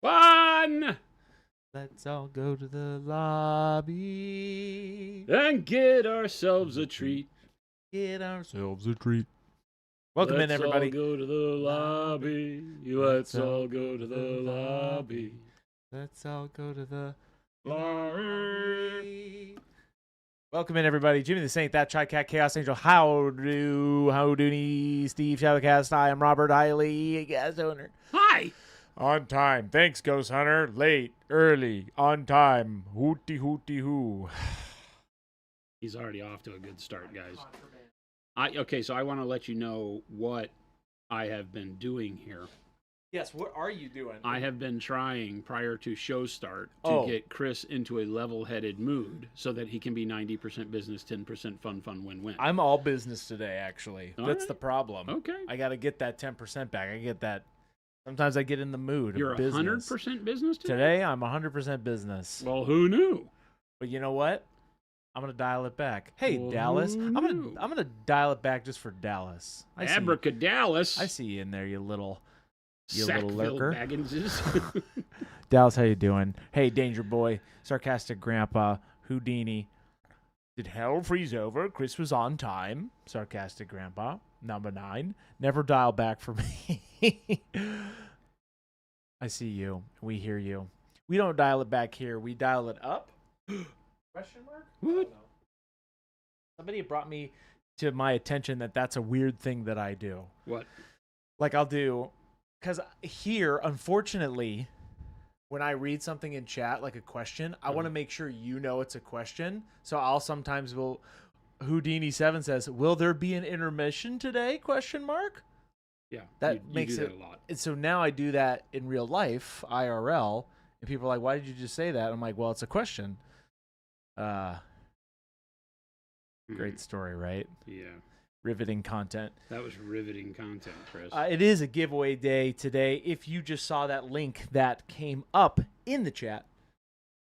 One! Let's all go to the lobby And get ourselves a treat. Get ourselves a treat. Welcome in, everybody. Let's all go to the lobby. Let's all go to the lobby. Let's all go to the lobby. Welcome in, everybody. Jimmy the Saint, that Chai Cat, Chaos Angel, Howdoony, Steve Shadowcast. I am Robert Hiley, guest owner. Hi. On time. Thanks, Ghost Hunter. Late, early, on time. Hooty hooty hoo. He's already off to a good start, guys. Okay, so I want to let you know what I have been doing here. Yes, what are you doing? I have been trying prior to show start to get Chris into a level-headed mood so that he can be 90% business, 10% fun, win-win. I'm all business today, actually. All That's right. the problem. Okay. I got to get that 10% back. I get that. Sometimes I get in the mood. You're of business. 100% business today? Today, I'm 100% business. Well, who knew? But you know what? I'm gonna dial it back. Hey, Well, Dallas. who I'm knew? gonna dial it back just for Dallas. Abracadallas. I see you in there, you little little Sackville lurker. Bagginses. Dallas, how you doing? Hey, Danger Boy, Sarcastic Grandpa, Houdini. Did hell freeze over? Chris was on time. Sarcastic Grandpa, number 9. Never dial back for me. I see you. We hear you. We don't dial it back here. We dial it up. Question mark? What? Somebody brought me to my attention that that's a weird thing that I do. What? Like I'll do, because here, unfortunately, when I read something in chat, like a question, I want to make sure you know it's a question. So I'll sometimes will, Houdini7 says, will there be an intermission today? Question mark. Yeah. That you makes do it that a lot. And so now I do that in real life, IRL, and people are like, why did you just say that? I'm like, well, it's a question. Great story, right? Yeah. Riveting content. That was riveting content, Chris. It is a giveaway day today. If you just saw that link that came up in the chat,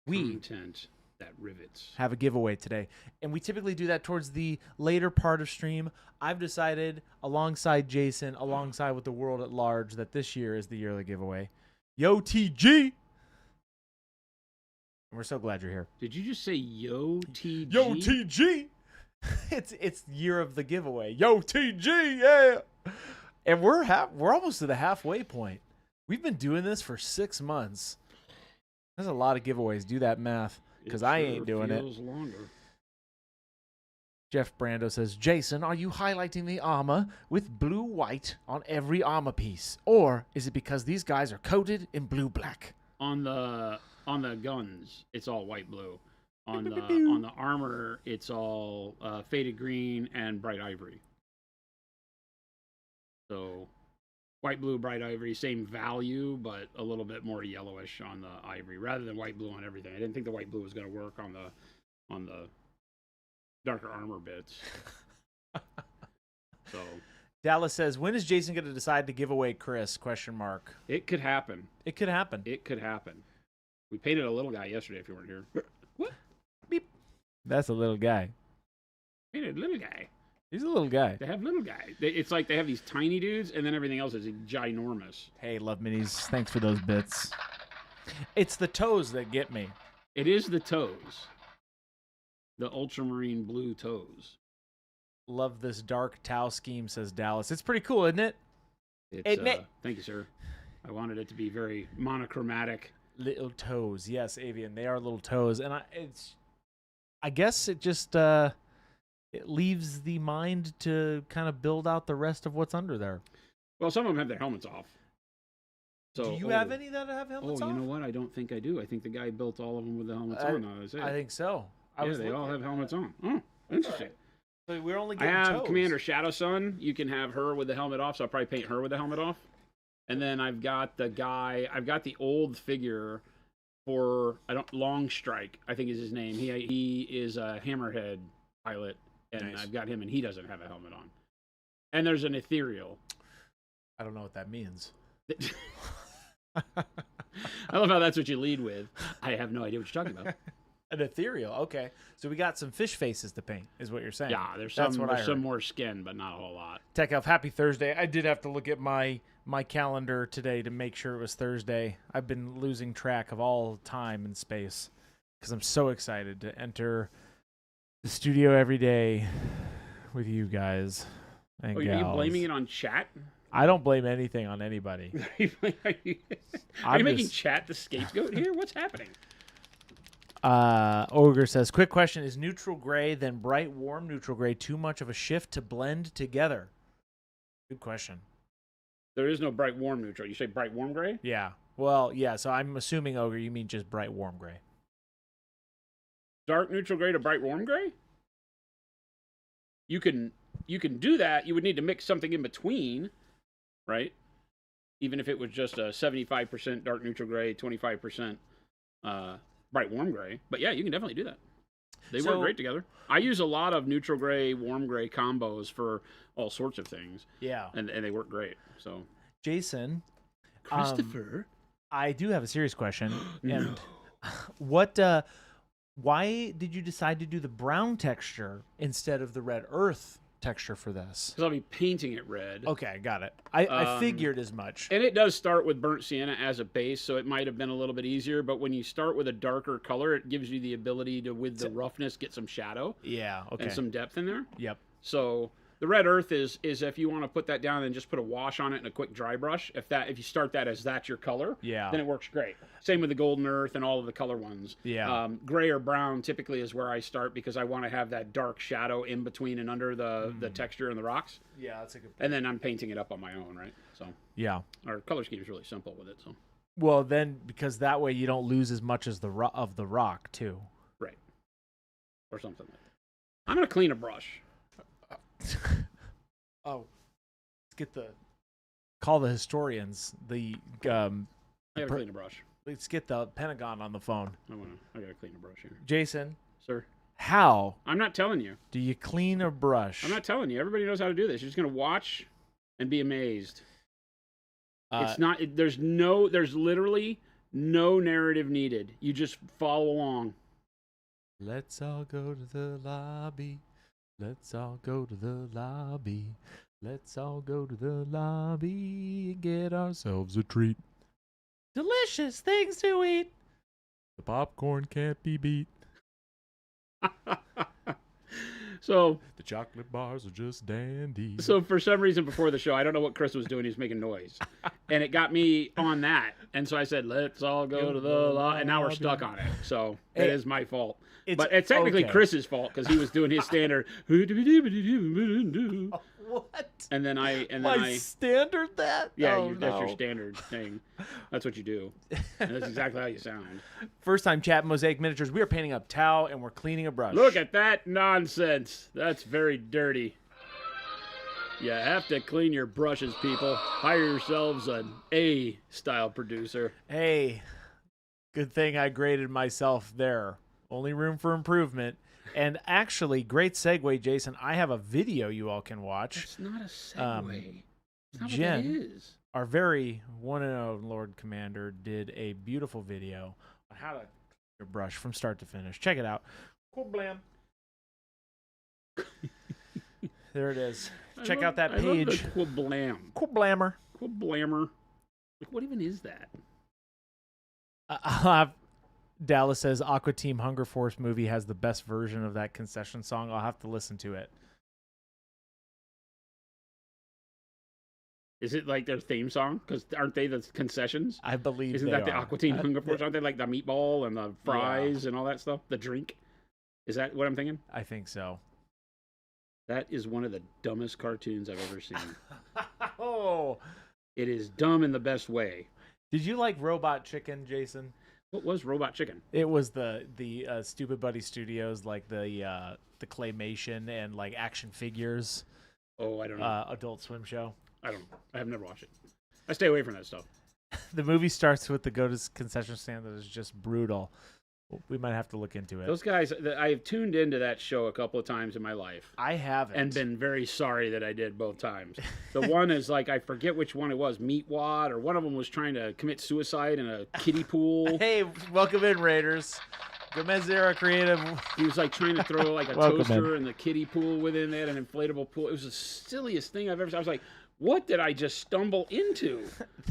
we Content that rivets. have a giveaway today. And we typically do that towards the later part of stream. I've decided, alongside Jason, alongside with the world at large, that this year is the year of the giveaway. YOTG! We're so glad you're here. Did you just say YOTG? YOTG! It's year of the giveaway. YOTG, yeah! And we're almost to the halfway point. We've been doing this for 6 months. That's a lot of giveaways. Do that math, because I ain't doing it. Longer. Jeff Brando says, Jason, are you highlighting the armor with blue-white on every armor piece? Or is it because these guys are coated in blue-black? On the guns, it's all white blue. On the armor, it's all faded green and bright ivory. So white, blue, bright ivory, same value, but a little bit more yellowish on the ivory rather than white, blue on everything. I didn't think the white, blue was going to work on the darker armor bits. So Dallas says, when is Jason going to decide to give away Chris? It could happen. It could happen. It could happen. We painted a little guy yesterday if you weren't here. What? Beep. That's a little guy. Painted a little guy. He's a little guy. They have little guys. It's like they have these tiny dudes, and then everything else is ginormous. Hey, Love Minis, thanks for those bits. It's the toes that get me. It is the toes. The ultramarine blue toes. Love this dark Tau scheme, says Dallas. It's pretty cool, isn't it? Thank you, sir. I wanted it to be very monochromatic. Little toes. Yes, Avian. They are little toes. And I guess it just it leaves the mind to kind of build out the rest of what's under there. Well, some of them have their helmets off. So, do you have any that have helmets off? Oh, you know what? I don't think I do. I think the guy built all of them with the helmets on. I think so. They all have helmets on. Oh, interesting. So we're only I getting have toes. Commander Shadow Sun. You can have her with the helmet off, so I'll probably paint her with the helmet off. And then I've got the old figure for Long Strike, I think is his name. He is a Hammerhead pilot, and Nice. I've got him, and he doesn't have a helmet on. And there's an ethereal. I don't know what that means. I love how that's what you lead with. I have no idea what you're talking about. An ethereal. Okay, so we got some fish faces to paint, is what you're saying. Yeah, there's That's some what I there's some heard. more skin, but not a whole lot. Tech Elf, happy Thursday. I did have to look at my calendar today to make sure it was Thursday. I've been losing track of all time and space because I'm so excited to enter the studio every day with you guys and Oh, gals. are you blaming it on chat? I don't blame anything on anybody. Are you making chat the scapegoat here? What's happening? Ogre says, quick question. Is neutral gray, then bright, warm neutral gray too much of a shift to blend together? Good question. There is no bright, warm neutral. You say bright, warm gray? Yeah. Well, yeah, so I'm assuming, Ogre, you mean just bright, warm gray. Dark neutral gray to bright, warm gray? You can do that. You would need to mix something in between, right? Even if it was just a 75% dark neutral gray, 25% bright warm gray. But yeah, you can definitely do that. They work great together. I use a lot of neutral gray, warm gray combos for all sorts of things. Yeah. And they work great. So Jason. Christopher. I do have a serious question. No. And why did you decide to do the brown texture instead of the red earth texture for this? Because I'll be painting it red. Okay, got it. I figured as much. And it does start with burnt sienna as a base, so it might have been a little bit easier. But when you start with a darker color, it gives you the ability to, with the roughness, get some shadow. Yeah, okay. And some depth in there. Yep. So the red earth is if you want to put that down and just put a wash on it and a quick dry brush. If you start that as that's your color, yeah, then it works great. Same with the golden earth and all of the color ones. Yeah. Gray or brown typically is where I start because I want to have that dark shadow in between and under the texture and the rocks. Yeah, that's a good point. And then I'm painting it up on my own, right? So yeah, our color scheme is really simple with it. So well, then because that way you don't lose as much as the rock too. Right. Or something like that. I'm gonna clean a brush. Oh, call the historians. I gotta clean a brush. Let's get the Pentagon on the phone. I gotta clean a brush here. Jason, Sir, how I'm not telling you. do you clean a brush? I'm not telling you. Everybody knows how to do this. You're just gonna watch and be amazed. It's not. There's literally no narrative needed. You just follow along. Let's all go to the lobby. Let's all go to the lobby. Let's all go to the lobby and get ourselves a treat. Delicious things to eat. The popcorn can't be beat. So the chocolate bars are just dandy. So for some reason before the show, I don't know what Chris was doing. He was making noise, and it got me on that. And so I said, "Let's all go to the lobby," and now we're stuck on it. So it is my fault. But it's technically Chris's fault because he was doing his standard. What? And then I standard that? Yeah, that's your standard thing. That's what you do. And that's exactly how you sound. First time chat Mosaic Miniatures. We are painting up Tau and we're cleaning a brush. Look at that nonsense. That's very dirty. You have to clean your brushes, people. Hire yourselves an A-style producer. Hey, good thing I graded myself there. Only room for improvement. And actually, great segue, Jason. I have a video you all can watch. It's not a segue. It's not Jen, what that is. Our very one and only Lord Commander, did a beautiful video on how to clean your brush from start to finish. Check it out. Cool blam. There it is. Check out that page. I love the cool blam. Cool blammer. Cool blammer. Like, what even is that? Dallas says Aqua Team Hunger Force movie has the best version of that concession song. I'll have to listen to it. Is it like their theme song? Because aren't they the concessions? I believe Isn't that the Aqua Team Hunger Force? Aren't they like the meatball and the fries and all that stuff? The drink? Is that what I'm thinking? I think so. That is one of the dumbest cartoons I've ever seen. Oh. It is dumb in the best way. Did you like Robot Chicken, Jason? What was Robot Chicken? It was the Stupid Buddy Studios, like the claymation and like action figures. Oh, I don't know. Adult Swim show. I don't know. I have never watched it. I stay away from that stuff. The movie starts with the go to concession stand that is just brutal. We might have to look into it. Those guys, I've tuned into that show a couple of times in my life. I haven't. And been very sorry that I did both times. The one is like, I forget which one it was, Meatwad, or one of them was trying to commit suicide in a kiddie pool. Hey, welcome in, Raiders. Comenzera Creative. He was like trying to throw like a Welcome, toaster in the kiddie pool within it, an inflatable pool. It was the silliest thing I've ever seen. I was like, what did I just stumble into?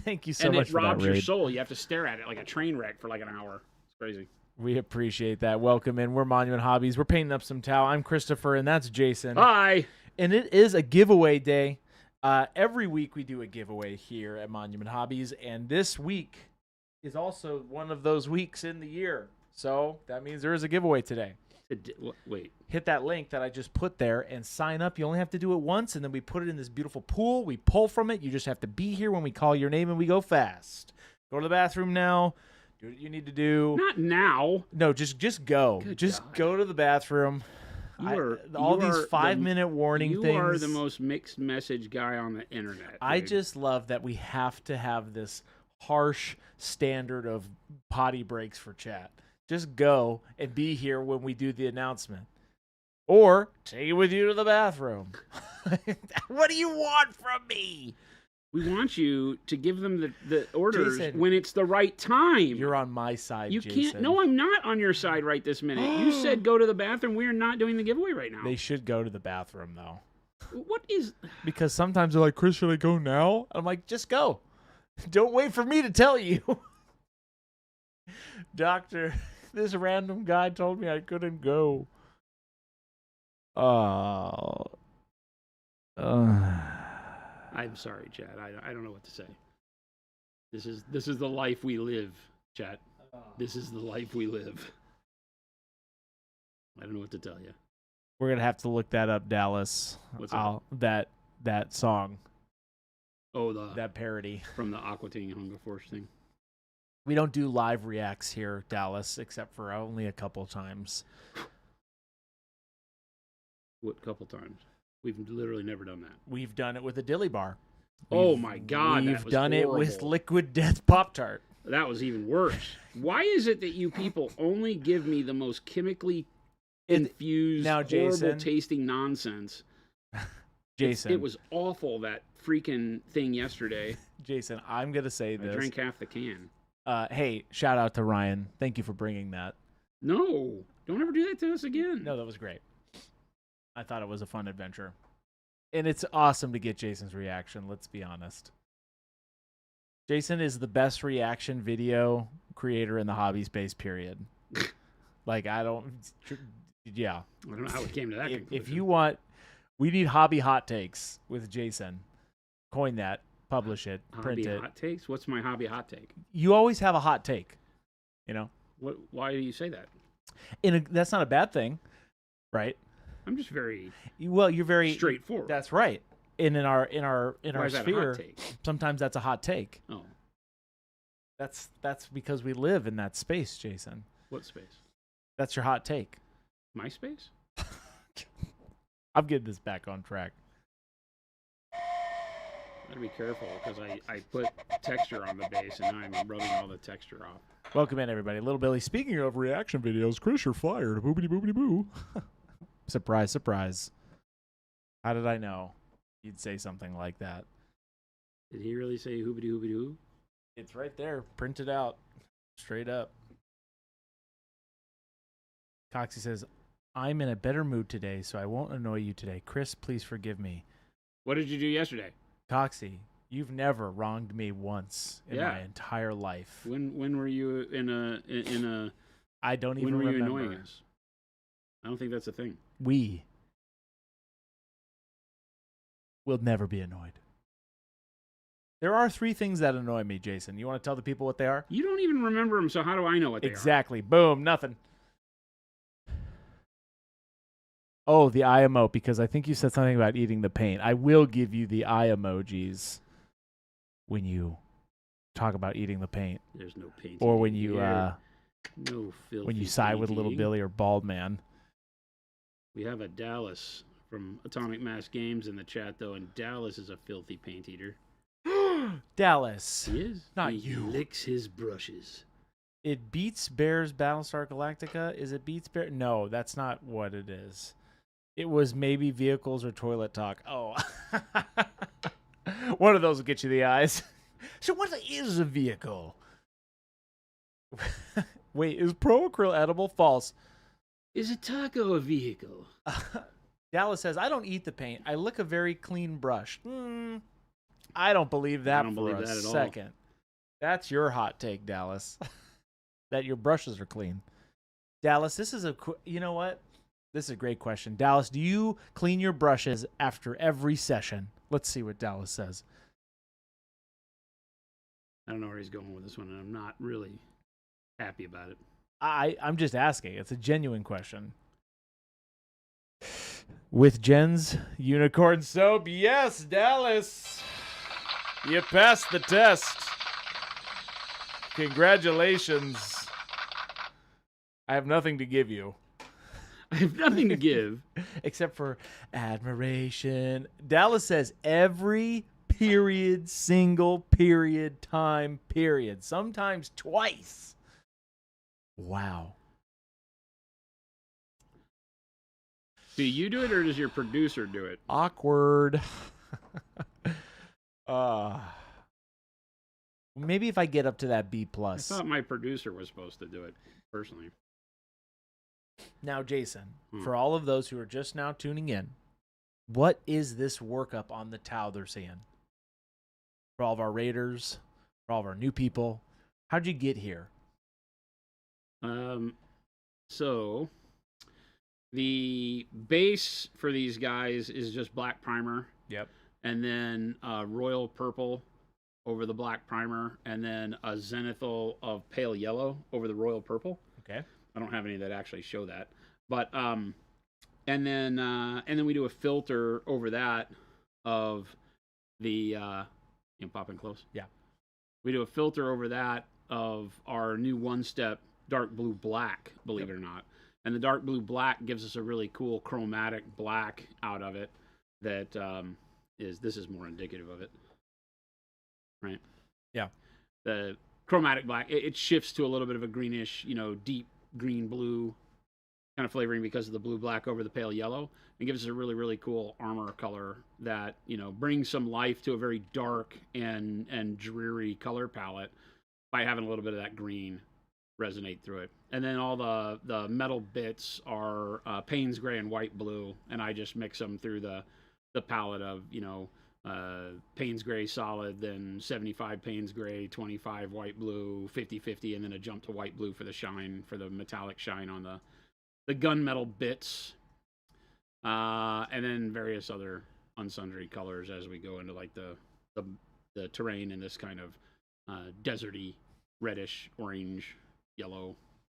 Thank you so And much it for that robs your raid. soul. You have to stare at it like a train wreck for like an hour. It's crazy. We appreciate that. Welcome in. We're Monument Hobbies. We're painting up some towel. I'm Christopher, and that's Jason. Hi. And it is a giveaway day. Every week we do a giveaway here at Monument Hobbies, and this week is also one of those weeks in the year. So that means there is a giveaway today. Wait. Hit that link that I just put there and sign up. You only have to do it once, and then we put it in this beautiful pool. We pull from it. You just have to be here when we call your name, and we go fast. Go to the bathroom now. Do what you need to do. Not now. No, just go. Good just God. go to the bathroom. All these 5-minute warning things. You are the most mixed message guy on the internet. I dude. just love that we have to have this harsh standard of potty breaks for chat. Just go and be here when we do the announcement. Or take it with you to the bathroom. What do you want from me? We want you to give them the orders Jason, when it's the right time. You're on my side, You Jason. can't. No, I'm not on your side right this minute. You said go to the bathroom. We are not doing the giveaway right now. They should go to the bathroom, though. What is? Because sometimes they're like, Chris, should I go now? I'm like, just go. Don't wait for me to tell you. Doctor, this random guy told me I couldn't go. Oh. I'm sorry, Chad. I don't know what to say. This is the life we live, Chad. This is the life we live. I don't know what to tell you. We're gonna have to look that up, Dallas. What's up? That song, Oh, that parody. from the Aqua Teen Hunger Force thing. We don't do live reacts here, Dallas, except for only a couple times. What couple times? We've literally never done that. We've done it with a dilly bar. Oh my God, that We've was done it with horrible. Liquid Death Pop-Tart. That was even worse. Why is it that you people only give me the most chemically infused, now, Jason- horrible tasting nonsense? Jason, It was awful, that freaking thing yesterday. Jason, I'm gonna say I this. drank half the can. Hey, shout out to Ryan. Thank you for bringing that. No, don't ever do that to us again. No, that was great. I thought it was a fun adventure. And it's awesome to get Jason's reaction, let's be honest. Jason is the best reaction video creator in the hobby space, period. Yeah. I don't know how it came to that If conclusion. you want, we need hobby hot takes with Jason. Coin that, publish it, print hobby it. hot takes, what's my hobby hot take? You always have a hot take, you know? Why do you say that? That's not a bad thing, right? I'm just very Well, you're very straightforward. That's right. In our Why is that a sphere, hot take? sometimes that's a hot take. Oh, That's because we live in that space, Jason. what space? That's your hot take. My space? I'm getting this back on track. Gotta be careful because I put texture on the base and now I'm rubbing all the texture off. Welcome in, everybody. Little Billy. Speaking of reaction videos, Chris, you're fired. Boobity boobity boo. Surprise, surprise. How did I know you'd say something like that? Did he really say hoobity hoobity hoo? It's right there, printed out, straight up. Coxie says, I'm in a better mood today, so I won't annoy you today. Chris, please forgive me. What did you do yesterday? Coxie, you've never wronged me once in my entire life. When were you in a I don't even when were you remember. annoying us? I don't think that's a thing. We will never be annoyed. There are 3 things that annoy me, Jason. You want to tell the people what they are? You don't even remember them, so how do I know what they are? Exactly. Boom. Nothing. Oh, the eye emote, because I think you said something about eating the paint. I will give you the eye emojis when you talk about eating the paint. There's no painting. Or when you no filthy when you side with Little painting. Billy or Bald Man. We have a Dallas from Atomic Mass Games in the chat, though, and Dallas is a filthy paint eater. Dallas. He is? Not he you. licks his brushes. It beats Bears Battlestar Galactica. Is it beats Bear? No, that's not what it is. It was maybe vehicles or toilet talk. Oh. One of those will get you the eyes. So what is a vehicle? Wait, is Pro Acryl edible? False. Is a taco a vehicle? Dallas says, I don't eat the paint. I lick a very clean brush. I don't believe that I don't believe that at all. second. That's your hot take, Dallas. That your brushes are clean. Dallas, this is you know what? This is a great question. Dallas, do you clean your brushes after every session? Let's see what Dallas says. I don't know where he's going with this one, and I'm not really happy about it. I'm just asking. It's a genuine question. With Jen's unicorn soap, yes, Dallas. You passed the test. Congratulations. I have nothing to give you. I have nothing to give. Except for admiration. Dallas says every period, single period, time period. Sometimes twice. Wow. Do you do it, or does your producer do it? Awkward. Maybe if I get up to that B+. I thought my producer was supposed to do it, personally. Now, Jason, for all of those who are just now tuning in, what is this workup on the towel they're seeing? For all of our raiders, for all of our new people, how'd you get here? So the base for these guys is just black primer. Yep. And then royal purple over the black primer, and then a zenithal of pale yellow over the royal purple. Okay. I don't have any that actually show that, but and then we do a filter over that of the pop in close. Yeah. We do a filter over that of our new one-step dark blue black, believe it or not. And the dark blue black gives us a really cool chromatic black out of it that this is more indicative of it. Right? Yeah. The chromatic black, it shifts to a little bit of a greenish, deep green blue kind of flavoring because of the blue black over the pale yellow. It gives us a really, really cool armor color that, brings some life to a very dark and dreary color palette by having a little bit of that green resonate through it. And then all the metal bits are Payne's gray and white blue, and I just mix them through the palette of Payne's gray solid, then 75 Payne's gray, 25 white blue, 50-50, and then a jump to white blue for the shine, for the metallic shine on the gunmetal bits, and then various other unsundry colors as we go into like the terrain in this kind of deserty, reddish, orange, yellow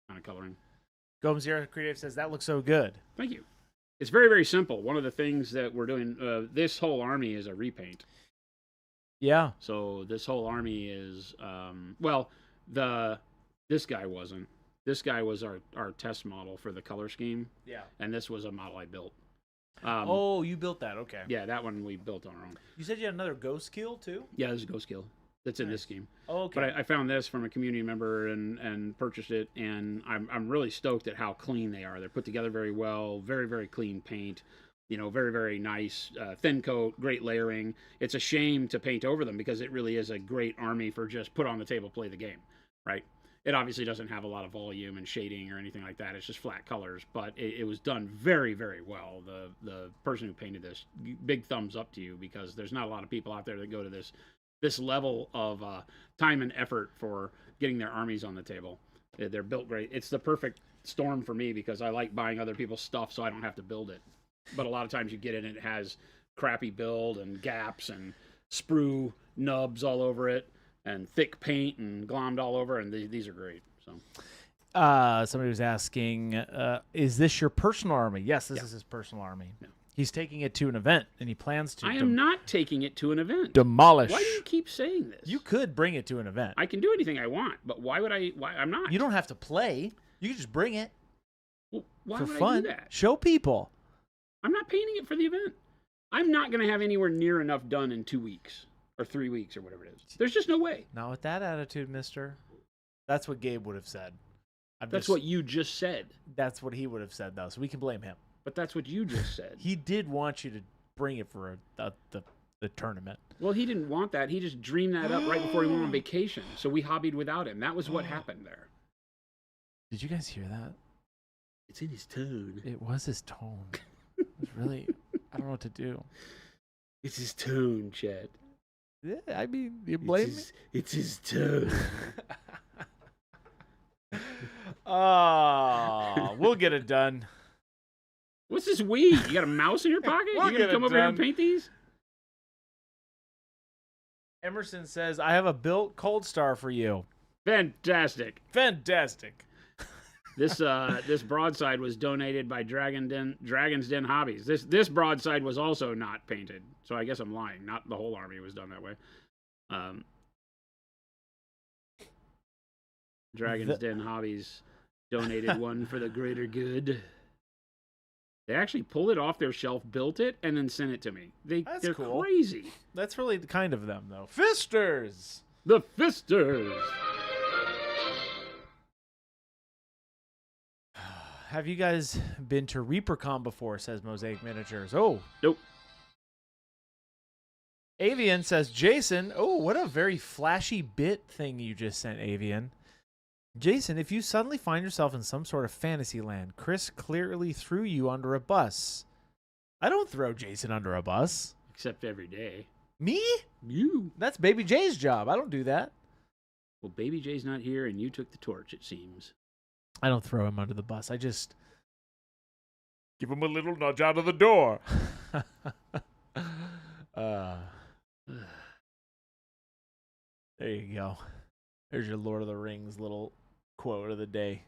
kind of coloring. Gomes Zero Creative says that looks so good. Thank you. It's very, very simple. One of the things that we're doing, this whole army is a repaint. Yeah. So this whole army is, this guy wasn't. This guy was our test model for the color scheme. Yeah. And this was a model I built. You built that. Okay. Yeah, that one we built on our own. You said you had another Ghost Kill too? Yeah, this is Ghost Kill. That's in this game. Oh, okay. But I found this from a community member and purchased it, and I'm really stoked at how clean they are. They're put together very well, very, very clean paint, very, very nice, thin coat, great layering. It's a shame to paint over them because it really is a great army for just put on the table, play the game, right? It obviously doesn't have a lot of volume and shading or anything like that. It's just flat colors, but it was done very, very well. The person who painted this, big thumbs up to you, because there's not a lot of people out there that go to this level of time and effort for getting their armies on the table. They're built great. It's the perfect storm for me because I like buying other people's stuff so I don't have to build it. But a lot of times you get it and it has crappy build and gaps and sprue nubs all over it and thick paint and glommed all over, and these are great. So somebody was asking, is this your personal army? Yes, this is his personal army. Yeah. He's taking it to an event, and he plans to. I am not taking it to an event. Demolish. Why do you keep saying this? You could bring it to an event. I can do anything I want, but why would I? Why I'm not? You don't have to play. You can just bring it. Well, why for would fun. I do that? Show people. I'm not painting it for the event. I'm not going to have anywhere near enough done in 2 weeks or 3 weeks or whatever it is. There's just no way. Not with that attitude, mister. That's what Gabe would have said. That's what you just said. That's what he would have said, though, so we can blame him. But that's what you just said. He did want you to bring it for the tournament. Well, he didn't want that. He just dreamed that up right before he went on vacation. So we hobbied without him. That was what happened there. Did you guys hear that? It's in his tone. It was his tone. It was really, I don't know what to do. It's his tone, Chet. Yeah, I mean, you blame me? It's his tone. Oh, we'll get it done. What's this weed? You got a mouse in your pocket? We'll You gonna get come it over here done. and paint these? Emerson says, I have a built Cold Star for you. Fantastic. Fantastic. This broadside was donated by Dragon's Den Hobbies. This broadside was also not painted, so I guess I'm lying. Not the whole army was done that way. Dragon's Den Hobbies donated one for the greater good. They actually pulled it off their shelf, built it, and then sent it to me. They're cool. crazy. That's really kind of them, though. Fisters! The Fisters. Have you guys been to ReaperCon before, says Mosaic Miniatures. Oh. Nope. Avian says, Jason, oh, what a very flashy bit thing you just sent, Avian. Jason, if you suddenly find yourself in some sort of fantasy land, Chris clearly threw you under a bus. I don't throw Jason under a bus. Except every day. Me? You. That's Baby J's job. I don't do that. Well, Baby J's not here, and you took the torch, it seems. I don't throw him under the bus. I just give him a little nudge out of the door. There you go. There's your Lord of the Rings little quote of the day.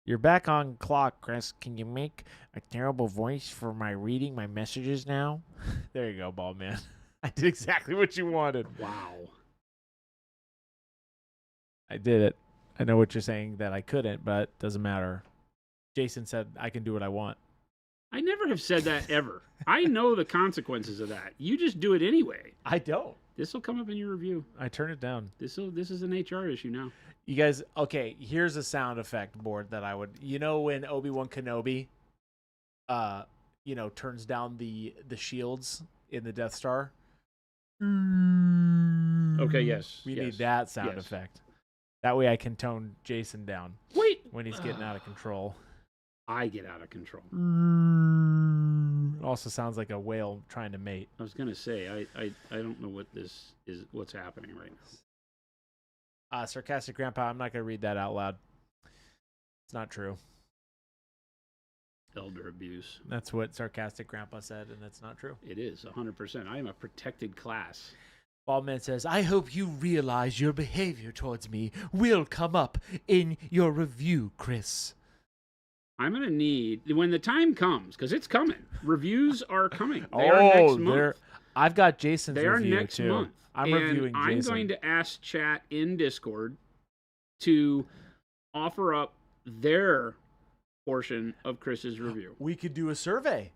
You're back on clock, Chris. Can you make a terrible voice for my reading my messages now? There you go, bald man. I did exactly what you wanted. Wow. I did it. I know what you're saying that I couldn't, but it doesn't matter. Jason said I can do what I want. I never have said that ever. I know the consequences of that. You just do it anyway. I don't. This will come up in your review. I turn it down. This is an HR issue now. You guys, okay, here's a sound effect board that I would, when Obi-Wan Kenobi, turns down the shields in the Death Star. Okay, yes. We need that sound effect. That way I can tone Jason down. Wait. When he's getting out of control. I get out of control. It also sounds like a whale trying to mate. I was going to say, I don't know what this is, what's happening right now. Sarcastic Grandpa, I'm not going to read that out loud. It's not true. Elder abuse. That's what Sarcastic Grandpa said, and that's not true. It is, 100%. I am a protected class. Baldman says, I hope you realize your behavior towards me will come up in your review, Chris. I'm going to need, when the time comes, because it's coming. Reviews are coming. They are next month. I've got Jason's They are review, next too. month. I'm reviewing Jason. I'm going to ask chat in Discord to offer up their portion of Chris's review. We could do a survey.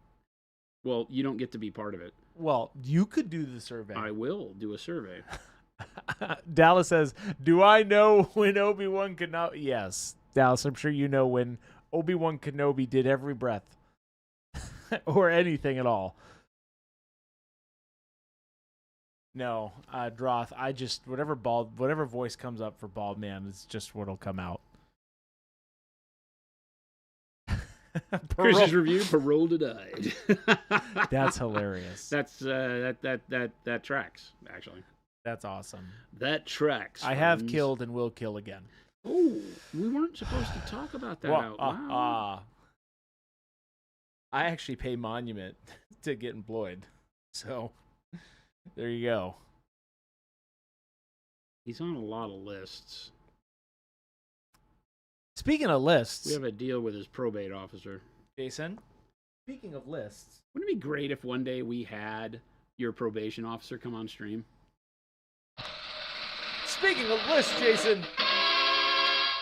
Well, you don't get to be part of it. Well, you could do the survey. I will do a survey. Dallas says, do I know when Obi-Wan Kenobi... Yes, Dallas, I'm sure you know when Obi-Wan Kenobi did every breath. Or anything at all. No, Droth, I just... Whatever voice comes up for Bald Man is just what'll come out. Chris's review, Parole Denied. That's hilarious. That's that tracks, actually. That's awesome. That tracks. I have killed and will kill again. Oh, we weren't supposed to talk about that out loud. I actually pay monument to get employed. So, there you go. He's on a lot of lists. Speaking of lists, we have a deal with his probate officer. Jason, speaking of lists. Wouldn't it be great if one day we had your probation officer come on stream? Speaking of lists, Jason.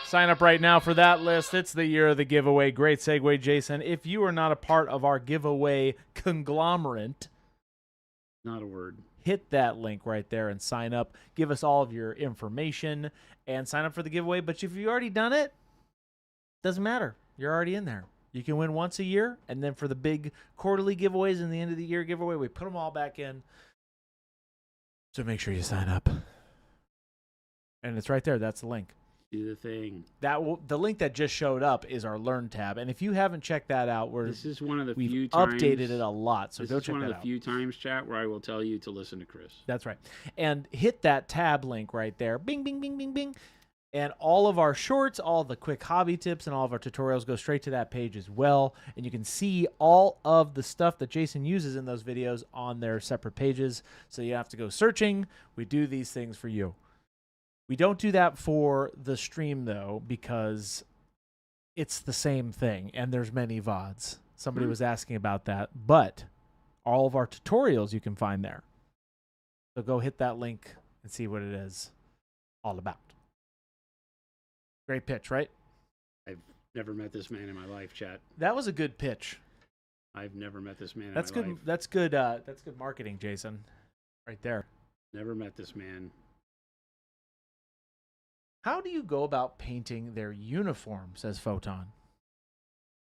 Sign up right now for that list. It's the year of the giveaway. Great segue, Jason. If you are not a part of our giveaway conglomerate, not a word. Hit that link right there and sign up. Give us all of your information and sign up for the giveaway. But if you've already done it, doesn't matter. You're already in there. You can win once a year, and then for the big quarterly giveaways and the end of the year giveaway, we put them all back in. So make sure you sign up. And it's right there. That's the link. Do the thing. The link that just showed up is our Learn tab, and if you haven't checked that out, This is one of the we've few times updated it a lot. So this go is check one of that the out. few times, chat, where I will tell you to listen to Chris. That's right, and hit that tab link right there. Bing, bing, bing, bing, bing. And all of our shorts, all the quick hobby tips, and all of our tutorials go straight to that page as well. And you can see all of the stuff that Jason uses in those videos on their separate pages. So you have to go searching. We do these things for you. We don't do that for the stream, though, because it's the same thing, and there's many VODs. Somebody was asking about that. But all of our tutorials you can find there. So go hit that link and see what it is all about. Great pitch, right? I've never met this man in my life, chat. That was a good pitch. I've never met this man That's in my good. life. That's good. That's good marketing, Jason. Right there. Never met this man. How do you go about painting their uniform? Says Photon.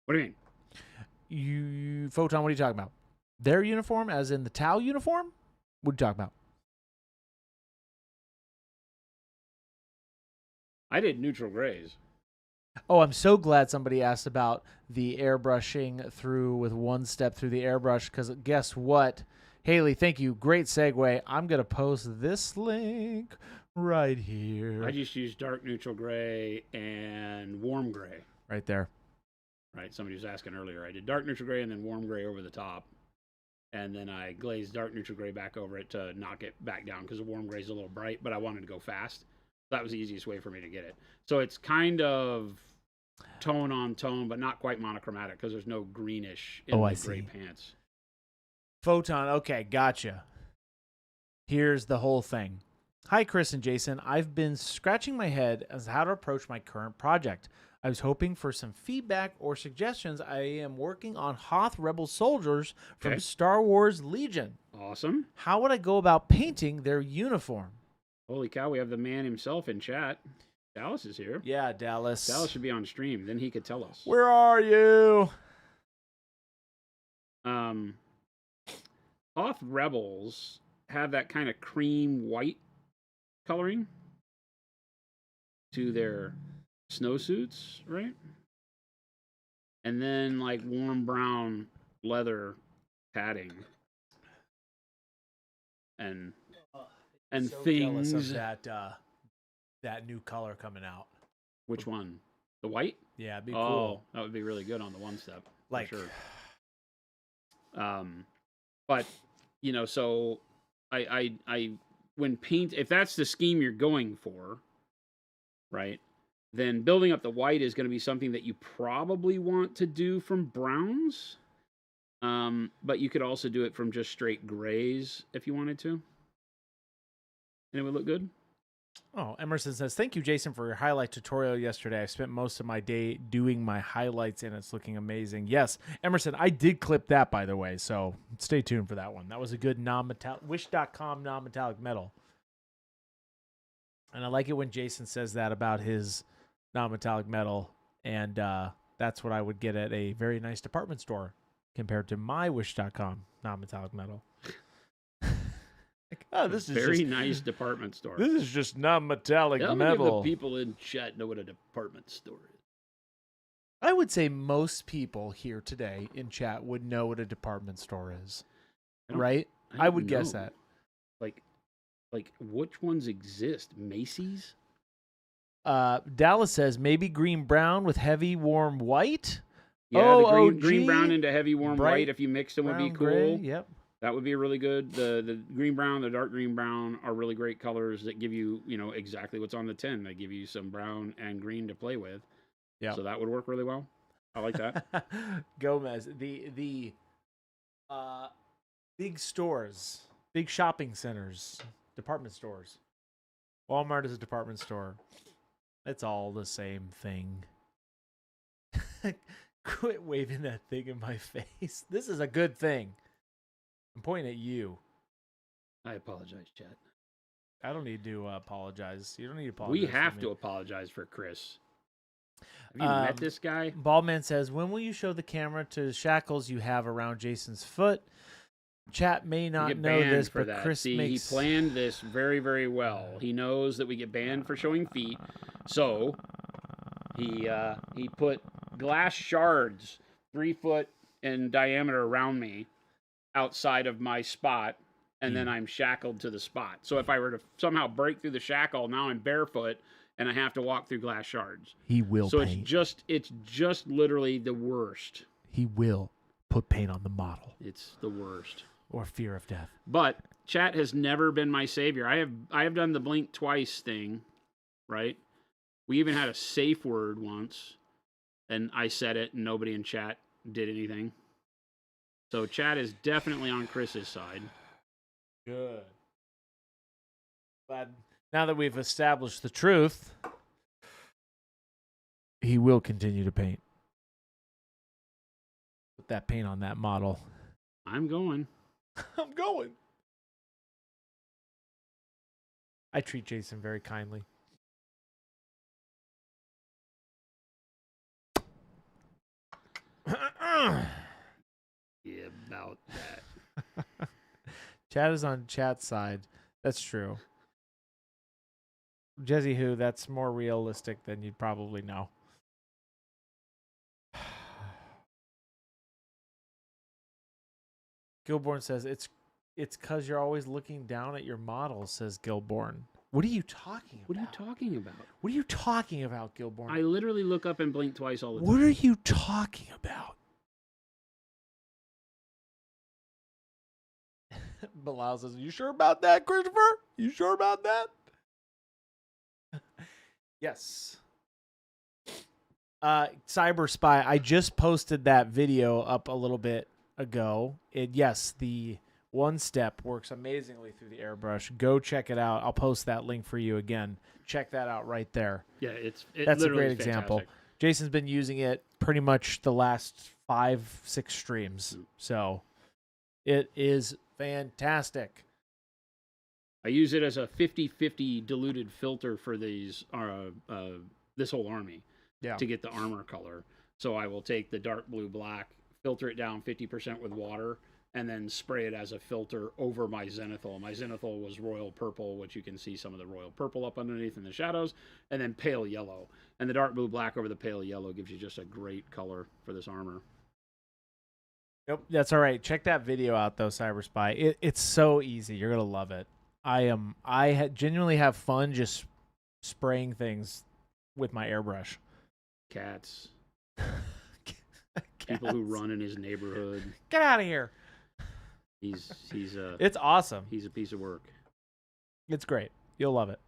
What do you mean? Photon, what are you talking about? Their uniform, as in the Tau uniform? What are you talking about? I did neutral grays. Oh, I'm so glad somebody asked about the airbrushing through with one step through the airbrush, because guess what? Haley, thank you. Great segue. I'm going to post this link right here. I just used dark neutral gray and warm gray. Right there. Right, somebody was asking earlier. I did dark neutral gray and then warm gray over the top. And then I glazed dark neutral gray back over it to knock it back down, because the warm gray is a little bright, but I wanted to go fast. That was the easiest way for me to get it. So it's kind of tone on tone, but not quite monochromatic, because there's no greenish in the gray pants. Photon, okay, gotcha. Here's the whole thing. Hi, Chris and Jason. I've been scratching my head as to how to approach my current project. I was hoping for some feedback or suggestions. I am working on Hoth Rebel soldiers from Star Wars Legion. Awesome. How would I go about painting their uniform? Holy cow, we have the man himself in chat. Dallas is here. Yeah, Dallas. Dallas should be on stream. Then he could tell us. Where are you? Hoth Rebels have that kind of cream white coloring to their snowsuits, right? And then like warm brown leather padding and so things. jealous of that new color coming out. Which one? The white? Yeah, it'd be cool. cool. That would be really good on the one step. Like, for sure. But you know, so I when paint, if that's the scheme you're going for, right? Then building up the white is going to be something that you probably want to do from browns. But you could also do it from just straight grays if you wanted to. And it would look good. Oh, Emerson says, thank you, Jason, for your highlight tutorial yesterday. I spent most of my day doing my highlights, and it's looking amazing. Yes, Emerson, I did clip that, by the way, so stay tuned for that one. That was a good non-metallic, Wish.com non-metallic metal. And I like it when Jason says that about his non-metallic metal, and that's what I would get at a very nice department store compared to my Wish.com non-metallic metal. Oh, this is very just, nice department store. This is just non-metallic How metal. many of the people in chat know what a department store is? I would say most people here today in chat would know what a department store is, right? I would guess that. Like which ones exist? Macy's? Dallas says maybe green brown with heavy warm white. Yeah, the green brown into heavy warm white. If you mix them, would be cool. Gray, yep. That would be really good. The green brown, the dark green brown are really great colors that give you, exactly what's on the tin. They give you some brown and green to play with. Yeah. So that would work really well. I like that. Gomez, the big stores, big shopping centers, department stores. Walmart is a department store. It's all the same thing. Quit waving that thing in my face. This is a good thing. I'm pointing at you. I apologize, chat. I don't need to apologize. You don't need to apologize. We have to apologize for Chris. Have you met this guy? Baldman says, when will you show the camera to shackles you have around Jason's foot? Chat may You not get know banned this, for but that. Chris See, makes... he planned this very, very well. He knows that we get banned for showing feet, so he put glass shards 3 foot in diameter around me outside of my spot, and then I'm shackled to the spot. So if I were to somehow break through the shackle, now I'm barefoot and I have to walk through glass shards. He will So paint. it's just literally the worst. He will put paint on the model. It's the worst. Or fear of death. But chat has never been my savior. I have done the blink twice thing, right? We even had a safe word once, and I said it, and nobody in chat did anything. So chat is definitely on Chris's side. Good. Glad now that we've established the truth, he will continue to paint. Put that paint on that model. I'm going. I'm going. I treat Jason very kindly. Yeah, about that. Chat is on chat's side. That's true. Jezzy Who, that's more realistic than you'd probably know. Gilborn says it's because you're always looking down at your model, says Gilborn. What are you talking about? What are you talking about? What are you talking about, Gilborn? I literally look up and blink twice all the time. What are you talking about? Bilal says, you sure about that, Christopher? You sure about that? Yes. Cyber Spy, I just posted that video up a little bit ago. Yes, the one step works amazingly through the airbrush. Go check it out. I'll post that link for you again. Check that out right there. Yeah, that's a great fantastic example. Jason's been using it pretty much the last 5-6 streams. So it is fantastic. I use it as a 50-50 diluted filter for these this whole army to get the armor color. So I will take the dark blue black, filter it down 50% with water, and then spray it as a filter over my zenithal. My zenithal was royal purple, which you can see some of the royal purple up underneath in the shadows, and then pale yellow. And the dark blue black over the pale yellow gives you just a great color for this armor. Nope, that's all right. Check that video out though, Cyber Spy. It's so easy. You're gonna love it. I genuinely have fun just spraying things with my airbrush. Cats. People who run in his neighborhood. Get out of here. It's awesome. He's a piece of work. It's great. You'll love it.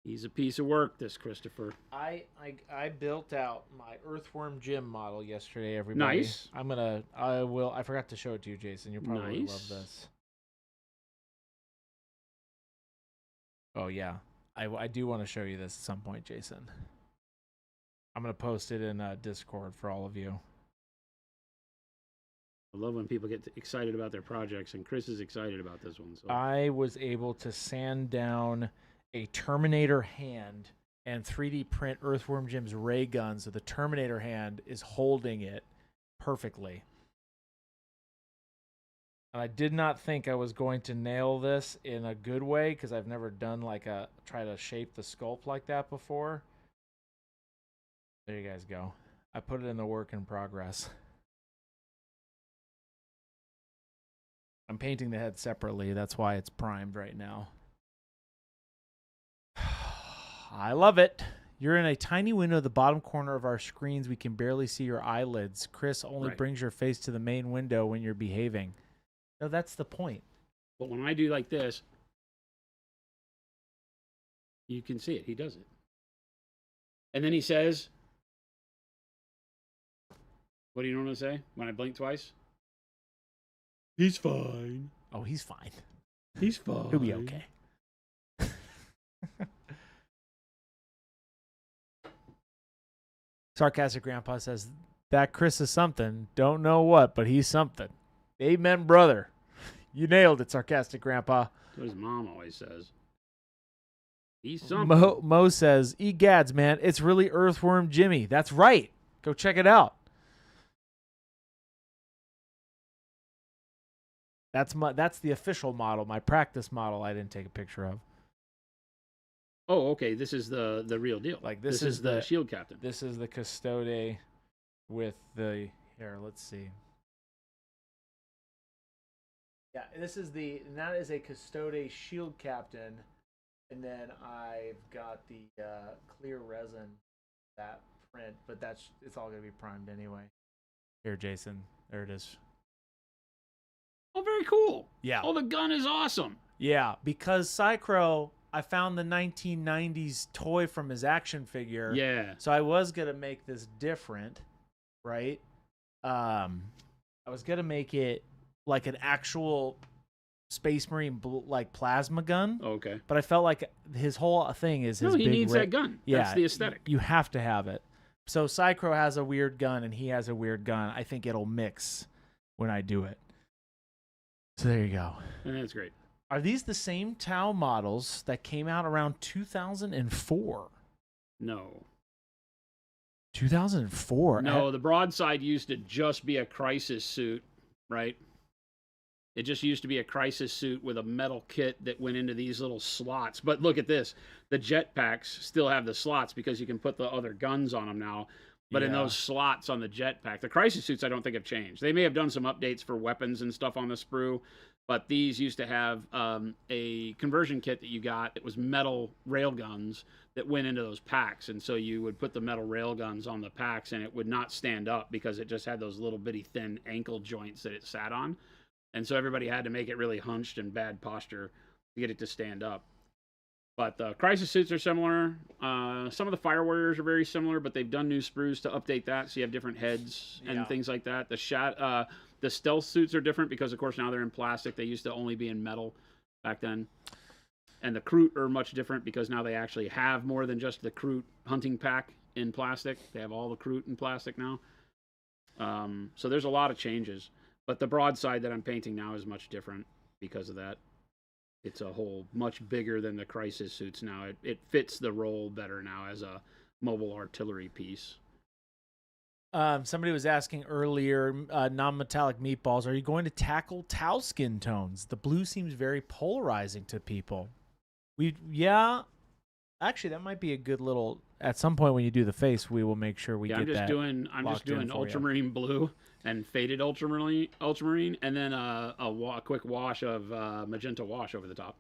He's a piece of work, this Christopher. I built out my Earthworm Jim model yesterday, everybody. Nice. I forgot to show it to you, Jason. You'll probably love this. Oh yeah. I do want to show you this at some point, Jason. I'm going to post it in Discord for all of you. I love when people get excited about their projects, and Chris is excited about this one. So. I was able to sand down a Terminator hand and 3D print Earthworm Jim's ray gun, so the Terminator hand is holding it perfectly. And I did not think I was going to nail this in a good way, because I've never done try to shape the sculpt like that before. There you guys go. I put it in the work in progress. I'm painting the head separately. That's why it's primed right now. I love it. You're in a tiny window at the bottom corner of our screens. We can barely see your eyelids. Chris only brings your face to the main window when you're behaving. No, that's the point. But when I do like this, you can see it. He does it. And then he says, what do you normally say when I blink twice? He's fine. Oh, he's fine. He's fine. He'll be okay. Sarcastic Grandpa says, that Chris is something. Don't know what, but he's something. Amen, brother. You nailed it, Sarcastic Grandpa. That's what his mom always says. He's something. Mo says, egads, man, it's really Earthworm Jimmy. That's right. Go check it out. That's the official model. My practice model I didn't take a picture of. Oh, okay. This is the real deal. Like this is the shield captain. This is the Custode with the here. Let's see. Yeah, that is a Custode shield captain, and then I've got the clear resin that print, but it's all gonna be primed anyway. Here, Jason. There it is. Oh, very cool. Yeah. Oh, the gun is awesome. Yeah, because Psychro, I found the 1990s toy from his action figure. Yeah. So I was gonna make this different, right? I was gonna make it like an actual Space Marine like plasma gun. Okay. But I felt like his whole thing is his. No, he needs that gun. Yeah, that's the aesthetic. You have to have it. So Psychro has a weird gun and he has a weird gun. I think it'll mix when I do it. So there you go. And that's great. Are these the same Tau models that came out around 2004? No. 2004? No, the broadside used to just be a crisis suit, right? It just used to be a crisis suit with a metal kit that went into these little slots. But look at this. The jetpacks still have the slots because you can put the other guns on them now. But in those slots on the jetpack, the crisis suits I don't think have changed. They may have done some updates for weapons and stuff on the sprue, but these used to have a conversion kit that you got. It was metal rail guns that went into those packs. And so you would put the metal rail guns on the packs and it would not stand up because it just had those little bitty thin ankle joints that it sat on. And so everybody had to make it really hunched and bad posture to get it to stand up. But the crisis suits are similar. Some of the fire warriors are very similar, but they've done new sprues to update that, so you have different heads and things like that. The stealth suits are different because, of course, now they're in plastic. They used to only be in metal back then. And the Kroot are much different because now they actually have more than just the Kroot hunting pack in plastic. They have all the Kroot in plastic now. So there's a lot of changes. But the broadside that I'm painting now is much different because of that. It's a whole much bigger than the crisis suits now. It fits the role better now as a mobile artillery piece. Somebody was asking earlier, non-metallic meatballs, are you going to tackle Tau skin tones? The blue seems very polarizing to people. Actually, that might be a good little. At some point when you do the face, we will make sure we get that. I'm just doing ultramarine blue and faded ultramarine, and then a quick wash of magenta wash over the top.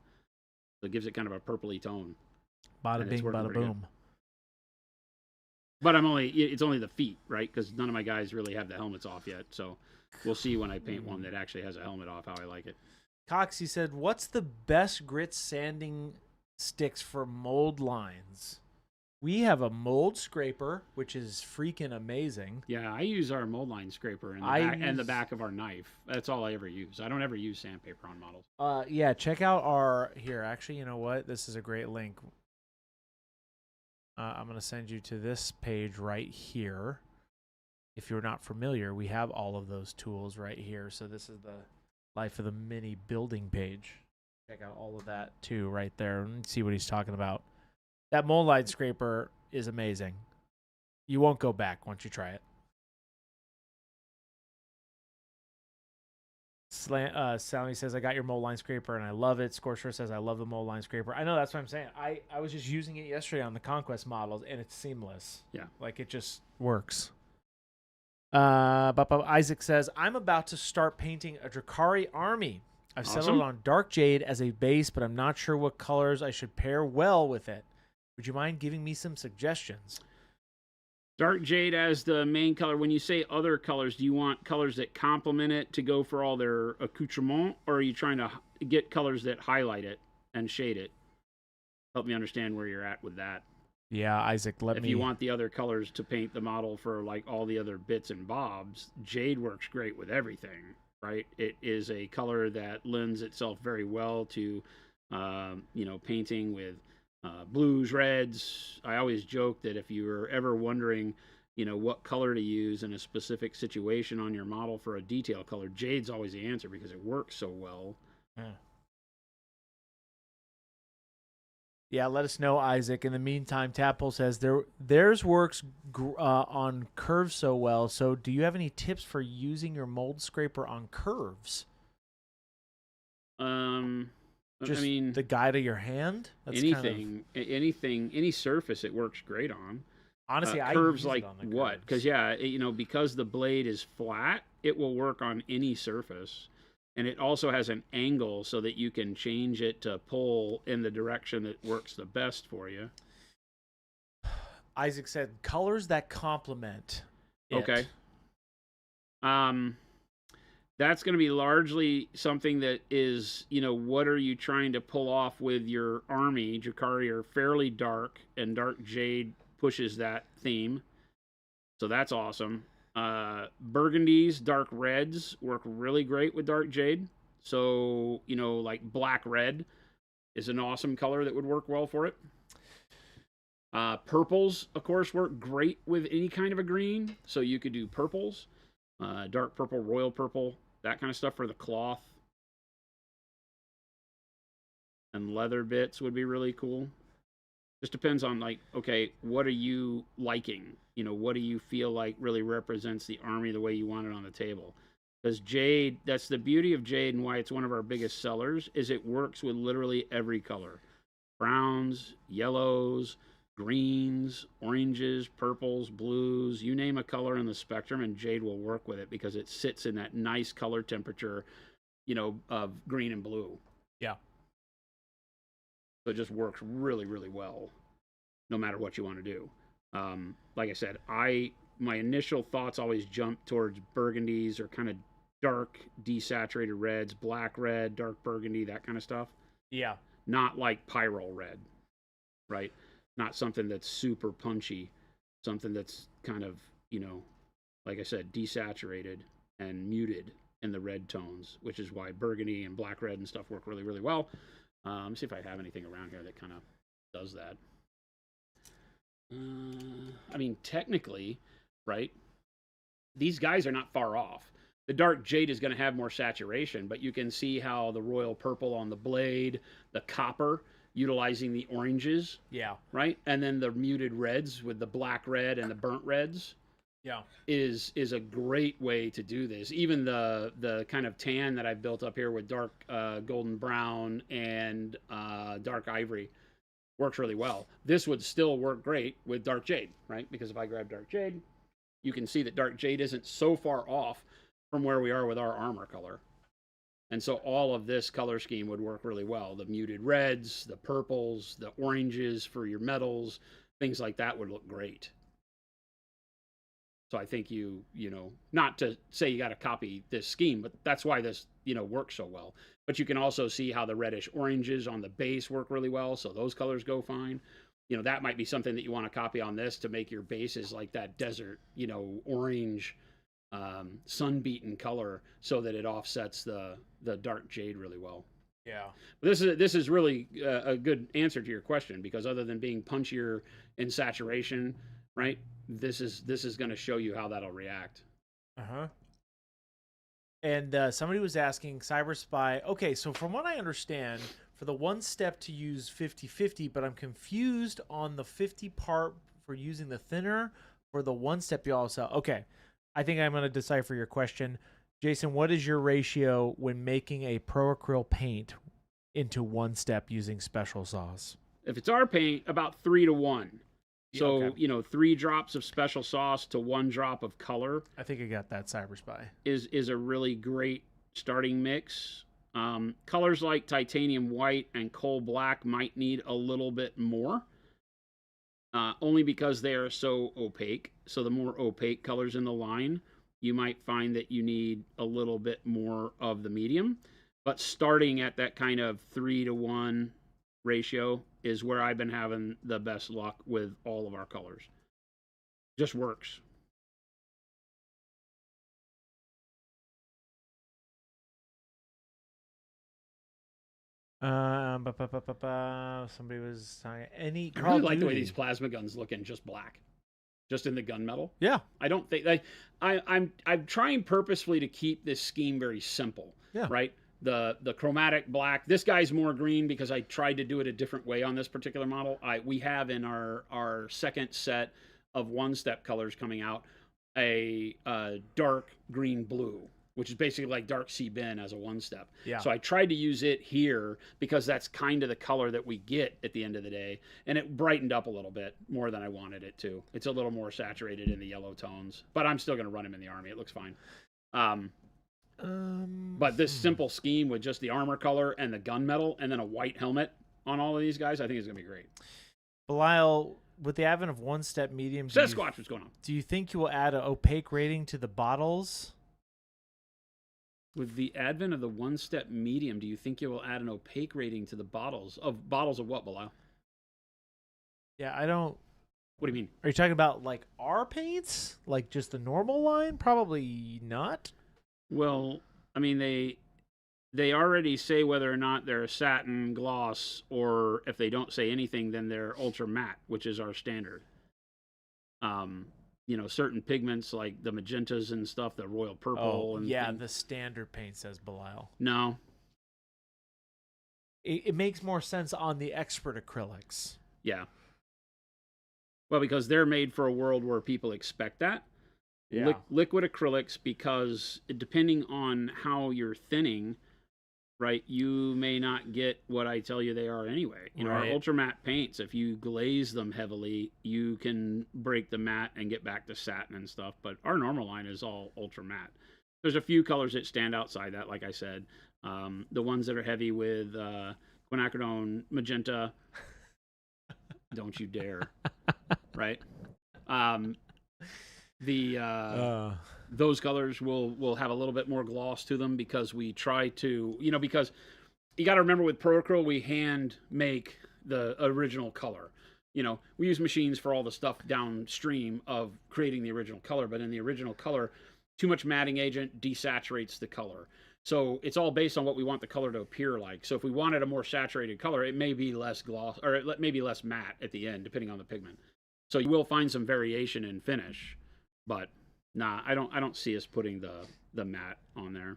So it gives it kind of a purpley tone. Bada bing, bada boom. Good. But it's only the feet, right? Because none of my guys really have the helmets off yet. So we'll see when I paint one that actually has a helmet off how I like it. Coxie said, what's the best grit sanding sticks for mold lines? We have a mold scraper, which is freaking amazing. Yeah, I use our mold line scraper and the back of our knife. That's all I ever use. I don't ever use sandpaper on models. Yeah, check out our... Here, actually, you know what? This is a great link. I'm going to send you to this page right here. If you're not familiar, we have all of those tools right here. So this is the Life of the Mini building page. Check out all of that, too, right there. And see what he's talking about. That mold line scraper is amazing. You won't go back once you try it. Sally says, I got your mold line scraper and I love it. Scorcher says, I love the mold line scraper. I know, that's what I'm saying. I was just using it yesterday on the Conquest models and it's seamless. Yeah. Like it just works. Isaac says, I'm about to start painting a Drakari army. I've settled on Dark Jade as a base, but I'm not sure what colors I should pair well with it. Would you mind giving me some suggestions? Dark Jade as the main color. When you say other colors, do you want colors that complement it to go for all their accoutrement, or are you trying to get colors that highlight it and shade it? Help me understand where you're at with that. Yeah, Isaac, if you want the other colors to paint the model for like all the other bits and bobs, Jade works great with everything, right? It is a color that lends itself very well to, painting with blues, reds. I always joke that if you were ever wondering, what color to use in a specific situation on your model for a detail color, Jade's always the answer because it works so well. Yeah, let us know, Isaac. In the meantime, Tadpole says theirs works on curves so well. So do you have any tips for using your mold scraper on curves? Just I mean, the guide of your hand. That's anything, any surface it works great on. Honestly, I Curves use like it on the what? Because curves. because the blade is flat, it will work on any surface, and it also has an angle so that you can change it to pull in the direction that works the best for you. Isaac said colors that complement it. Okay. That's going to be largely something that is, what are you trying to pull off with your army? Jakari are fairly dark, and Dark Jade pushes that theme. So that's awesome. Burgundies, dark reds work really great with Dark Jade. So, like black red is an awesome color that would work well for it. Purples, of course, work great with any kind of a green. So you could do purples, dark purple, royal purple, that kind of stuff for the cloth. And leather bits would be really cool. Just depends on, like, okay, what are you liking? What do you feel like really represents the army the way you want it on the table? Because Jade, that's the beauty of Jade and why it's one of our biggest sellers, is it works with literally every color. Browns, yellows, greens, oranges, purples, blues, you name a color in the spectrum, and Jade will work with it because it sits in that nice color temperature, of green and blue. Yeah. So it just works really, really well, no matter what you want to do. Like I said, my initial thoughts always jump towards burgundies or kind of dark, desaturated reds, black red, dark burgundy, that kind of stuff. Yeah. Not like pyrrole red, right? Not something that's super punchy, something that's kind of, like I said, desaturated and muted in the red tones, which is why burgundy and black red and stuff work really, really well. Let me see if I have anything around here that kind of does that. I mean, technically, right, these guys are not far off. The Dark Jade is going to have more saturation, but you can see how the royal purple on the blade, the copper, utilizing the oranges. Yeah. Right? And then the muted reds with the black red and the burnt reds. Yeah. Is a great way to do this. Even the kind of tan that I've built up here with dark golden brown and dark ivory works really well. This would still work great with Dark Jade, right? Because if I grab Dark Jade, you can see that Dark Jade isn't so far off from where we are with our armor color. And so all of this color scheme would work really well. The muted reds, the purples, the oranges for your metals, things like that would look great. So I think not to say you got to copy this scheme, but that's why this, works so well. But you can also see how the reddish oranges on the base work really well. So those colors go fine. That might be something that you want to copy on this to make your bases like that desert, orange, sun-beaten color so that it offsets the Dark Jade really well. Yeah. But this is really a good answer to your question, because other than being punchier in saturation, right? This is going to show you how that'll react. Uh-huh. And somebody was asking Cyber Spy, okay, so from what I understand, for the one step to use 50-50, but I'm confused on the 50 part for using the thinner for the one step you also. Okay, I think I'm going to decipher your question. Jason, what is your ratio when making a pro acrylic paint into one step using special sauce? If it's our paint, about 3-to-1. So, okay. 3 drops of special sauce to 1 drop of color. I think I got that, Cyber Spy. Is a really great starting mix. Colors like titanium white and coal black might need a little bit more. Only because they are so opaque. So the more opaque colors in the line, you might find that you need a little bit more of the medium. But starting at that kind of 3-to-1 ratio is where I've been having the best luck with all of our colors. Just works. Somebody was talking. I really like the way these plasma guns look in just black, just in the gunmetal. Yeah, I don't think I'm trying purposefully to keep this scheme very simple. Yeah. Right. The chromatic black. This guy's more green because I tried to do it a different way on this particular model. We have in our second set of one step colors coming out a dark green blue which is basically like Dark Sea Ben as a one-step. Yeah. So I tried to use it here because that's kind of the color that we get at the end of the day. And it brightened up a little bit more than I wanted it to. It's a little more saturated in the yellow tones, but I'm still going to run him in the Army. It looks fine. But this simple scheme with just the armor color and the gunmetal and then a white helmet on all of these guys, I think is going to be great. Belial, with the advent of one-step mediums, Sasquatch, what's going on? Do you think you will add an opaque rating to the bottles? With the advent of the one-step medium, do you think you will add an opaque rating to the bottles? Bottles of what, Belial? Yeah, I don't... What do you mean? Are you talking about, like, our paints? Like, just the normal line? Probably not. Well, I mean, they already say whether or not they're satin, gloss, or if they don't say anything, then they're ultra matte, which is our standard. You know, certain pigments like the magentas and stuff, the royal purple. The standard paint says Belial. No. It makes more sense on the expert acrylics. Yeah. Well, because they're made for a world where people expect that. Yeah. Liquid acrylics, because depending on how you're thinning, right, you may not get what I tell you they are anyway. You know, our ultra matte paints, if you glaze them heavily, you can break the matte and get back to satin and stuff. But our normal line is all ultra matte. There's a few colors that stand outside that, like I said. The ones that are heavy with quinacridone, magenta, don't you dare, right? Those colors will have a little bit more gloss to them because we try to, you know, because you got to remember with Pro Acryl, we hand make the original color. You know, we use machines for all the stuff downstream of creating the original color, but in the original color, too much matting agent desaturates the color. So it's all based on what we want the color to appear like. So if we wanted a more saturated color, it may be less gloss, or it may be less matte at the end, depending on the pigment. So you will find some variation in finish, but nah, I don't see us putting the matte on there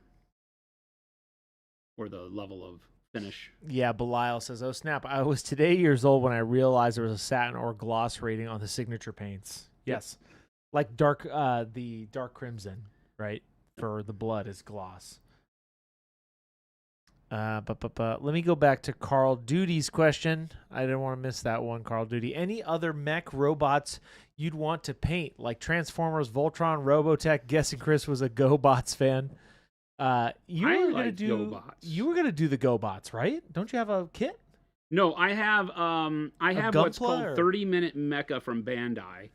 or the level of finish. Yeah, Belial says, "Oh snap! I was today years old when I realized there was a satin or gloss rating on the signature paints." Yes, like the dark crimson, right? For the blood is gloss. Let me go back to Carl Duty's question. I didn't want to miss that one, Carl Duty. Any other mech robots you'd want to paint, like Transformers, Voltron, Robotech? Guessing Chris was a GoBots fan. You were gonna do the GoBots, right? Don't you have a kit? No, I have what's called 30-minute Mecha from Bandai,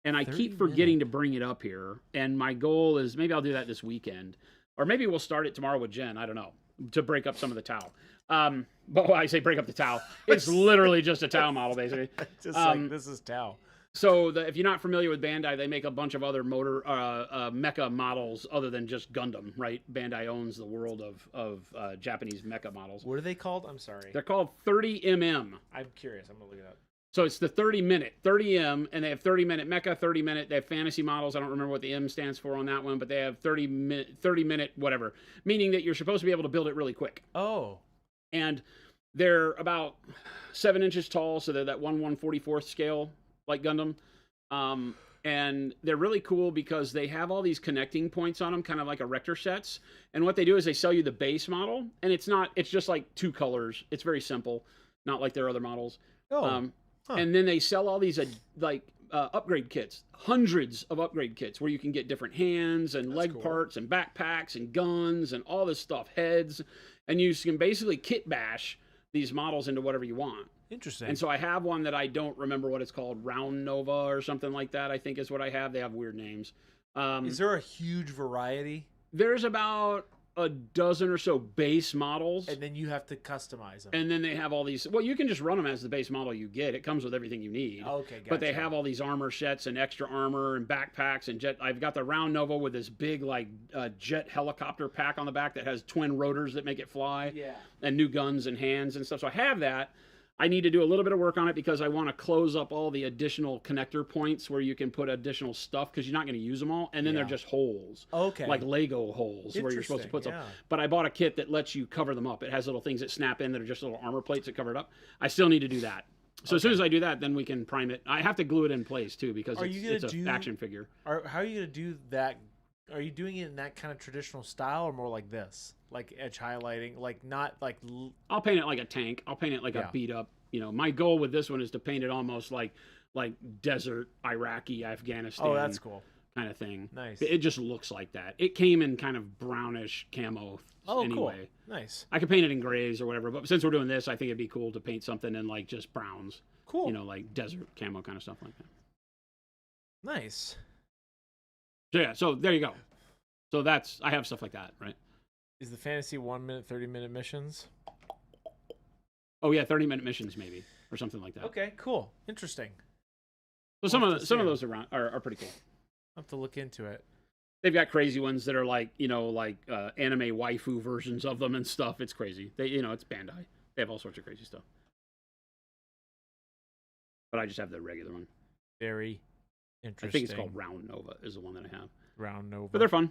and I keep forgetting to bring it up here. And my goal is maybe I'll do that this weekend, or maybe we'll start it tomorrow with Jen. I don't know. To break up some of the Tau. But when I say break up the Tau, it's literally just a Tau model, basically. Just like, this is Tau. So if you're not familiar with Bandai, they make a bunch of other mecha models other than just Gundam, right? Bandai owns the world of Japanese mecha models. What are they called? I'm sorry. They're called 30mm. I'm curious. I'm going to look it up. So it's the 30M, and they have 30-minute mecha, 30-minute. They have fantasy models. I don't remember what the M stands for on that one, but they have 30-minute whatever, meaning that you're supposed to be able to build it really quick. Oh. And they're about 7 inches tall, so they're that 1/144th scale, like Gundam. And they're really cool because they have all these connecting points on them, kind of like erector sets. And what they do is they sell you the base model, and it's just like 2 colors. It's very simple, not like their other models. Oh. And then they sell all these upgrade kits, hundreds of upgrade kits where you can get different hands and leg parts and backpacks and guns and all this stuff, heads. And you can basically kit bash these models into whatever you want. Interesting. And so I have one that I don't remember what it's called, Round Nova or something like that, I think is what I have. They have weird names. Is there a huge variety? There's about a dozen or so base models, and then you have to customize them. And then they have all these. Well, you can just run them as the base model you get. It comes with everything you need. Okay, gotcha. But they have all these armor sets and extra armor and backpacks and jet. I've got the Round Nova with this big jet helicopter pack on the back that has twin rotors that make it fly. Yeah. And new guns and hands and stuff. So I have that. I need to do a little bit of work on it because I want to close up all the additional connector points where you can put additional stuff because you're not going to use them all. And then they're just holes. Okay. Like Lego holes where you're supposed to put stuff. But I bought a kit that lets you cover them up. It has little things that snap in that are just little armor plates that cover it up. I still need to do that. So as soon as I do that, then we can prime it. I have to glue it in place too because it's an action figure. How are you going to do that Are you doing it in that kind of traditional style or more like this? Like edge highlighting, like not like I'll paint it like a tank. I'll paint it like a beat up. My goal with this one is to paint it almost like desert Iraqi Afghanistan. Oh, that's cool. Kind of thing. Nice. It just looks like that. It came in kind of brownish camo anyway. Cool. Nice. I could paint it in grays or whatever, but since we're doing this, I think it'd be cool to paint something in like just browns. Cool. Like desert camo kind of stuff like that. Nice. So yeah, so there you go. So I have stuff like that, right? Is the fantasy 1 minute, 30-minute missions? Oh yeah, 30-minute missions maybe or something like that. Okay, cool. Interesting. So some of those are pretty cool. I'll have to look into it. They've got crazy ones that are like anime waifu versions of them and stuff. It's crazy. It's Bandai. They have all sorts of crazy stuff. But I just have the regular one. Very interesting. I think it's called Round Nova is the one that I have. Round Nova. But they're fun.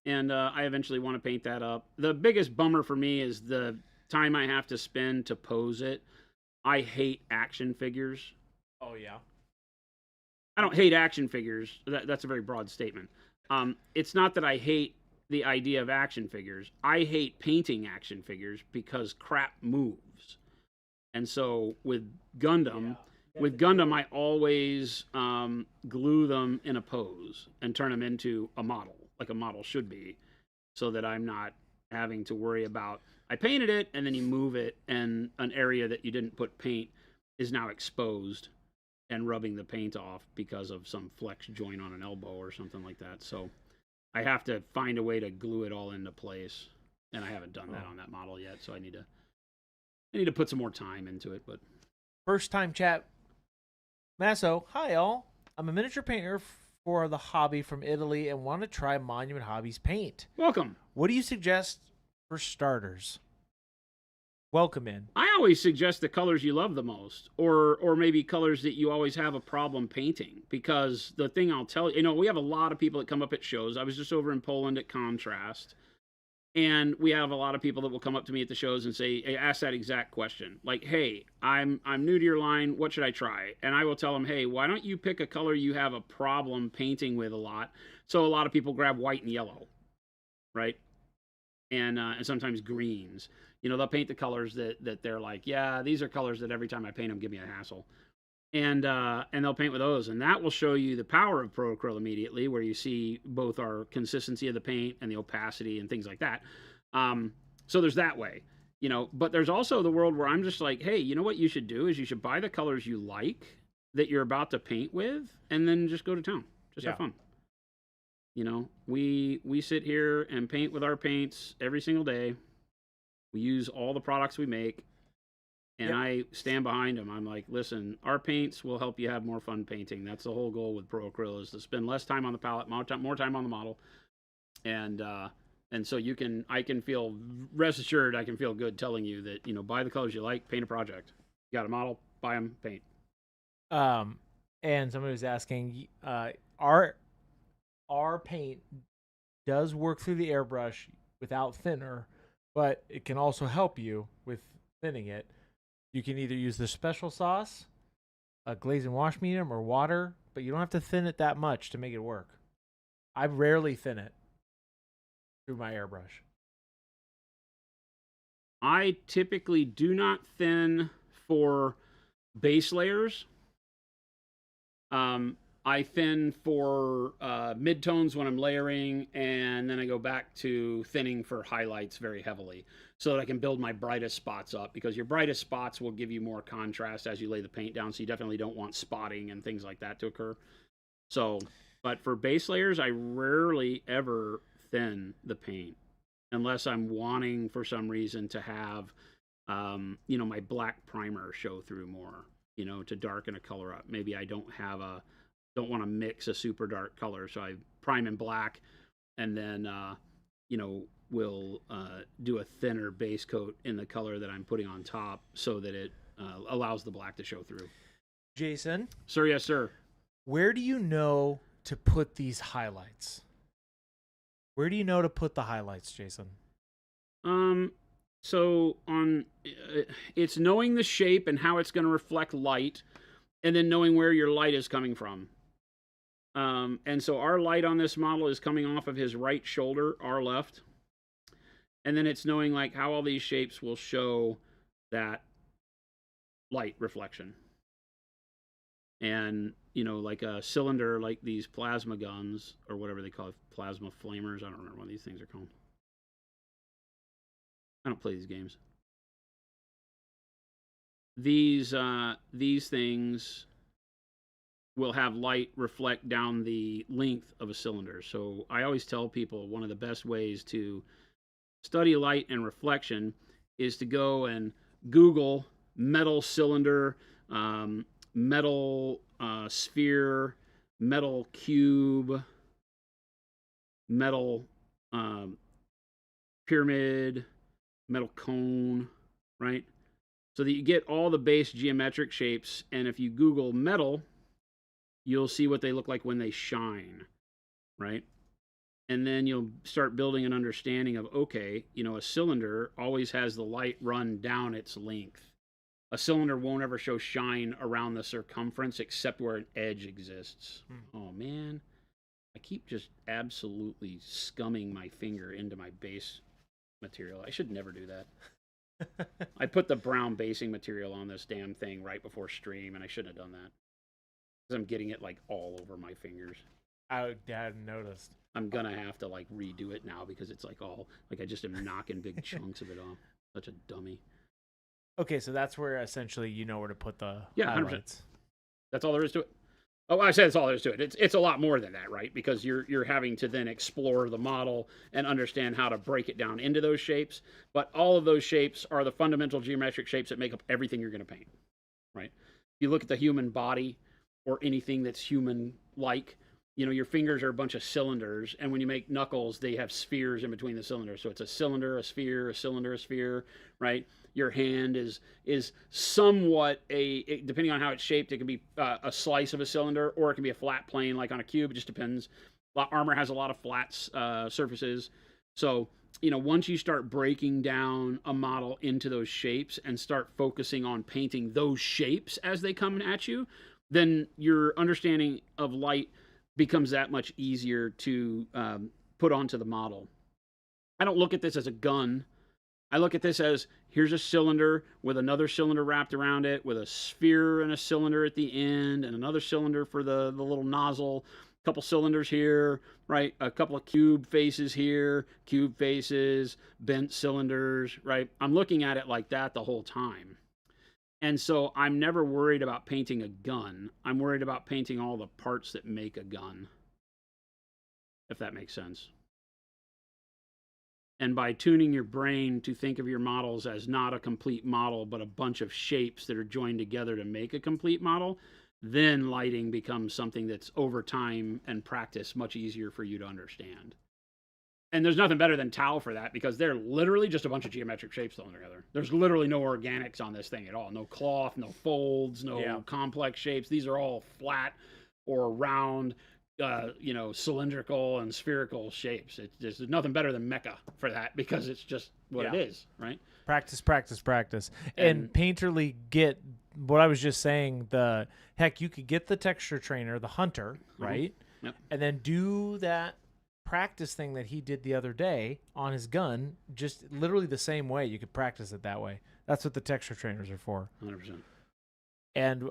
And I eventually want to paint that up. The biggest bummer for me is the time I have to spend to pose it. I hate action figures. Oh, yeah. I don't hate action figures. That's a very broad statement. It's not that I hate the idea of action figures. I hate painting action figures because crap moves. And so with Gundam, I always glue them in a pose and turn them into a model, like a model should be, so that I'm not having to worry about, I painted it and then you move it and an area that you didn't put paint is now exposed and rubbing the paint off because of some flex joint on an elbow or something like that. So I have to find a way to glue it all into place, and I haven't done that on that model yet. So I need to put some more time into it. But first time chat, Masso. Hi all. I'm a miniature painter for the hobby from Italy and want to try Monument Hobbies paint. Welcome. What do you suggest for starters? Welcome in. I always suggest the colors you love the most, or maybe colors that you always have a problem painting. Because the thing I'll tell you, we have a lot of people that come up at shows. I was just over in Poland at Contrast, and we have a lot of people that will come up to me at the shows and ask that exact question, like, "Hey, I'm new to your line. What should I try?" And I will tell them, "Hey, why don't you pick a color you have a problem painting with a lot?" So a lot of people grab white and yellow, right? And sometimes greens. They'll paint the colors that they're like, yeah, these are colors that every time I paint them give me a hassle. And they'll paint with those. And that will show you the power of Pro Acryl immediately, where you see both our consistency of the paint and the opacity and things like that. So there's that way, but there's also the world where I'm just like, hey, you know what you should do is you should buy the colors you like that you're about to paint with, and then just go to town. Just have fun. We sit here and paint with our paints every single day. We use all the products we make, and I stand behind them. I'm like, listen, our paints will help you have more fun painting. That's the whole goal with Pro Acryl, is to spend less time on the palette, more time on the model, and so I can feel, rest assured, I can feel good telling you that, buy the colors you like, paint a project. You got a model, buy them, paint. And somebody was asking, our paint does work through the airbrush without thinner, but it can also help you with thinning it. You can either use the special sauce, a glaze and wash medium, or water, but you don't have to thin it that much to make it work. I rarely thin it through my airbrush. I typically do not thin for base layers. I thin for midtones when I'm layering, and then I go back to thinning for highlights very heavily so that I can build my brightest spots up, because your brightest spots will give you more contrast as you lay the paint down, so you definitely don't want spotting and things like that to occur. So, but for base layers, I rarely ever thin the paint unless I'm wanting for some reason to have, my black primer show through more, to darken a color up. Maybe I don't want to mix a super dark color, so I prime in black, and then we'll do a thinner base coat in the color that I'm putting on top, so that it allows the black to show through. Jason? Sir, yes, sir. Where do you know to put these highlights? Where do you know to put the highlights, Jason? So it's knowing the shape and how it's going to reflect light, and then knowing where your light is coming from. And so our light on this model is coming off of his right shoulder, our left. And then it's knowing like how all these shapes will show that light reflection. And, you know, like a cylinder, like these plasma guns, or whatever they call it, plasma flamers. I don't remember what these things are called. I don't play these games. These things will have light reflect down the length of a cylinder. So I always tell people one of the best ways to study light and reflection is to go and Google metal cylinder, metal sphere, metal cube, metal pyramid, metal cone, right? So that you get all the base geometric shapes. And if you Google metal, you'll see what they look like when they shine, right? And then you'll start building an understanding of, okay, you know, a cylinder always has the light run down its length. A cylinder won't ever show shine around the circumference except where an edge exists. Oh, man. I keep just absolutely scumming my finger into my base material. I should never do that. I put the brown basing material on this damn thing right before stream, and I shouldn't have done that. Because I'm getting it, like, all over my fingers. I hadn't noticed. I'm going to have to, like, redo it now because it's, like, all... Like, I just am knocking big chunks of it off. Such a dummy. Okay, so that's where, essentially, you know where to put the Yeah, highlights. 100%. That's all there is to it. Oh, I said that's all there is to it. It's a lot more than that, right? Because you're having to then explore the model and understand how to break it down into those shapes. But all of those shapes are the fundamental geometric shapes that make up everything you're going to paint, right? If you look at the human body or anything that's human-like, you know, your fingers are a bunch of cylinders, and when you make knuckles, they have spheres in between the cylinders. So it's a cylinder, a sphere, a cylinder, a sphere, right? Your hand is somewhat depending on how it's shaped, it can be a slice of a cylinder, or it can be a flat plane like on a cube. It just depends. Armor has a lot of flat surfaces. So, you know, once you start breaking down a model into those shapes and start focusing on painting those shapes as they come at you, then your understanding of light becomes that much easier to put onto the model. I don't look at this as a gun. I look at this as, here's a cylinder with another cylinder wrapped around it, with a sphere and a cylinder at the end, and another cylinder for the little nozzle, a couple cylinders here, right? A couple of cube faces here, cube faces, bent cylinders, right? I'm looking at it like that the whole time. And so I'm never worried about painting a gun. I'm worried about painting all the parts that make a gun, if that makes sense. And by tuning your brain to think of your models as not a complete model, but a bunch of shapes that are joined together to make a complete model, then lighting becomes something that's over time and practice much easier for you to understand. And there's nothing better than Tau for that, because they're literally just a bunch of geometric shapes thrown together. There's literally no organics on this thing at all. No cloth, no folds, no complex shapes. These are all flat or round, you know, cylindrical and spherical shapes. There's nothing better than Mecha for that, because it's just what it is, right? Practice, practice, practice. And Painterly get what I was just saying. You could get the texture trainer, the Hunter, right? Yep. And then do that practice thing that he did the other day on his gun, just literally the same way. You could practice it that way. That's what the texture trainers are for. 100%. And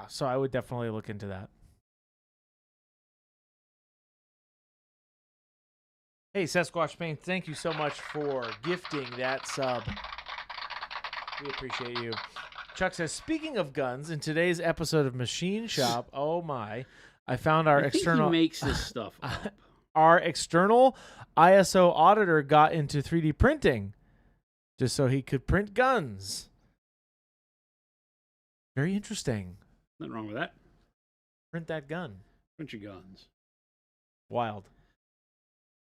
so I would definitely look into that. Hey, Sasquatch Paint, thank you so much for gifting that sub. We appreciate you. Chuck says, speaking of guns, in today's episode of Machine Shop, oh my, I found our external... He makes this stuff up. Our external ISO auditor got into 3D printing just so he could print guns. Very interesting. Nothing wrong with that. Print that gun. Print your guns. Wild.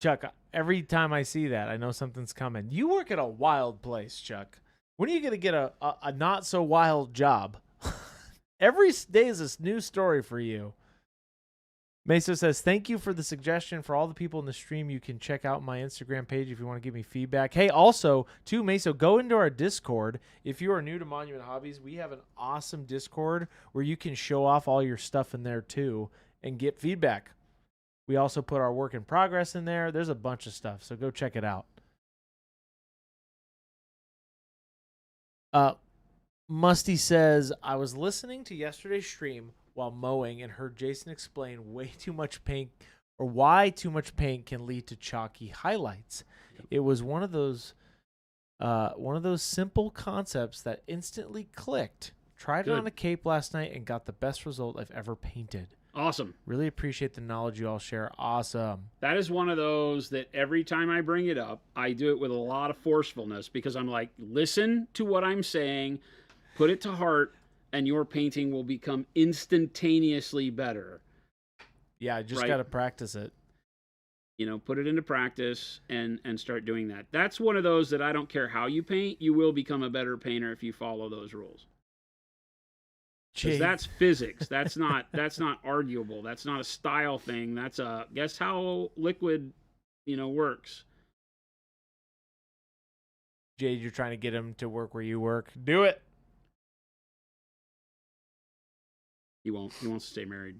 Chuck, every time I see that, I know something's coming. You work at a wild place, Chuck. When are you going to get a not so wild job? Every day is a new story for you. Meso says, thank you for the suggestion. For all the people in the stream, you can check out my Instagram page if you want to give me feedback. Hey, also, too, Meso, go into our Discord. If you are new to Monument Hobbies, we have an awesome Discord where you can show off all your stuff in there, too. and get feedback. We also put our work in progress in there. There's a bunch of stuff, so go check it out. Musty says, I was listening to yesterday's stream while mowing and heard Jason explain why too much paint can lead to chalky highlights. It was one of those simple concepts that instantly clicked. Tried it on a cape last night and got the best result I've ever painted. Awesome. Really appreciate the knowledge you all share. Awesome. That is one of those that every time I bring it up, I do it with a lot of forcefulness because I'm like, listen to what I'm saying, put it to heart, and your painting will become instantaneously better. Yeah, I just got to practice it. You know, put it into practice and start doing that. That's one of those that I don't care how you paint, you will become a better painter if you follow those rules. Because that's physics. That's not arguable. That's not a style thing. That's guess how liquid, works. Jade, you're trying to get him to work where you work. Do it. He won't. He wants to stay married.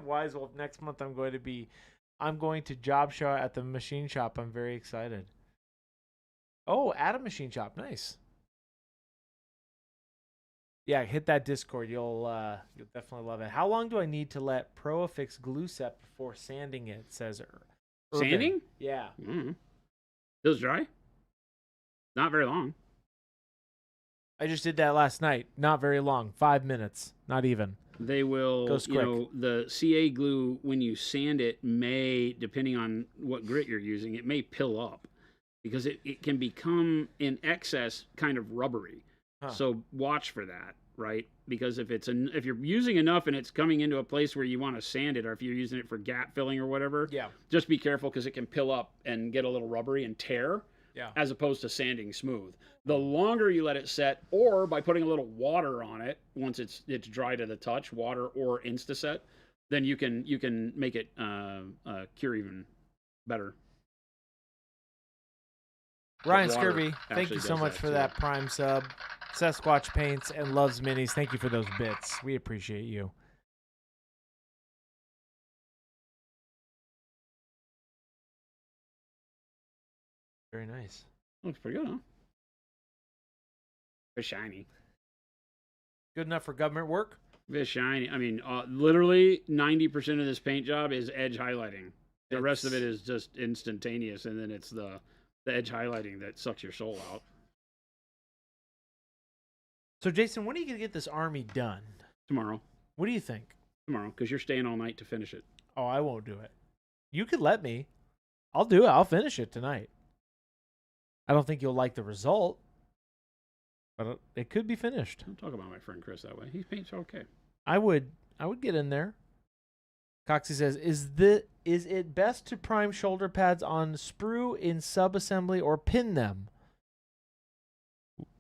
Wise Wolf. Next month I'm going to job show at the machine shop. I'm very excited. Oh, at a machine shop. Nice. Yeah, hit that Discord. You'll definitely love it. How long do I need to let Pro affix glue set before sanding it? Says Urban. Sanding? Yeah. Mm-hmm. Feels dry. Not very long. I just did that last night. Not very long. 5 minutes. Not even. They will, Goes quick. The CA glue, when you sand it, may, depending on what grit you're using, it may pill up because it can become, in excess, kind of rubbery. Huh. So watch for that, right? Because if you're using enough and it's coming into a place where you want to sand it, or if you're using it for gap filling or whatever, just be careful because it can pill up and get a little rubbery and tear, as opposed to sanding smooth. The longer you let it set, or by putting a little water on it once it's dry to the touch, water or Instaset, then you can make it cure even better. Ryan Scurvy, thank you so much for that Prime sub. Sasquatch paints and loves minis. Thank you for those bits. We appreciate you. Very nice. Looks pretty good, huh? Very shiny. Good enough for government work? Very shiny. I mean, literally 90% of this paint job is edge highlighting. The rest of it is just instantaneous, and then it's the edge highlighting that sucks your soul out. So, Jason, when are you going to get this army done? Tomorrow. What do you think? Tomorrow, because you're staying all night to finish it. Oh, I won't do it. You could let me. I'll do it. I'll finish it tonight. I don't think you'll like the result, but it could be finished. Don't talk about my friend Chris that way. He paints okay. I would get in there. Coxie says, is it best to prime shoulder pads on sprue in sub-assembly or pin them?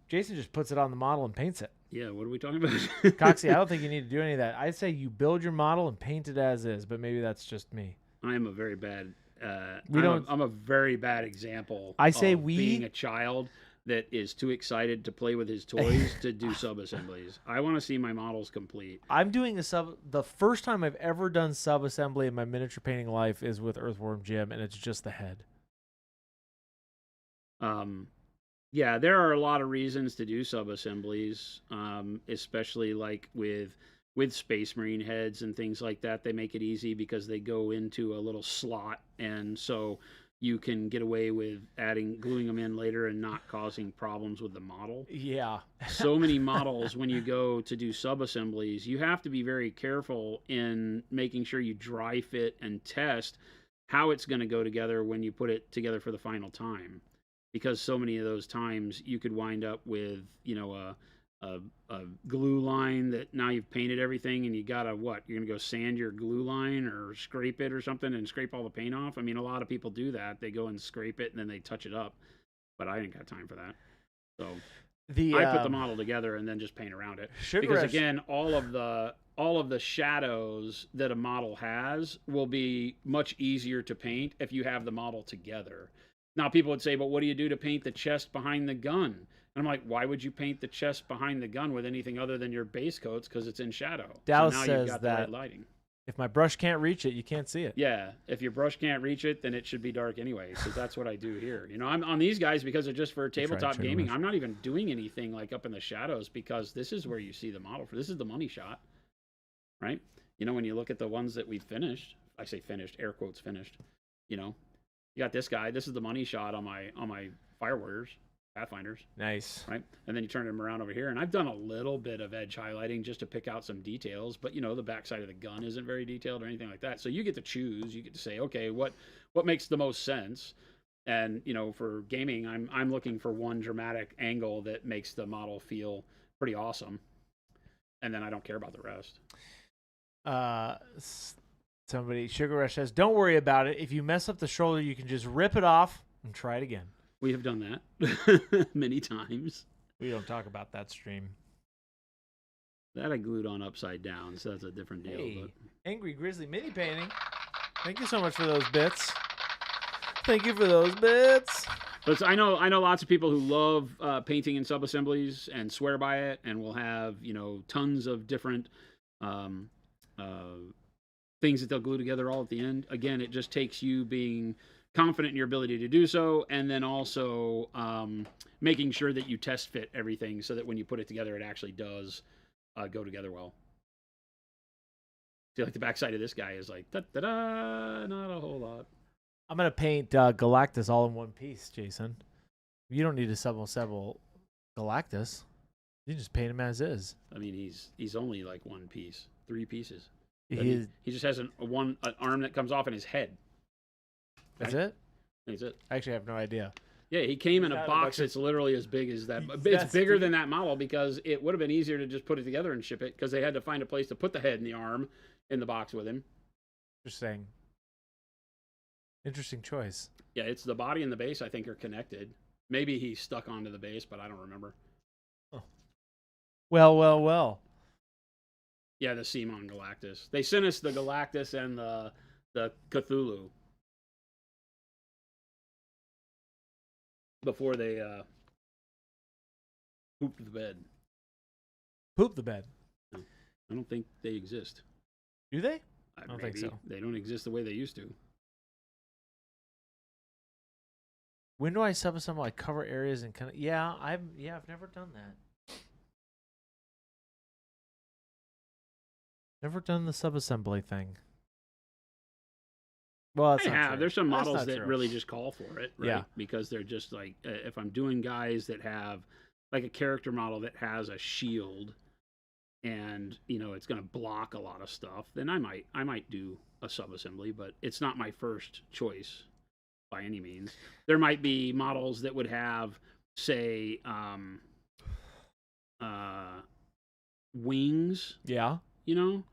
Jason just puts it on the model and paints it. Yeah, what are we talking about? Coxie, I don't think you need to do any of that. I'd say you build your model and paint it as is, but maybe that's just me. I am a very bad I'm a very bad example of being a child that is too excited to play with his toys to do sub-assemblies. I want to see my models complete. I'm doing the first time I've ever done sub-assembly in my miniature painting life is with Earthworm Jim, and it's just the head. Yeah, there are a lot of reasons to do sub-assemblies, especially like with Space Marine heads and things like that. They make it easy because they go into a little slot, and so you can get away with gluing them in later and not causing problems with the model. Yeah. So many models, when you go to do sub-assemblies, you have to be very careful in making sure you dry fit and test how it's going to go together when you put it together for the final time. Because so many of those times you could wind up with, a glue line that now you've painted everything and you gotta you're gonna go sand your glue line or scrape it or something and scrape all the paint off. I mean, a lot of people do that. They go and scrape it and then they touch it up, but I ain't got time for that. So I put the model together and then just paint around it. Because again, all of the shadows that a model has will be much easier to paint if you have the model together. Now, people would say, but what do you do to paint the chest behind the gun? And I'm like, why would you paint the chest behind the gun with anything other than your base coats? Because it's in shadow. Dallas so now says you've got that the right lighting. If my brush can't reach it, you can't see it. Yeah, if your brush can't reach it, then it should be dark anyway. So that's what I do here. You know, I'm on these guys because they're just for tabletop gaming. I'm not even doing anything like up in the shadows because this is where you see the model for. This is the money shot, right? You know, when you look at the ones that we finished, I say finished, air quotes finished. You know, you got this guy. This is the money shot on my Fire Warriors. Pathfinders. Nice. Right? And then you turn them around over here. And I've done a little bit of edge highlighting just to pick out some details. But, you know, the backside of the gun isn't very detailed or anything like that. So you get to choose. You get to say, okay, what makes the most sense? And, you know, for gaming, I'm looking for one dramatic angle that makes the model feel pretty awesome. And then I don't care about the rest. Somebody, Sugar Rush says, don't worry about it. If you mess up the shoulder, you can just rip it off and try it again. We have done that many times. We don't talk about that stream. That I glued on upside down, so that's a different deal. Hey, but... Angry Grizzly mini painting. Thank you so much for those bits. Thank you for those bits. But I know lots of people who love painting in sub-assemblies and swear by it, and will have, you know, tons of different things that they'll glue together all at the end. Again, it just takes you being confident in your ability to do so, and then also making sure that you test fit everything so that when you put it together, it actually does go together well. See, like the backside of this guy is like, da-da-da, not a whole lot. I'm going to paint Galactus all in one piece, Jason. You don't need to assemble Galactus. You just paint him as is. I mean, he's only like one piece, 3 pieces. He just has an arm that comes off in his head. That's it? That's it. I actually have no idea. Yeah, he came in a box that's literally as big as that. It's bigger than that model because it would have been easier to just put it together and ship it because they had to find a place to put the head and the arm in the box with him. Interesting. Interesting choice. Yeah, it's the body and the base I think are connected. Maybe he's stuck onto the base, but I don't remember. Oh. Well. Yeah, the Simon Galactus. They sent us the Galactus and the Cthulhu before they pooped the bed. Poop the bed? No, I don't think they exist. Do they? I don't think so. They don't exist the way they used to. When do I sub-assemble? I cover areas and kind of... I've never done that. Never done the sub-assembly thing. Well, that's I have. True. There's some That's models that true. really just call for it, right? Yeah. Because they're just like, if I'm doing guys that have like a character model that has a shield, and you know it's going to block a lot of stuff, then I might do a sub-assembly, but it's not my first choice by any means. There might be models that would have, say, wings. Yeah. You know,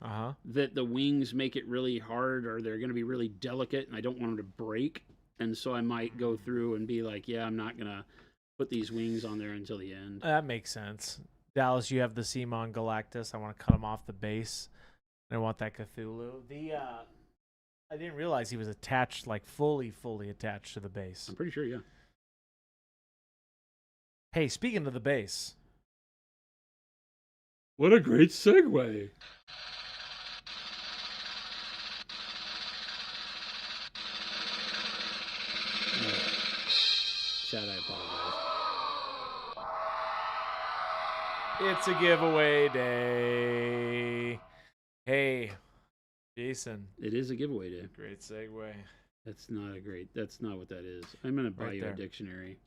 that the wings make it really hard, or they're going to be really delicate, and I don't want them to break. And so I might go through and be like, yeah, I'm not going to put these wings on there until the end. That makes sense. Dallas, you have the Simon Galactus. I want to cut him off the base. I want that Cthulhu. I didn't realize he was attached, like fully attached to the base. I'm pretty sure, yeah. Hey, speaking of the base. What a great segue. Chad, I apologize. It's a giveaway day. Hey, Jason. It is a giveaway day. Great segue. That's not what that is. I'm going to buy you a dictionary.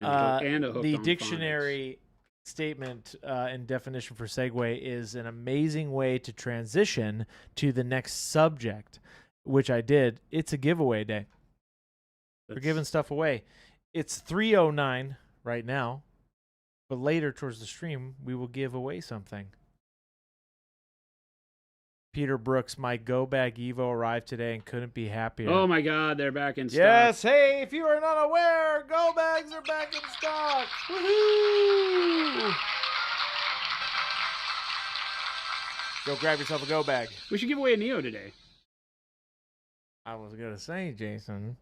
And a the dictionary statement and definition for segue is an amazing way to transition to the next subject, which I did. It's a giveaway day. We're giving stuff away. It's 3:09 right now, but later towards the stream, we will give away something. Peter Brooks, my Go Bag Evo arrived today and couldn't be happier. Oh my God, they're back in stock. Yes, hey, if you are not aware, Go Bags are back in stock. Woohoo! Go grab yourself a Go Bag. We should give away a Neo today. I was gonna say, Jason.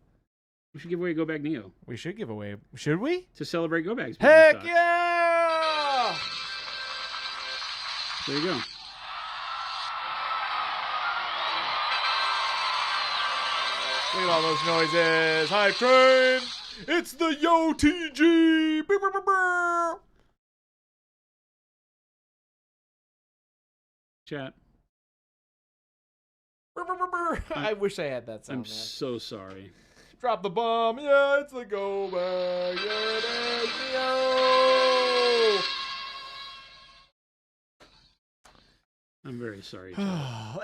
We should give away a Go Bag Neo. We should give away. Should we? To celebrate Go Bags. Heck yeah! There you go. Look at all those noises. Hype train. It's the YOTG. Brr, brr, brr, brr. Chat. Brr, brr, brr, brr. I wish I had that sound, I'm man. so sorry. Drop the bomb. Yeah, it's the go bag. Yeah, it is. Neo. I'm very sorry. Chat.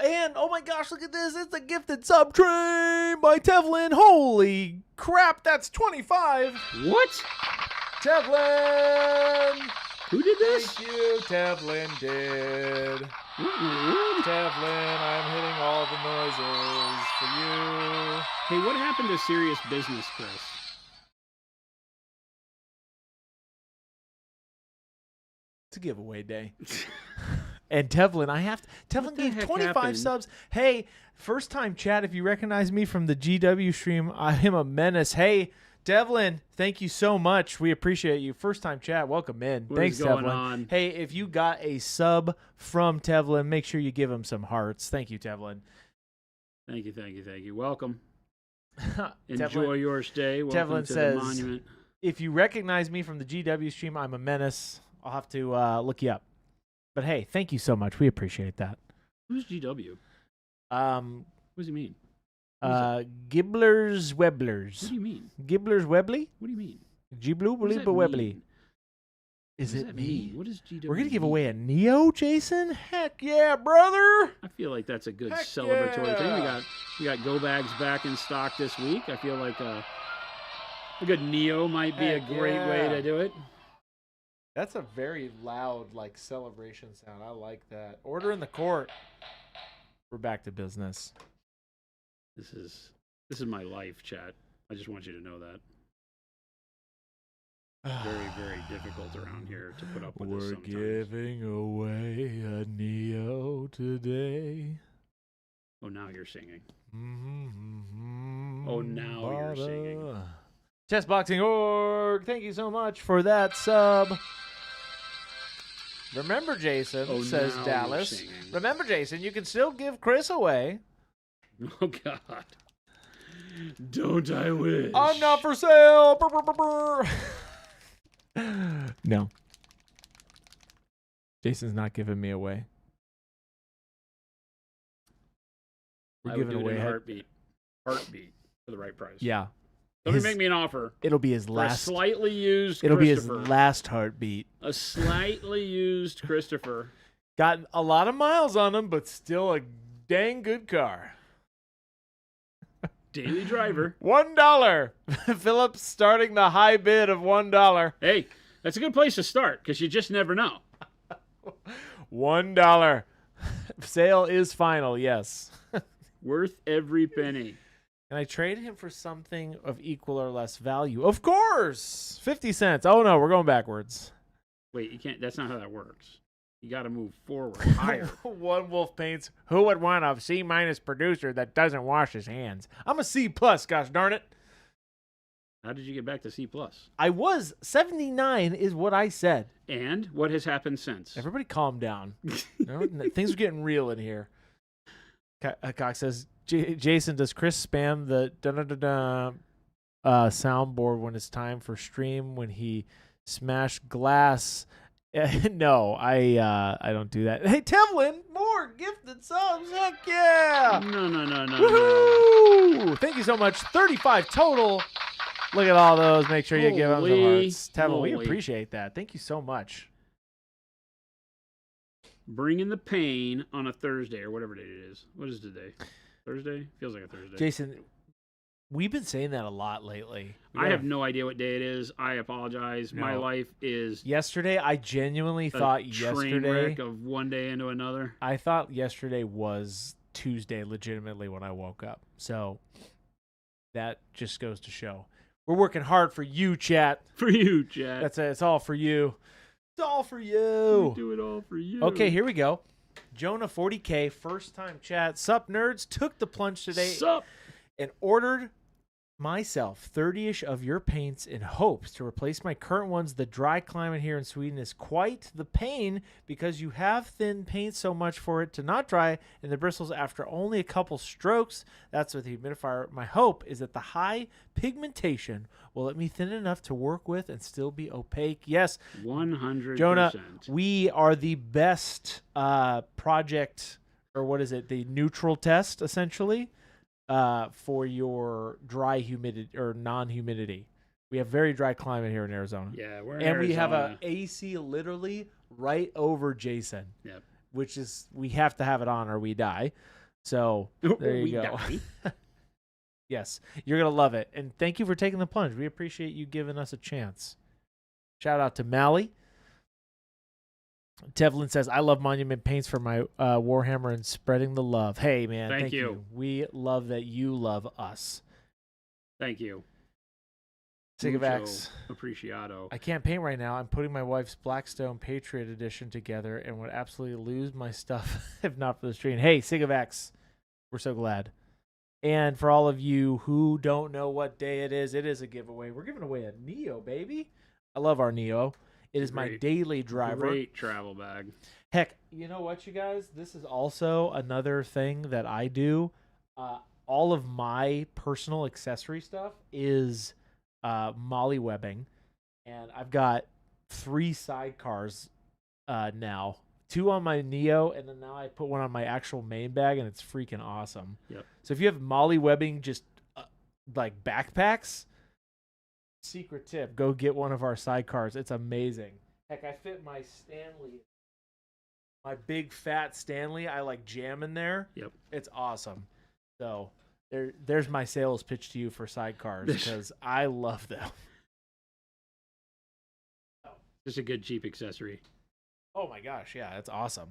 And, oh my gosh, look at this. It's a gifted sub train by Tevlin. Holy crap, that's 25. What? Tevlin. Who did this? Thank you, Tevlin did. What in the world? Tevlin, I'm hitting all the noises for you. Hey, what happened to serious business, Chris? It's a giveaway day. And Tevlin, Tevlin gave 25 happened? subs. Hey, first time chat, if you recognize me from the GW stream, I am a menace. Hey, Tevlin, thank you so much. We appreciate you. First time chat, welcome in. What Thanks, is going Tevlin. on? Hey, if you got a sub from Tevlin, make sure you give him some hearts. Thank you, Tevlin. Thank you, thank you, thank you. Welcome. Tevlin, Enjoy your stay. Welcome Tevlin to says, the monument. if you recognize me from the GW stream, I'm a menace. I'll have to look you up. But hey, thank you so much. We appreciate that. Who's GW? What does he mean? Gibblers Webblers. What do you mean? Gibblers Webley? What do you mean? Gibbloo What does that Webley. mean? Is What does it that me? mean? What does GW We're gonna give mean? away a Neo, Jason? Heck yeah, brother! I feel like that's a good Heck celebratory thing. yeah. We got Go Bags back in stock this week. I feel like a good Neo might be a Heck great way yeah. to do it. That's a very loud, like, celebration sound. I like that. Order in the court. We're back to business. This is my life, chat. I just want you to know that. Very, very difficult around here to put up with this We're sometimes. giving away a Neo today. Oh, now you're singing. Mm-hmm. Oh, now you're singing. Chessboxing.org. Thank you so much for that sub. Remember, Jason, Oh, says now you're Dallas. singing. Remember, Jason, you can still give Chris away. Oh, God. Don't I wish? I'm not for sale. Brr, brr, brr, brr. No. Jason's not giving me away. We're I would giving do it away in a heartbeat. Heartbeat for the right price. Yeah. Somebody His- make me an offer. It'll be his For a last. slightly used It'll be his Christopher. last heartbeat. A slightly used Christopher. Got a lot of miles on him, but still a dang good car. Daily driver. $1. Phillips starting the high bid of $1. Hey, that's a good place to start because you just never know. $1. Sale is final, yes. Worth every penny. Can I trade him for something of equal or less value? Of course! 50 cents. Oh, no, we're going backwards. Wait, you can't. That's not how that works. You got to move forward, higher. One Wolf Paints. Who would want a C- producer that doesn't wash his hands? I'm a C+, gosh darn it. How did you get back to C+? I was. 79 is what I said. And what has happened since? Everybody calm down. No, things are getting real in here. Cox says, Jason, does Chris spam the da-da-da-da soundboard when it's time for stream when he smashed glass? No, I don't do that. Hey, Tevlin, more gifted subs. Heck yeah. No. Woohoo! Thank you so much. 35 total. Look at all those. Make sure you give them some Holy hearts. Tevlin, we moly. appreciate that. Thank you so much. Bringing the pain on a Thursday or whatever date it is. What is today? Thursday? Feels like a Thursday. Jason, we've been saying that a lot lately. I have no idea what day it is. I apologize. My No. life is Yesterday, I genuinely a thought train yesterday. wreck of one day into another. I thought yesterday was Tuesday, legitimately, when I woke up. So that just goes to show we're working hard for you, chat. For you, Chad. That's it. It's all for you. It's all for We you. do it all for you. Okay, here we go. Jonah 40K, first time chat. Sup, nerds, took the plunge today Sup? and ordered myself 30-ish of your paints in hopes to replace my current ones. The dry climate here in Sweden is quite the pain because you have thin paint so much for it to not dry in the bristles after only a couple strokes. That's with the humidifier. My hope is that the high pigmentation will let me thin enough to work with and still be opaque. Yes, 100%. Jonah, we are the best project, or what is it? The neutral test, essentially. For your dry humidity or non-humidity. We have very dry climate here in Arizona. Yeah, we're in and Arizona. We have a AC literally right over Jason. Yep. Which is, we have to have it on or we die. So there you go. Yes, you're gonna love it. And thank you for taking the plunge. We appreciate you giving us a chance. Shout out to Mally. Tevlin says, I love Monument Paints for my Warhammer and spreading the love. Hey, man. Thank you. We love that you love us. Thank you. Sigavax. Appreciado. I can't paint right now. I'm putting my wife's Blackstone Patriot Edition together and would absolutely lose my stuff if not for the stream. Hey, Sigavax. We're so glad. And for all of you who don't know what day it is a giveaway. We're giving away a Neo, baby. I love our Neo. It is my daily driver. Great travel bag. Heck, you know what, you guys? This is also another thing that I do. All of my personal accessory stuff is molly webbing. And I've got 3 sidecars now. 2 on my Neo, and then now I put one on my actual main bag, and it's freaking awesome. Yep. So if you have molly webbing just like backpacks, secret tip, go get one of our sidecars. It's amazing. Heck, I fit my Stanley, my big fat Stanley. I like jam in there. Yep. It's awesome. So there's my sales pitch to you for sidecars because I love them. Just a good cheap accessory. Oh my gosh, yeah, that's awesome.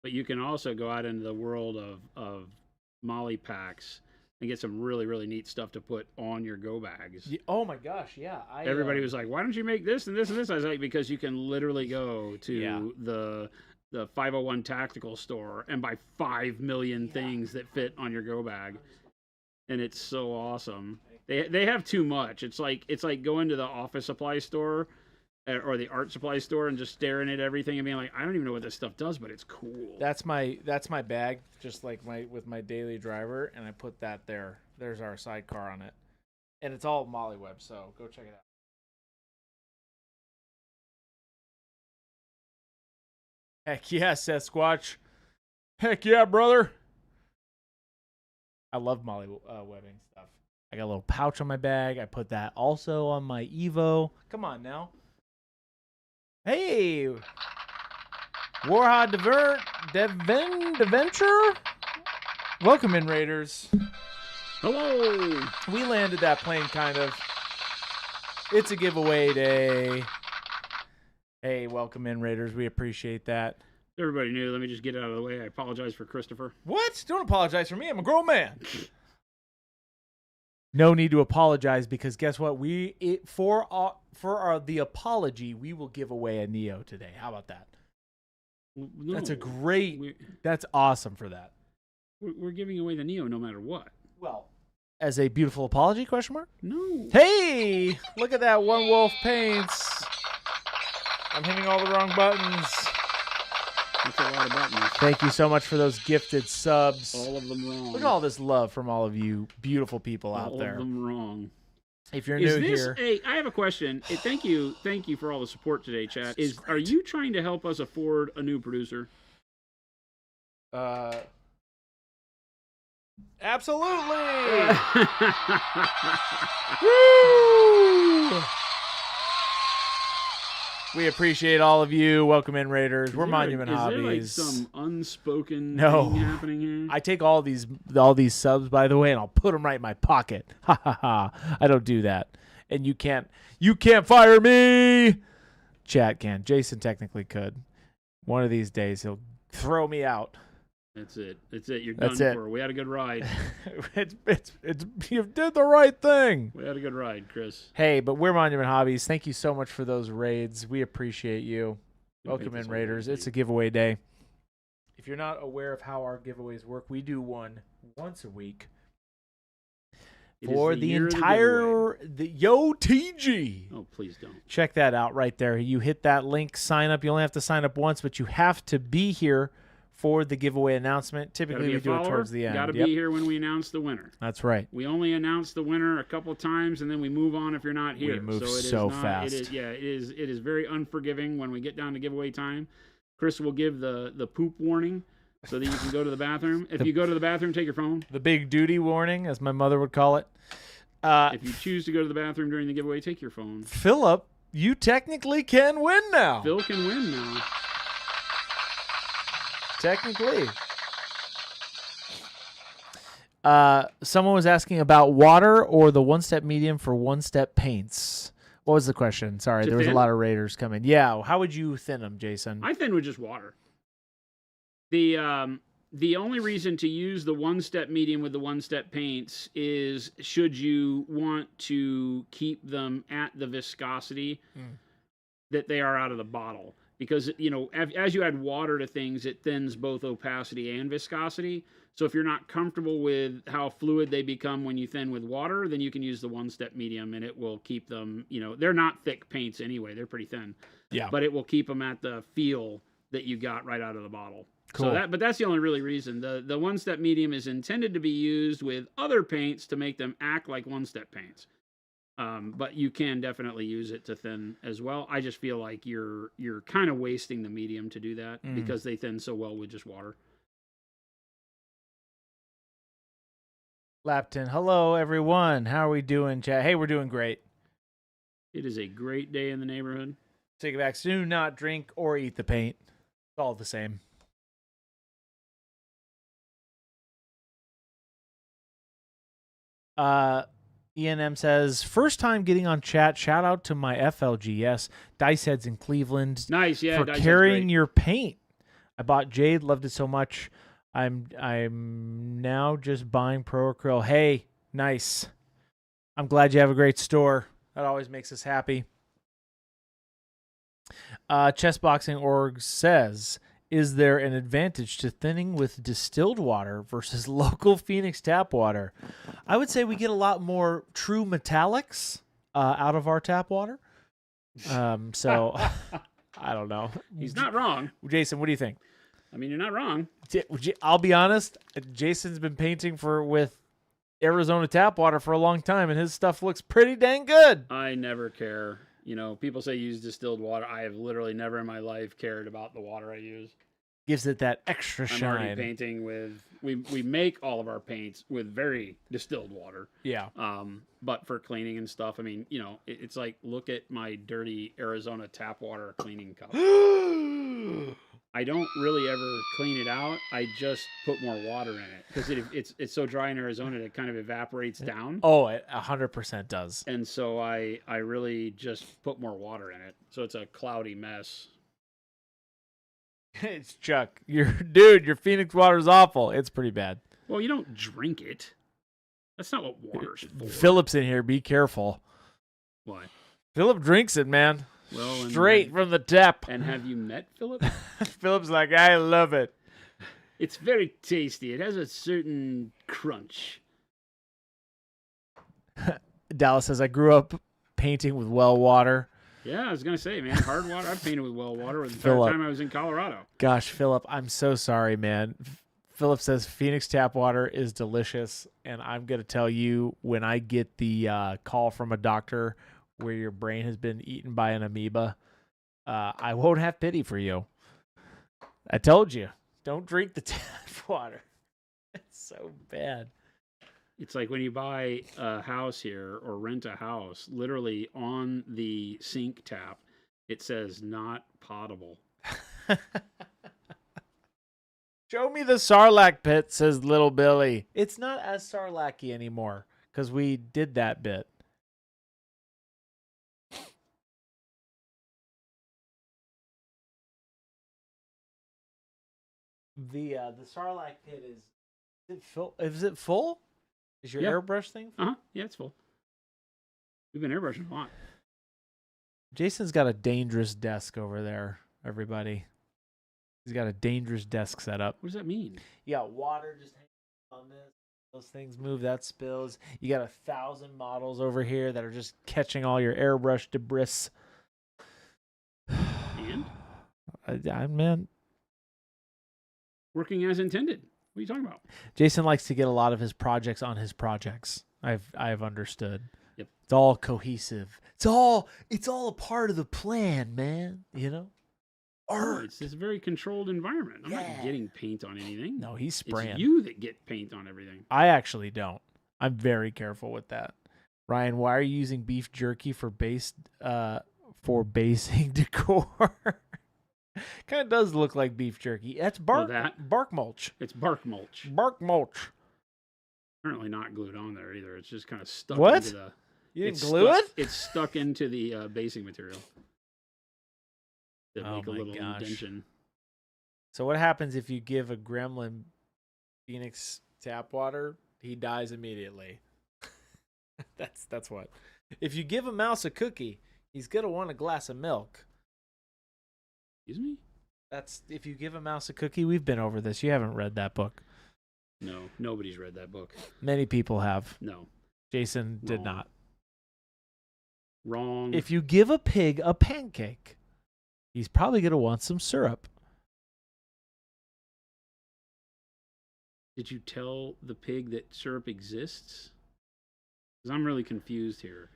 But you can also go out into the world of molly packs and get some really, really neat stuff to put on your go bags. Yeah, oh my gosh, yeah. Everybody was like, why don't you make this and this and this? I was like, because you can literally go to the 501 tactical store and buy 5 million things that fit on your go bag. And it's so awesome. They have too much. It's like going to the office supply store or the art supply store and just staring at everything and being like, I don't even know what this stuff does, but it's cool. That's my bag, just like with my daily driver, and I put that there. There's our sidecar on it. And it's all molly web, so go check it out. Heck yeah, Sasquatch. Heck yeah, brother. I love molly webbing stuff. I got a little pouch on my bag. I put that also on my Evo. Come on now. Hey, Warhod Deventure. Welcome in, Raiders. Hello. We landed that plane, kind of. It's a giveaway day. Hey, welcome in, Raiders. We appreciate that. Everybody knew. Let me just get it out of the way. I apologize for Christopher. What? Don't apologize for me. I'm a grown man. No need to apologize because guess what? For the apology, we will give away a Neo today. How about that? No, that's a great. That's awesome for that. We're giving away the Neo no matter what. Well, as a beautiful apology? Question mark? No. Hey, look at that. One Wolf Paints. I'm hitting all the wrong buttons. That's a lot of buttons. Thank you so much for those gifted subs. All of them wrong. Look at all this love from all of you beautiful people out there. All of them wrong. If you're new here, hey, I have a question. Thank you for all the support today, chat. Are you trying to help us afford a new producer? Absolutely. Woo! We appreciate all of you. Welcome in, Raiders. We're Monument Hobbies. Is there like some unspoken thing happening here? I take all these subs, by the way, and I'll put them right in my pocket. Ha ha ha! I don't do that, and you can't fire me. Chat can. Jason technically could. One of these days he'll throw me out. That's it. You're done for. We had a good ride. You did the right thing. We had a good ride, Chris. Hey, but we're Monument Hobbies. Thank you so much for those raids. We appreciate you. Welcome in, Raiders. It's a giveaway day. If you're not aware of how our giveaways work, we do one once a week. for the entire the YOTG. Oh, please don't. Check that out right there. You hit that link, sign up. You only have to sign up once, but you have to be here for the giveaway announcement. Typically, we do it towards the end. Got to be here when we announce the winner. That's right. We only announce the winner a couple times, and then we move on if you're not here. We move so fast. It is very unforgiving when we get down to giveaway time. Chris will give the poop warning so that you can go to the bathroom. If you go to the bathroom, take your phone. The big duty warning, as my mother would call it. If you choose to go to the bathroom during the giveaway, take your phone. Philip, you technically can win now. Phil can win now. Technically. Someone was asking about water or the one-step medium for one-step paints. What was the question? Sorry, there was a lot of Raiders coming. Yeah, how would you thin them, Jason? I thin with just water. The only reason to use the one-step medium with the one-step paints is should you want to keep them at the viscosity that they are out of the bottle. Because, you know, as you add water to things, it thins both opacity and viscosity. So if you're not comfortable with how fluid they become when you thin with water, then you can use the one-step medium, and it will keep them, you know, they're not thick paints anyway. They're pretty thin. Yeah. But it will keep them at the feel that you got right out of the bottle. Cool. But that's the only really reason. The one-step medium is intended to be used with other paints to make them act like one-step paints. But you can definitely use it to thin as well. I just feel like you're kind of wasting the medium to do that because they thin so well with just water. Lapton, hello everyone. How are we doing, chat? Hey, we're doing great. It is a great day in the neighborhood. Take it back. Do not drink or eat the paint. It's all the same. ENM says, first time getting on chat. Shout out to my FLGS Dice Heads in Cleveland. Nice, yeah. For carrying your paint. I bought Jade, loved it so much. I'm now just buying Pro Acryl. Hey, nice. I'm glad you have a great store. That always makes us happy. Chessboxing.org says, is there an advantage to thinning with distilled water versus local Phoenix tap water? I would say we get a lot more true metallics out of our tap water. So I don't know. He's not wrong. Jason, what do you think? I mean, you're not wrong. I'll be honest. Jason's been painting with Arizona tap water for a long time, and his stuff looks pretty dang good. I never care. You know, people say use distilled water. I have literally never in my life cared about the water I use. Gives it that extra shine. I'm already painting with, we make all of our paints with very distilled water. Yeah. But for cleaning and stuff, I mean, you know, it's like, look at my dirty Arizona tap water cleaning cup. I don't really ever clean it out. I just put more water in it because it's so dry in Arizona that it kind of evaporates down. Oh, it 100% does. And so I really just put more water in it. So it's a cloudy mess. It's Chuck. Your Phoenix water is awful. It's pretty bad. Well, you don't drink it. That's not what water's for. Philip's in here. Be careful. Why? Philip drinks it, man. Well, straight from the tap. And have you met Philip? Philip's like, I love it. It's very tasty. It has a certain crunch. Dallas says, I grew up painting with well water. Yeah, I was going to say, man, hard water. I've painted with well water the entire time I was in Colorado. Gosh, Philip, I'm so sorry, man. Philip says Phoenix tap water is delicious, and I'm going to tell you, when I get the call from a doctor where your brain has been eaten by an amoeba, I won't have pity for you. I told you, don't drink the tap water. It's so bad. It's like when you buy a house here or rent a house, literally on the sink tap, it says not potable. Show me the Sarlacc pit, says Little Billy. It's not as Sarlacc-y anymore because we did that bit. The Sarlacc pit is it full? Is it full? Is your airbrush thing full? Yeah, it's full. We've been airbrushing a lot. Jason's got a dangerous desk over there, everybody. He's got a dangerous desk set up. What does that mean? Yeah, water just hanging on this. Those things move, that spills. You got 1,000 models over here that are just catching all your airbrush debris. And Man, working as intended. What are you talking about? Jason likes to get a lot of his projects on his projects. I've understood. Yep. It's all cohesive. It's all a part of the plan, man. You know? Art. It's this very controlled environment. I'm Yeah. not getting paint on anything. No, he's spraying. It's you that get paint on everything. I actually don't. I'm very careful with that. Ryan, why are you using beef jerky for basing decor? Kind of does look like beef jerky. That's bark mulch. It's bark mulch. Bark mulch. Apparently not glued on there either. It's just kind of stuck What? into the... You didn't glue it? It's stuck into the basing material. To Oh make a my little gosh. indention. So what happens if you give a gremlin Phoenix tap water? He dies immediately. That's what. If you give a mouse a cookie, he's gonna want a glass of milk. Excuse me? That's if you give a mouse a cookie. We've been over this. You haven't read that book. No, nobody's read that book. Many people have. No. Jason did Wrong. not. Wrong. If you give a pig a pancake, he's probably gonna want some syrup. Did you tell the pig that syrup exists? Because I'm really confused here.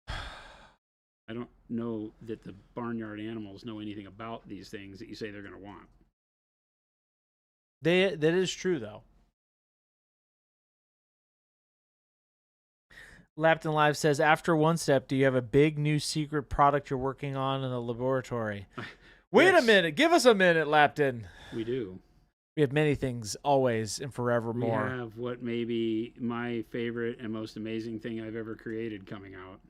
I don't know that the barnyard animals know anything about these things that you say they're going to want. That is true, though. Lapton Live says, after one step, do you have a big new secret product you're working on in the laboratory? Wait a minute. Give us a minute, Lapton. We do. We have many things always and forevermore. We have what may be my favorite and most amazing thing I've ever created coming out.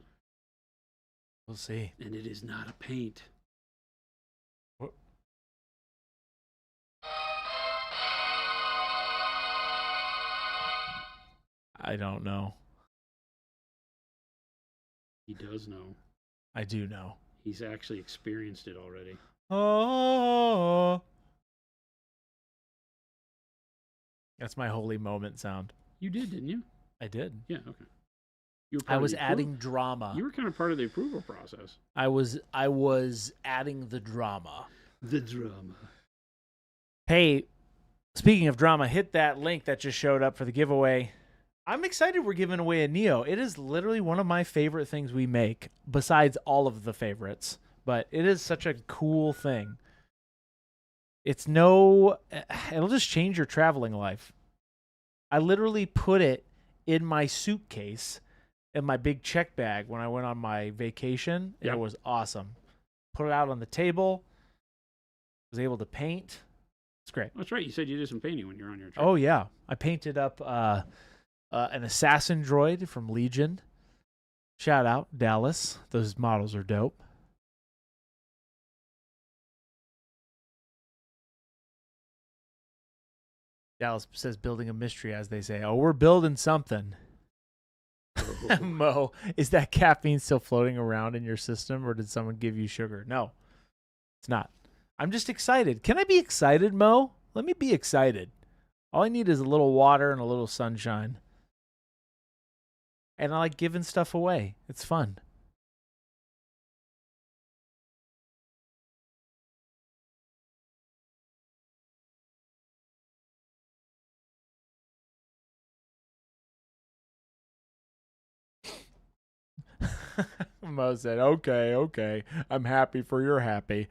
We'll see. And it is not a paint. What? I don't know. He does know. I do know. He's actually experienced it already. Oh. That's my holy moment sound. You did, didn't you? I did. Yeah, okay. You were I was adding drama. You were kind of part of the approval process. I was adding the drama. The drama. Hey, speaking of drama, hit that link that just showed up for the giveaway. I'm excited we're giving away a Neo. It is literally one of my favorite things we make, besides all of the favorites. But it is such a cool thing. It'll just change your traveling life. I literally put it in my suitcase in my big check bag when I went on my vacation. Yep. It was awesome. Put it out on the table. Was able to paint. It's great. That's right. You said you did some painting when you were on your trip. Oh, yeah. I painted up an assassin droid from Legion. Shout out, Dallas. Those models are dope. Dallas says building a mystery, as they say. Oh, we're building something. Mo, is that caffeine still floating around in your system, or did someone give you sugar? No, it's not. I'm just excited. Can I be excited, Mo? Let me be excited. All I need is a little water and a little sunshine. And I like giving stuff away. It's fun. Mo said, okay. I'm happy for you're happy.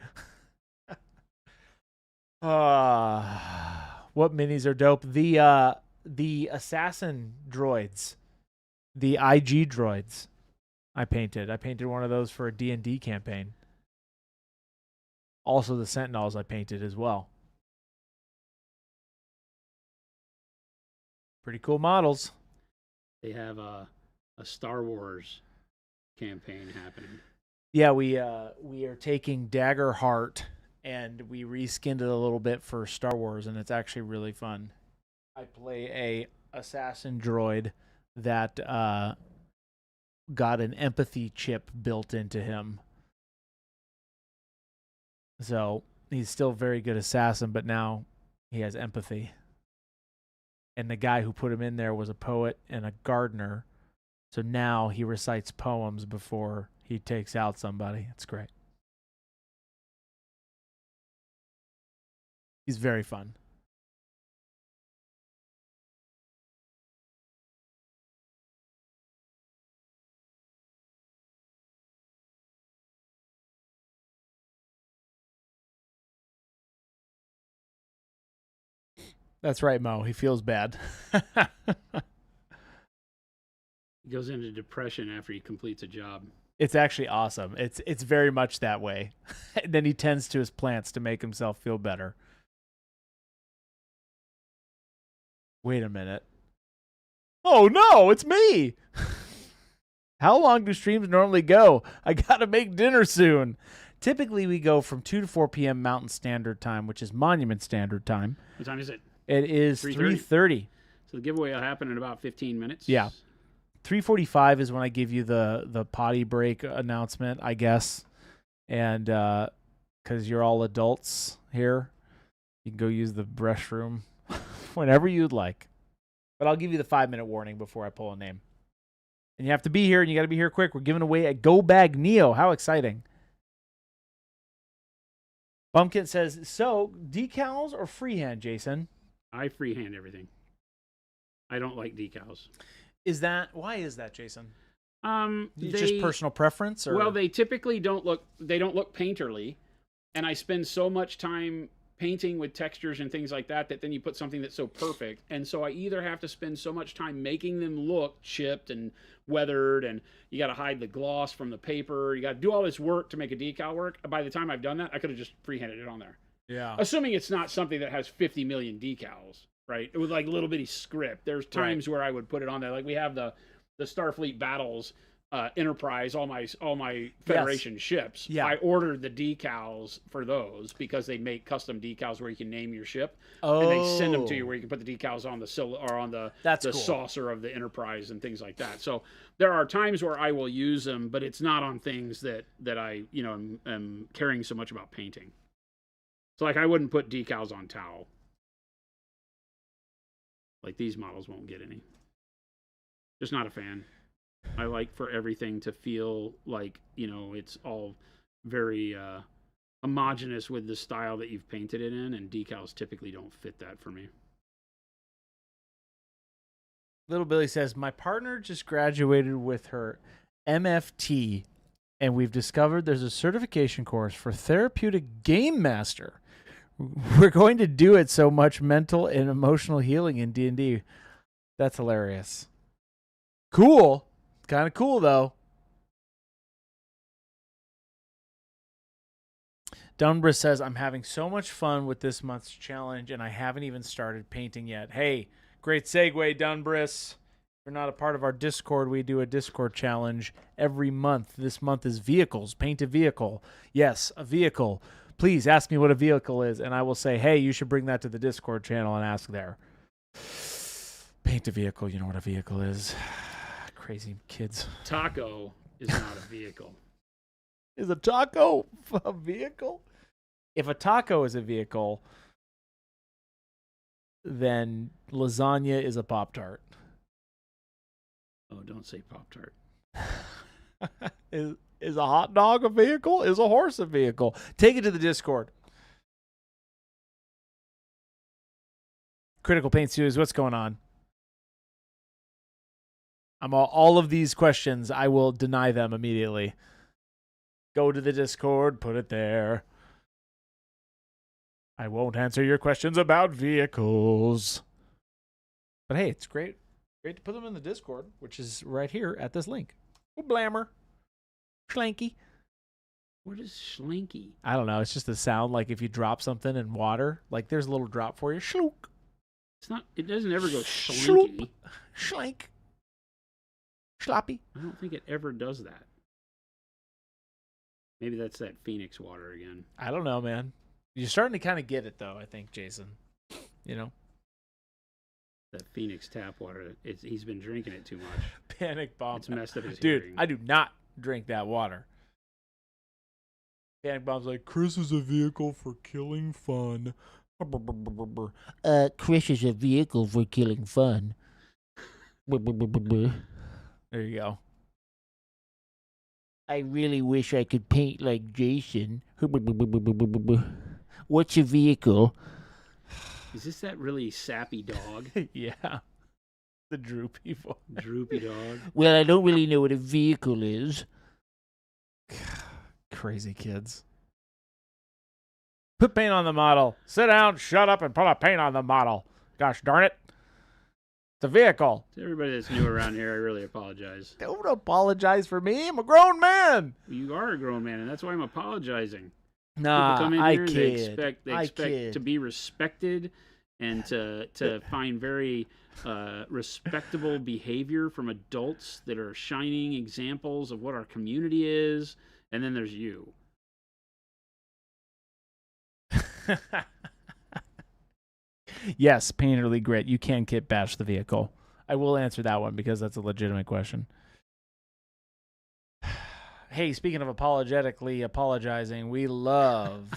What minis are dope? The assassin droids. The IG droids I painted. I painted one of those for a D&D campaign. Also the Sentinels I painted as well. Pretty cool models. They have a Star Wars campaign happening. Yeah, we are taking Daggerheart and we reskinned it a little bit for Star Wars, and it's actually really fun. I play a assassin droid that got an empathy chip built into him. So he's still a very good assassin, but now he has empathy. and the guy who put him in there was a poet and a gardener. So now he recites poems before he takes out somebody. It's great. He's very fun. That's right, Mo. He feels bad. He goes into depression after he completes a job. It's actually awesome. It's very much that way. And then he tends to his plants to make himself feel better. Wait a minute. Oh no, it's me. How long do streams normally go? I gotta make dinner soon. Typically, we go from 2 to 4 p.m. Mountain Standard Time, which is Monument Standard Time. What time is it? It is 3:30. So the giveaway will happen in about 15 minutes. Yeah. 3:45 is when I give you the potty break announcement, I guess. And because you're all adults here, you can go use the restroom whenever you'd like. But I'll give you the 5-minute warning before I pull a name. And you have to be here, and you got to be here quick. We're giving away a Go Bag Neo. How exciting. Bumpkin says, so decals or freehand, Jason? I freehand everything. I don't like decals. Why is that, Jason? It's just personal preference, or? Well, they typically don't look painterly, and I spend so much time painting with textures and things like that then you put something that's so perfect, and so I either have to spend so much time making them look chipped and weathered, and you got to hide the gloss from the paper, you got to do all this work to make a decal work. By the time I've done that, I could have just freehanded it on there. Yeah. Assuming it's not something that has 50 million decals, right? With like little bitty script. There's times where I would put it on there. Like we have the Starfleet Battles Enterprise, all my Federation ships. Yeah. I ordered the decals for those because they make custom decals where you can name your ship. Oh. And they send them to you where you can put the decals on the cool. saucer of the Enterprise and things like that. So there are times where I will use them, but it's not on things that I am caring so much about painting. So like I wouldn't put decals on Tau. Like these models won't get any. Just not a fan. I like for everything to feel like, it's all very homogenous with the style that you've painted it in, and decals typically don't fit that for me. Little Billy says, my partner just graduated with her MFT, and we've discovered there's a certification course for therapeutic game master. We're going to do it so much mental and emotional healing in D&D. That's hilarious. Cool. Kind of cool, though. Dunbris says, I'm having so much fun with this month's challenge, and I haven't even started painting yet. Hey, great segue, Dunbris. If you're not a part of our Discord, we do a Discord challenge every month. This month is vehicles. Paint a vehicle. Yes, a vehicle. Please ask me what a vehicle is, and I will say, hey, you should bring that to the Discord channel and ask there. Paint a vehicle. You know what a vehicle is. Crazy kids. Taco is not a vehicle. Is a taco a vehicle? If a taco is a vehicle, then lasagna is a Pop-Tart. Oh, don't say Pop-Tart. Is a hot dog a vehicle? Is a horse a vehicle? Take it to the Discord. Critical Paint Studios, what's going on? All of these questions, I will deny them immediately. Go to the Discord, put it there. I won't answer your questions about vehicles. But hey, it's great to put them in the Discord, which is right here at this link. Oh, blammer. Schlanky. What is schlanky? I don't know. It's just a sound like if you drop something in water. Like there's a little drop for you. Shlook. It's not. It doesn't ever go schlinky. Schlank. Sloppy. I don't think it ever does that. Maybe that's that Phoenix water again. I don't know, man. You're starting to kind of get it, though, I think, Jason. That Phoenix tap water. He's been drinking it too much. Panic bomb. It's messed up his Dude, hearing. I do not drink that water. Panic bomb's like, Chris is a vehicle for killing fun. Chris is a vehicle for killing fun. There you go. I really wish I could paint like Jason. What's a vehicle? Is this that really sappy dog? Yeah. The droopy voice. Droopy dog. Well, I don't really know what a vehicle is. Crazy kids. Put paint on the model. Sit down, shut up, and put a paint on the model. Gosh darn it. It's a vehicle. To everybody that's new around here, I really apologize. Don't apologize for me. I'm a grown man. You are a grown man, and that's why I'm apologizing. Nah, People come in I here, kid. they expect to be respected and to find very respectable behavior from adults that are shining examples of what our community is. And then there's you. Yes, painterly grit. You can kit bash the vehicle. I will answer that one because that's a legitimate question. Hey, speaking of apologetically apologizing, we love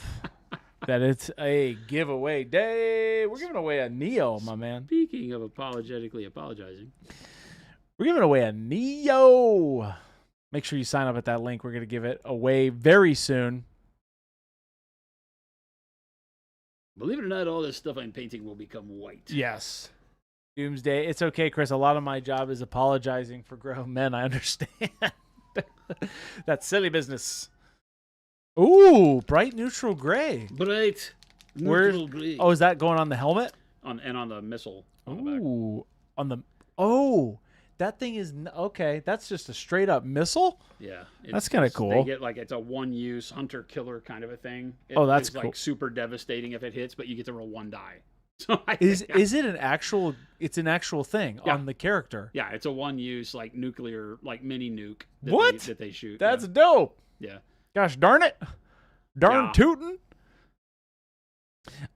that it's a giveaway day. We're giving away a Neo, my man. Speaking of apologetically apologizing, we're giving away a Neo. Make sure you sign up at that link. We're going to give it away very soon. Believe it or not, all this stuff I'm painting will become white. Yes. Doomsday. It's okay, Chris. A lot of my job is apologizing for grown men. I understand. That's silly business. Ooh, bright neutral gray. Bright neutral gray. Oh, is that going on the helmet? On the missile. Ooh, oh, that thing is okay. That's just a straight up missile. Yeah, that's kind of cool. They get like it's a one-use hunter killer kind of a thing. That's cool. Like super devastating if it hits, but you get to roll one die. So is it an actual? It's an actual thing on the character. Yeah, it's a one-use like nuclear like mini nuke. That they shoot. That's dope. Yeah. Gosh darn it. Darn tootin'.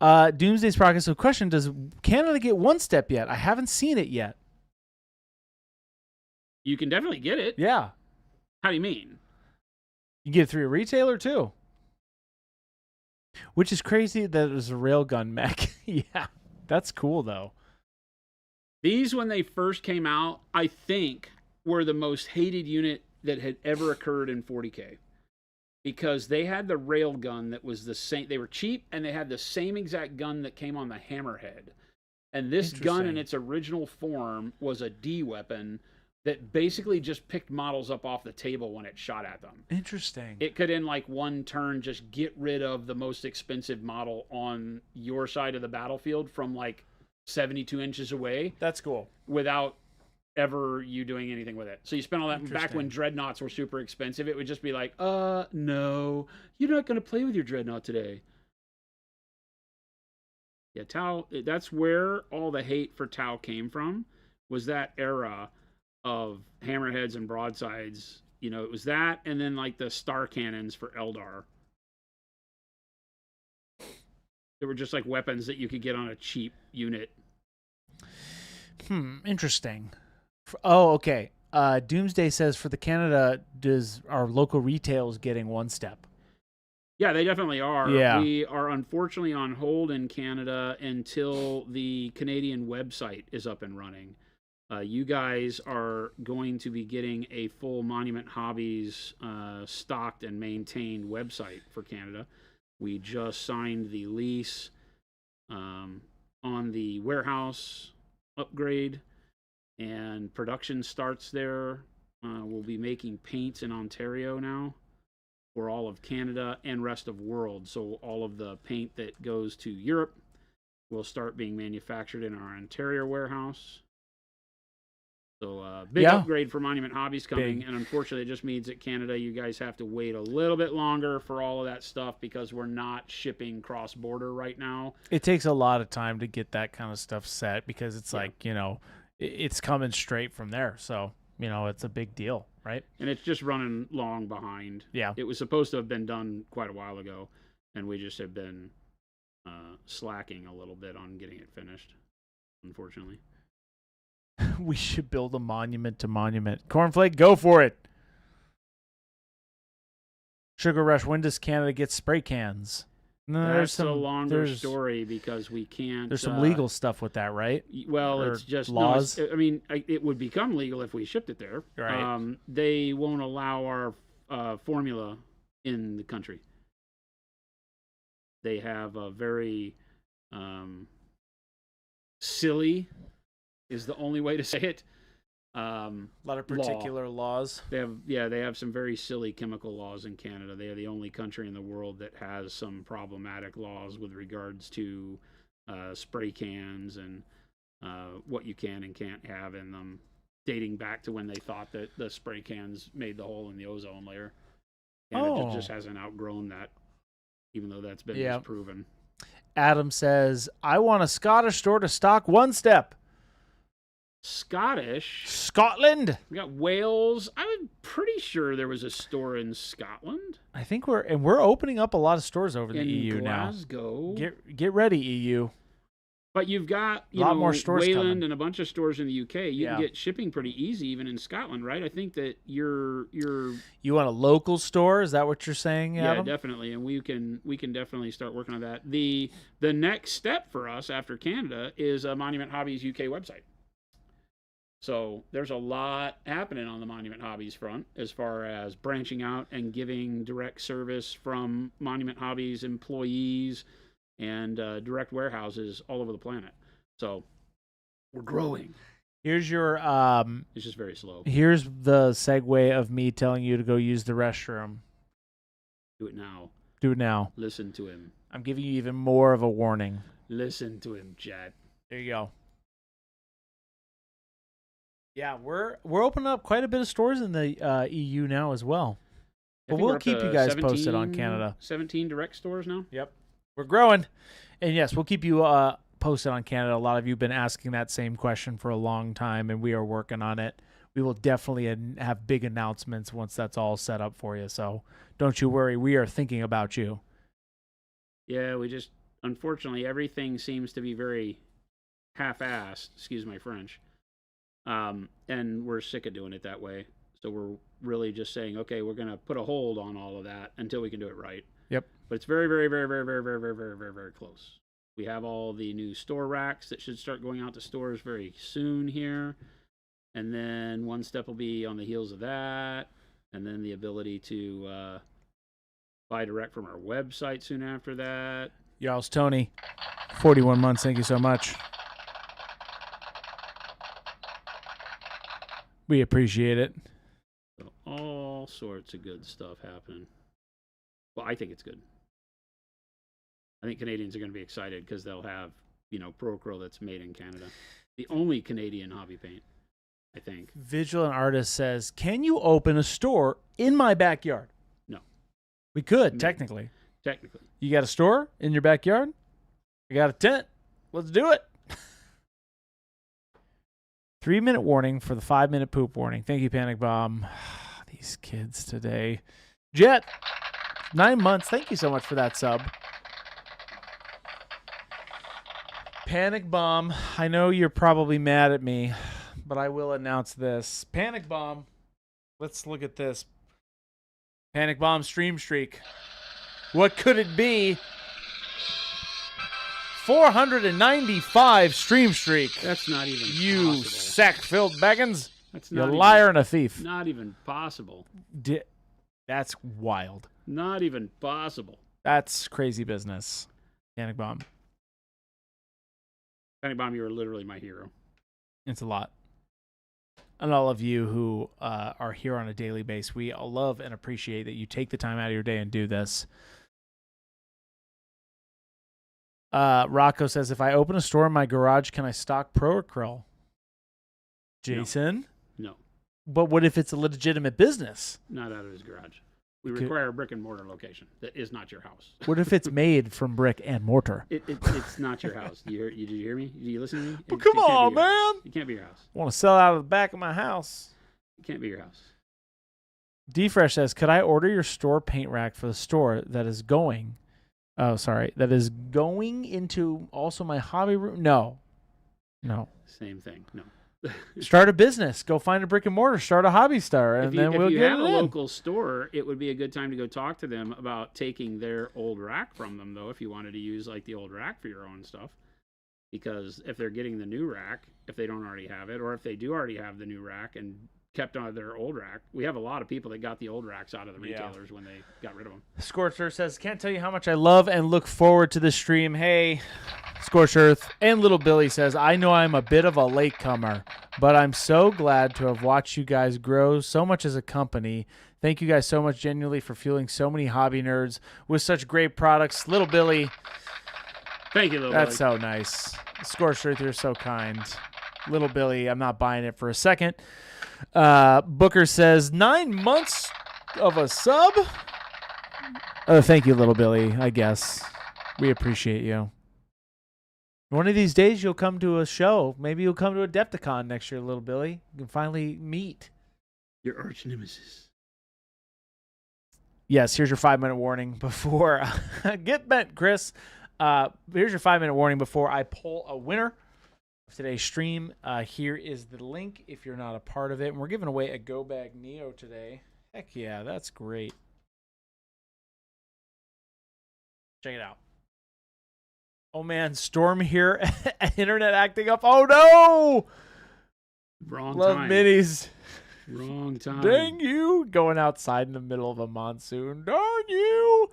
Doomsday's progress. So question, does Canada get one step yet? I haven't seen it yet. You can definitely get it. Yeah. How do you mean? You get it through a retailer too. Which is crazy that it was a railgun mech. Yeah. That's cool though. These, when they first came out, I think were the most hated unit that had ever occurred in 40K. Because they had the railgun that was the same. They were cheap, and they had the same exact gun that came on the Hammerhead. And this gun in its original form was a D weapon that basically just picked models up off the table when it shot at them. Interesting. It could, in like one turn, just get rid of the most expensive model on your side of the battlefield from like 72 inches away. That's cool. Without ever you doing anything with it. So you spent all that back when dreadnoughts were super expensive. It would just be like, no, you're not going to play with your dreadnought today. Yeah, Tau, that's where all the hate for Tau came from, was that era of hammerheads and broadsides. You know, it was that, and then like the star cannons for Eldar. They were just like weapons that you could get on a cheap unit. Interesting. Oh, okay. Doomsday says for the Canada, does our local retails getting one step? Yeah, they definitely are. Yeah. We are unfortunately on hold in Canada until the Canadian website is up and running. You guys are going to be getting a full Monument Hobbies stocked and maintained website for Canada. We just signed the lease on the warehouse upgrade, and production starts there. We'll be making paints in Ontario now for all of Canada and rest of world. So all of the paint that goes to Europe will start being manufactured in our Ontario warehouse. So big upgrade for Monument Hobbies coming, and unfortunately it just means that Canada, you guys have to wait a little bit longer for all of that stuff because we're not shipping cross-border right now. It takes a lot of time to get that kind of stuff set because it's like, you know, it's coming straight from there. So, you know, it's a big deal, right? And it's just running long behind. Yeah. It was supposed to have been done quite a while ago, and we just have been slacking a little bit on getting it finished, unfortunately. We should build a monument to Monument. Cornflake, go for it. Sugar Rush, when does Canada get spray cans? No, That's a longer story because we can't. There's some legal stuff with that, right? Well, Or it's just laws? No, I mean, it would become legal if we shipped it there. Right. They won't allow our formula in the country. They have a very silly, is the only way to say it. A lot of particular laws. They have some very silly chemical laws in Canada. They are the only country in the world that has some problematic laws with regards to spray cans and what you can and can't have in them, dating back to when they thought that the spray cans made the hole in the ozone layer. Canada just hasn't outgrown that, even though that's been disproven. Adam says, I want a Scottish store to stock One Step. Scotland. We got Wales. I'm pretty sure there was a store in Scotland. I think we're opening up a lot of stores over in the EU Glasgow. now. Get ready, EU. But you've got a lot more stores Wayland coming. And a bunch of stores in the UK. You can get shipping pretty easy even in Scotland, right? I think that you're You want a local store? Is that what you're saying, Adam? Yeah, definitely. And we can definitely start working on that. The next step for us after Canada is a Monument Hobbies UK website. So there's a lot happening on the Monument Hobbies front as far as branching out and giving direct service from Monument Hobbies employees and direct warehouses all over the planet. So we're growing. Here's your it's just very slow. Here's the segue of me telling you to go use the restroom. Do it now. Do it now. Listen to him. I'm giving you even more of a warning. Listen to him, Chad. There you go. Yeah, we're opening up quite a bit of stores in the EU now as well. But we'll keep you guys posted on Canada. 17 direct stores now? Yep. We're growing. And yes, we'll keep you posted on Canada. A lot of you have been asking that same question for a long time, and we are working on it. We will definitely have big announcements once that's all set up for you. So don't you worry. We are thinking about you. Yeah, unfortunately, everything seems to be very half-assed, excuse my French. And we're sick of doing it that way. So we're really just saying, okay, we're going to put a hold on all of that until we can do it right. Yep. But it's very, very, very, very, very, very, very, very, very, very close. We have all the new store racks that should start going out to stores very soon here. And then One Step will be on the heels of that. And then the ability to buy direct from our website soon after that. Y'all's Tony, 41 months. Thank you so much. We appreciate it. So all sorts of good stuff happening. Well, I think it's good. I think Canadians are going to be excited because they'll have, Pro Acryl that's made in Canada. The only Canadian hobby paint, I think. Vigilant Artist says, can you open a store in my backyard? No. We could, technically. Technically. You got a store in your backyard? You got a tent? Let's do it. 3-minute warning for the 5-minute poop warning. Thank you, Panic Bomb. These kids today. Jet, 9 months. Thank you so much for that sub. Panic Bomb, I know you're probably mad at me, but I will announce this. Panic Bomb, let's look at this. Panic Bomb stream streak. What could it be? 495 stream streak. That's not even you possible. sack-filled Baggins. That's You're a not liar and a thief. Not even possible. That's wild. Not even possible. That's crazy business. Panic Bomb. Panic Bomb, you are literally my hero. It's a lot. And all of you who are here on a daily basis, we all love and appreciate that you take the time out of your day and do this. Rocco says, if I open a store in my garage, can I stock Pro Acryl? Jason? No. But what if it's a legitimate business? Not out of his garage. We require a brick and mortar location that is not your house. What if it's made from brick and mortar? It's not your house. Did you hear me? Did you listen to me? Well, come on, man. It can't be your house. I want to sell out of the back of my house. It can't be your house. D-Fresh says, could I order your store paint rack for the store that is going... Oh, sorry. That is going into also my hobby room? No. Same thing. No. Start a business. Go find a brick and mortar. Start a hobby store, and then we'll if you get have it a in. local store, it would be a good time to go talk to them about taking their old rack from them, though, if you wanted to use like the old rack for your own stuff. Because if they're getting the new rack, if they don't already have it, or if they do already have the new rack and kept on their old rack, we have a lot of people that got the old racks out of the retailers when they got rid of them. Scorched Earth says, can't tell you how much I love and look forward to this stream. Hey, Scorched Earth. And Little Billy says, I know I'm a bit of a latecomer, but I'm so glad to have watched you guys grow so much as a company. Thank you guys so much genuinely for fueling so many hobby nerds with such great products. Little Billy. Thank you, Little That's Billy. so nice. Scorched Earth, you're so kind. Little Billy, I'm not buying it for a second. Booker says, 9 months of a sub? Oh, thank you, Little Billy, I guess. We appreciate you. One of these days, you'll come to a show. Maybe you'll come to a Adepticon next year, Little Billy. You can finally meet. Your arch nemesis. Yes, here's your 5-minute warning before... Get bent, Chris. Here's your 5-minute warning before I pull a winner of today's stream. Here is the link if you're not a part of it. And we're giving away a Go Bag Neo today. Heck yeah, that's great. Check it out. Oh man, Storm here. Internet acting up. Oh no! Wrong Love time. minis. Wrong time. Dang you. Going outside in the middle of a monsoon. Darn you.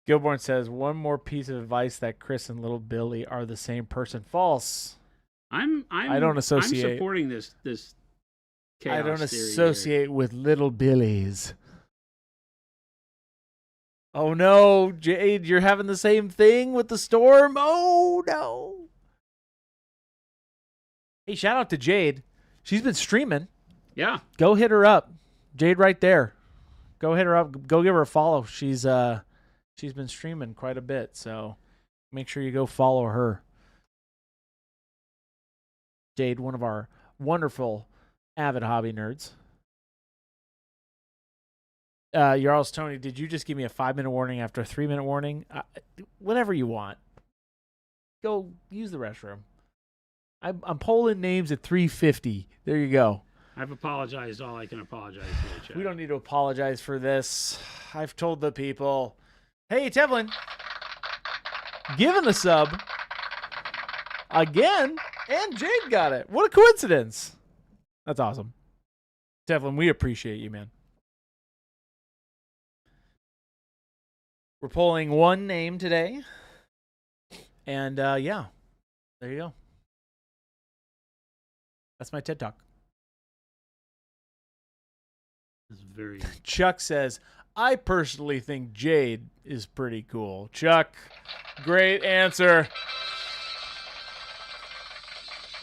Gilborn says, one more piece of advice that Chris and Little Billy are the same person. False. I don't associate. I'm supporting this chaos I don't theory associate with Little Billies. Oh no, Jade, you're having the same thing with the storm? Oh no. Hey, shout out to Jade. She's been streaming. Yeah. Go hit her up. Jade right there. Go hit her up. Go give her a follow. She's been streaming quite a bit, so make sure you go follow her. Jade, one of our wonderful avid hobby nerds. Jarls Tony, did you just give me a 5-minute warning after a 3-minute warning? Whatever you want. Go use the restroom. I'm polling names at 3:50. There you go. I've apologized all I can apologize for. Chat. We don't need to apologize for this. I've told the people. Hey, Tevlin. Giving a sub. Again. And Jade got it. What a coincidence. That's awesome. Tevlin, we appreciate you, man. We're pulling one name today. And, yeah. There you go. That's my TED Talk. That's very... Chuck says, I personally think Jade is pretty cool. Chuck, great answer.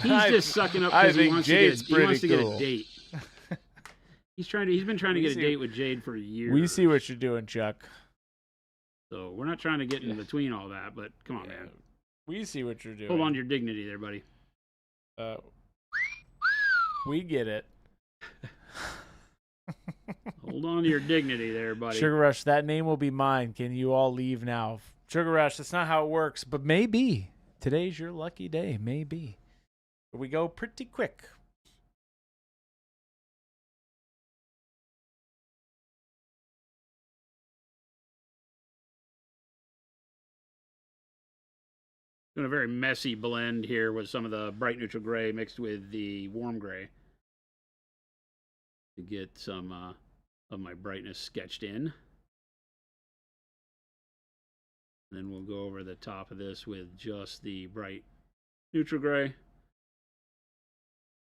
He's just sucking up because he wants to get cool. a date. He's been trying to get a date with Jade for years. We see what you're doing, Chuck. So we're not trying to get in between all that, but come on, man. We see what you're doing. Hold on to your dignity there, buddy. We get it. Hold on to your dignity there, buddy. Sugar Rush, that name will be mine. Can you all leave now? Sugar Rush, that's not how it works, but maybe. Today's your lucky day. Maybe. We go pretty quick. Doing a very messy blend here with some of the bright neutral gray mixed with the warm gray to get some of my brightness sketched in. Then we'll go over the top of this with just the bright neutral gray.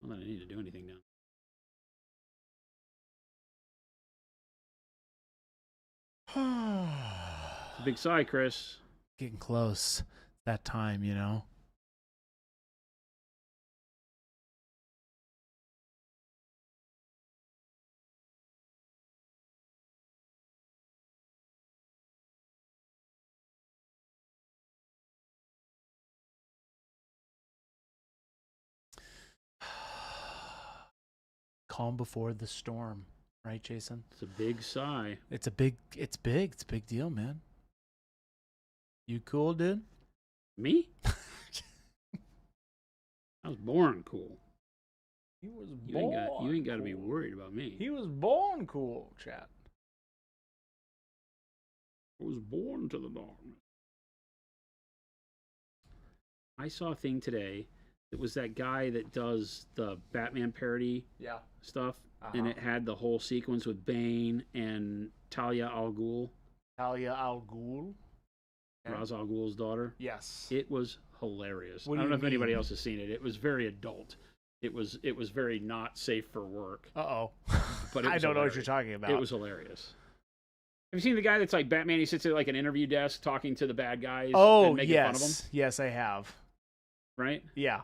Not that I need to do anything now. It's a big sigh, Chris. Getting close. That time, you know. Calm before the storm, right, Jason? It's a big sigh. It's big. It's a big deal, man. You cool, dude? Me? I was born cool. He was You born. ain't got to be worried about me. He was born cool, chat. I was born to the darkness. I saw a thing today. It was that guy that does the Batman parody stuff, and it had the whole sequence with Bane and Talia al Ghul. Talia al Ghul? Ra's al Ghul's daughter. Yes. It was hilarious. What I do don't know you if anybody mean? else has seen it. It was very adult. It was very not safe for work. Uh-oh. But I don't know what you're talking about. It was hilarious. Have you seen the guy that's like Batman? He sits at like an interview desk talking to the bad guys and making fun of them? Yes, I have. Right? Yeah.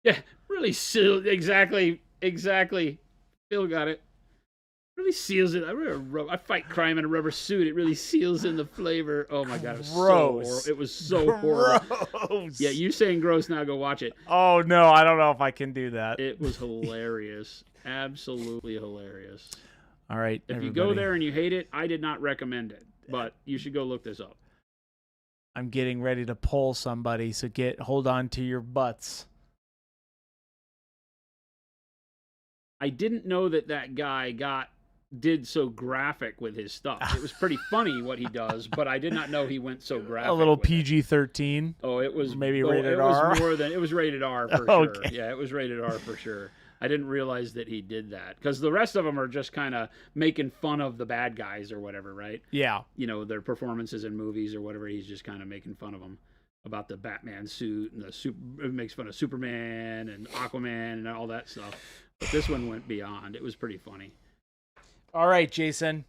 Yeah, really silly. Exactly. Phil got it. Really seals it. I fight crime in a rubber suit. It really seals in the flavor. Oh my god, it was Gross. it was so horrible. Gross. Yeah, you saying gross now? Go watch it. Oh no, I don't know if I can do that. It was hilarious. Absolutely hilarious. All right, if you go there and you hate it, I did not recommend it, but you should go look this up. I'm getting ready to pull somebody, so hold on to your butts. I didn't know that guy did so graphic with his stuff. It was pretty funny what he does, but I did not know he went so graphic. A little PG-13. Oh, it was maybe rated R. It was rated R for Okay. sure. Yeah, it was rated R for sure. I didn't realize that he did that because the rest of them are just kind of making fun of the bad guys or whatever, right? Yeah. You know, their performances in movies or whatever. He's just kind of making fun of them about the Batman suit and it makes fun of Superman and Aquaman and all that stuff. But this one went beyond. It was pretty funny. All right, Jason.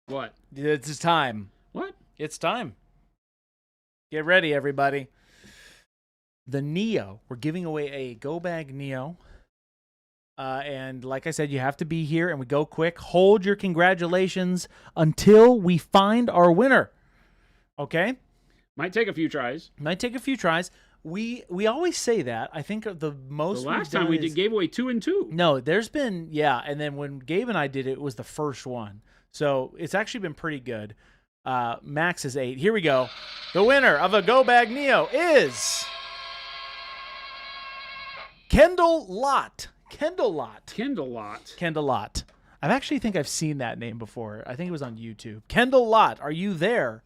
What? It's time. What? It's time. Get ready, everybody. The Neo. We're giving away a Go Bag Neo. And like I said, you have to be here, and we go quick. Hold your congratulations until we find our winner. Okay? Might take a few tries. Might take a few tries. We always say that. I think the most the last time we gave away 2 and 2. No, there's been and then when Gabe and I did it, it was the first one. So it's actually been pretty good. Max is 8. Here we go. The winner of a Go Bag Neo is Kendall Lott. Kendall Lott. I actually think I've seen that name before. I think it was on YouTube. Kendall Lott, are you there?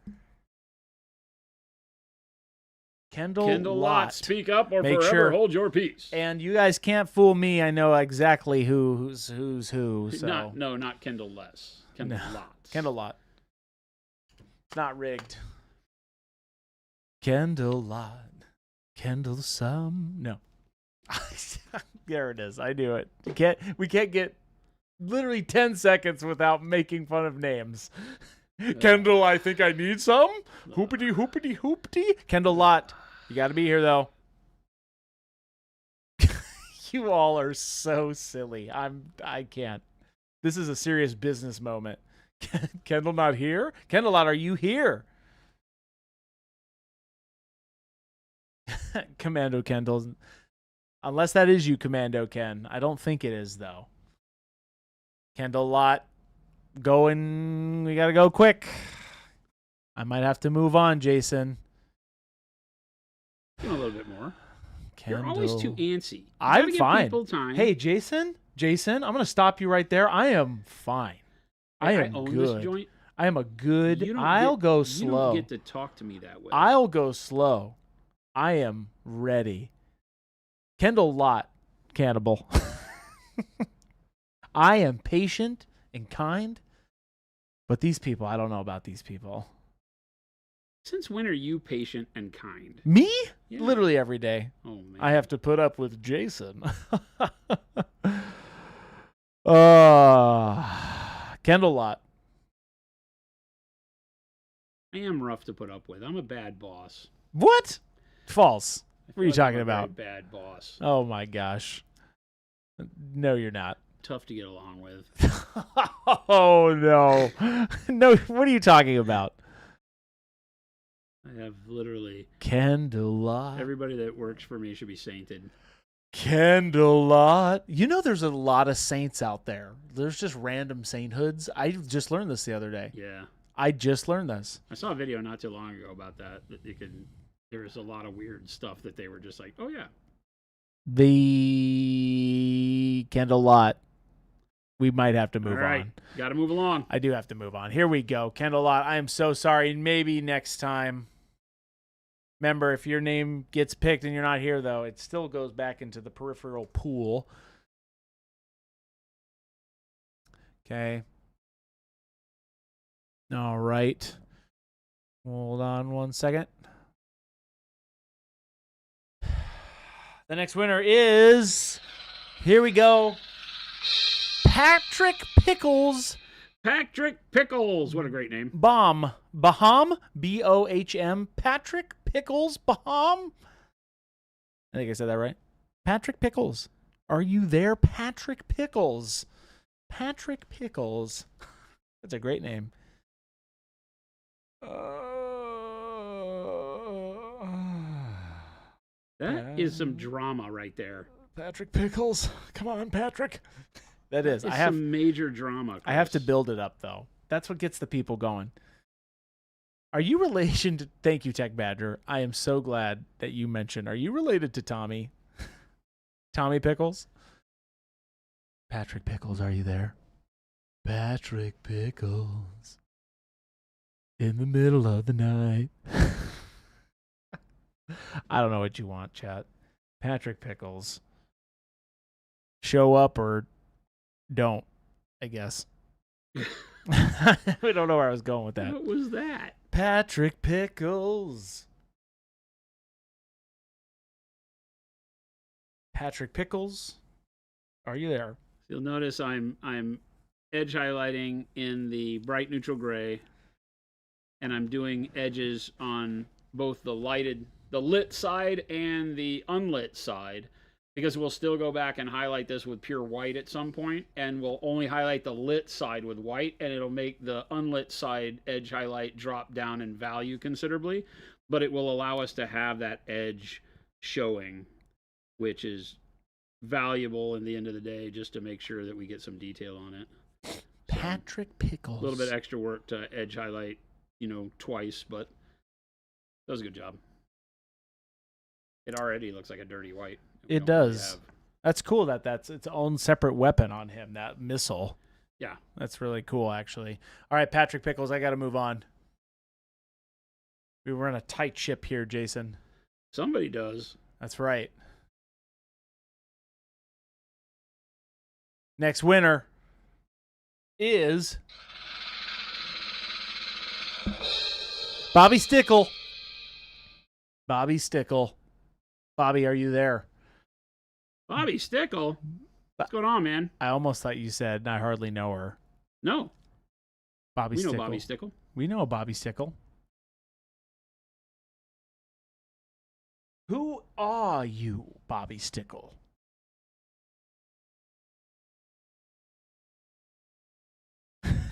Kendall Lott. Speak up or forever hold your peace. And you guys can't fool me. I know exactly who's who. So. Not Kendall Less. Kendall Lott. Kendall Lott. Not rigged. Kendall Lott. Kendall some. No. There it is. I knew it. We can't get literally 10 seconds without making fun of names. Kendall, I think I need some. Hoopity. Kendall Lott. You got to be here, though. You all are so silly. I can't. This is a serious business moment. Kendall not here? Kendall Lott, are you here? Commando Kendall. Unless that is you, Commando Ken. I don't think it is, though. Kendall Lott. Going. We got to go quick. I might have to move on, Jason. A little bit more. Kendall. You're always too antsy. I'm fine. Time. Hey, Jason, I'm going to stop you right there. I am fine. I am own good. This joint. I am a good. I'll go slow. You don't get to talk to me that way. I'll go slow. I am ready. Kendall Lott, cannibal. I am patient and kind, but these people, I don't know about these people. Since when are you patient and kind? Me? Yeah. Literally every day. Oh, man. I have to put up with Jason. Kendall Lott. I am rough to put up with. I'm a bad boss. What? False. What are you like talking I'm a about? very bad boss. Oh my gosh. No, you're not. Tough to get along with. Oh no. No, what are you talking about? I have literally Kendall Lott. Everybody that works for me should be sainted. Kendall Lott. You know there's a lot of saints out there. There's just random sainthoods. I just learned this the other day. Yeah. I just learned this. I saw a video not too long ago about that you could there was a lot of weird stuff that they were just like, "Oh yeah, The Kendall Lot. We might have to move on. Got to move along. I do have to move on. Here we go. Kendall Lot, I am so sorry. Maybe next time. Remember, if your name gets picked and you're not here, though, it still goes back into the peripheral pool. Okay. All right. Hold on one second. The next winner is, here we go, Patrick Pickles. Patrick Pickles. What a great name. Baham. B-O-H-M. Patrick Pickles. Baham. I think I said that right. Patrick Pickles. Are you there, Patrick Pickles? Patrick Pickles. That's a great name. That is some drama right there. Patrick Pickles. Come on, Patrick. That is. I have some major drama, Chris. I have to build it up, though. That's what gets the people going. Are you relation to... Thank you, Tech Badger. I am so glad that you mentioned. Are you related to Tommy? Tommy Pickles? Patrick Pickles, are you there? Patrick Pickles. In the middle of the night. I don't know what you want, chat. Patrick Pickles. Show up or don't, I guess. We don't know where I was going with that. What was that? Patrick Pickles. Patrick Pickles, are you there? You'll notice I'm edge highlighting in the bright neutral gray, and I'm doing edges on both the lit side and the unlit side, because we'll still go back and highlight this with pure white at some point, and we'll only highlight the lit side with white, and it'll make the unlit side edge highlight drop down in value considerably, but it will allow us to have that edge showing, which is valuable in the end of the day, just to make sure that we get some detail on it. Patrick Pickles. A little bit extra work to edge highlight, twice, but that was a good job. It already looks like a dirty white. It does. That's cool that that's its own separate weapon on him, that missile. Yeah. That's really cool, actually. All right, Patrick Pickles, I got to move on. We run a tight ship here, Jason. Somebody does. That's right. Next winner is Bobby Stickle. Bobby Stickle. Bobby, are you there? Bobby Stickle? What's going on, man? I almost thought you said, I hardly know her. No. Bobby Stickle. We know Bobby Stickle. We know Bobby Stickle. Who are you, Bobby Stickle?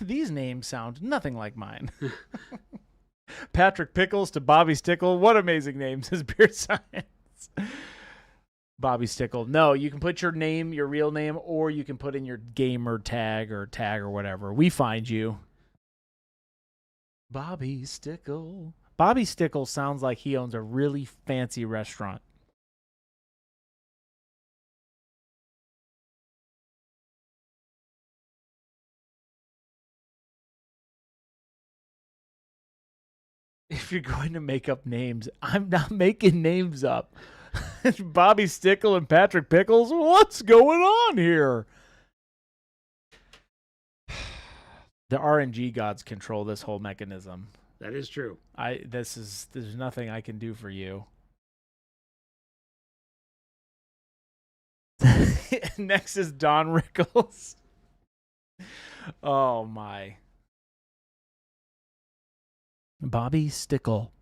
These names sound nothing like mine. Patrick Pickles to Bobby Stickle. What amazing names is Beer Science. Bobby Stickle. No, you can put your name, your real name, or you can put in your gamer tag or whatever. We find you. Bobby Stickle. Bobby Stickle sounds like he owns a really fancy restaurant. If you're going to make up names, I'm not making names up. Bobby Stickle and Patrick Pickles, what's going on here? The RNG gods control this whole mechanism. That is true. There's nothing I can do for you. Next is Don Rickles. Oh my. Bobby Stickle.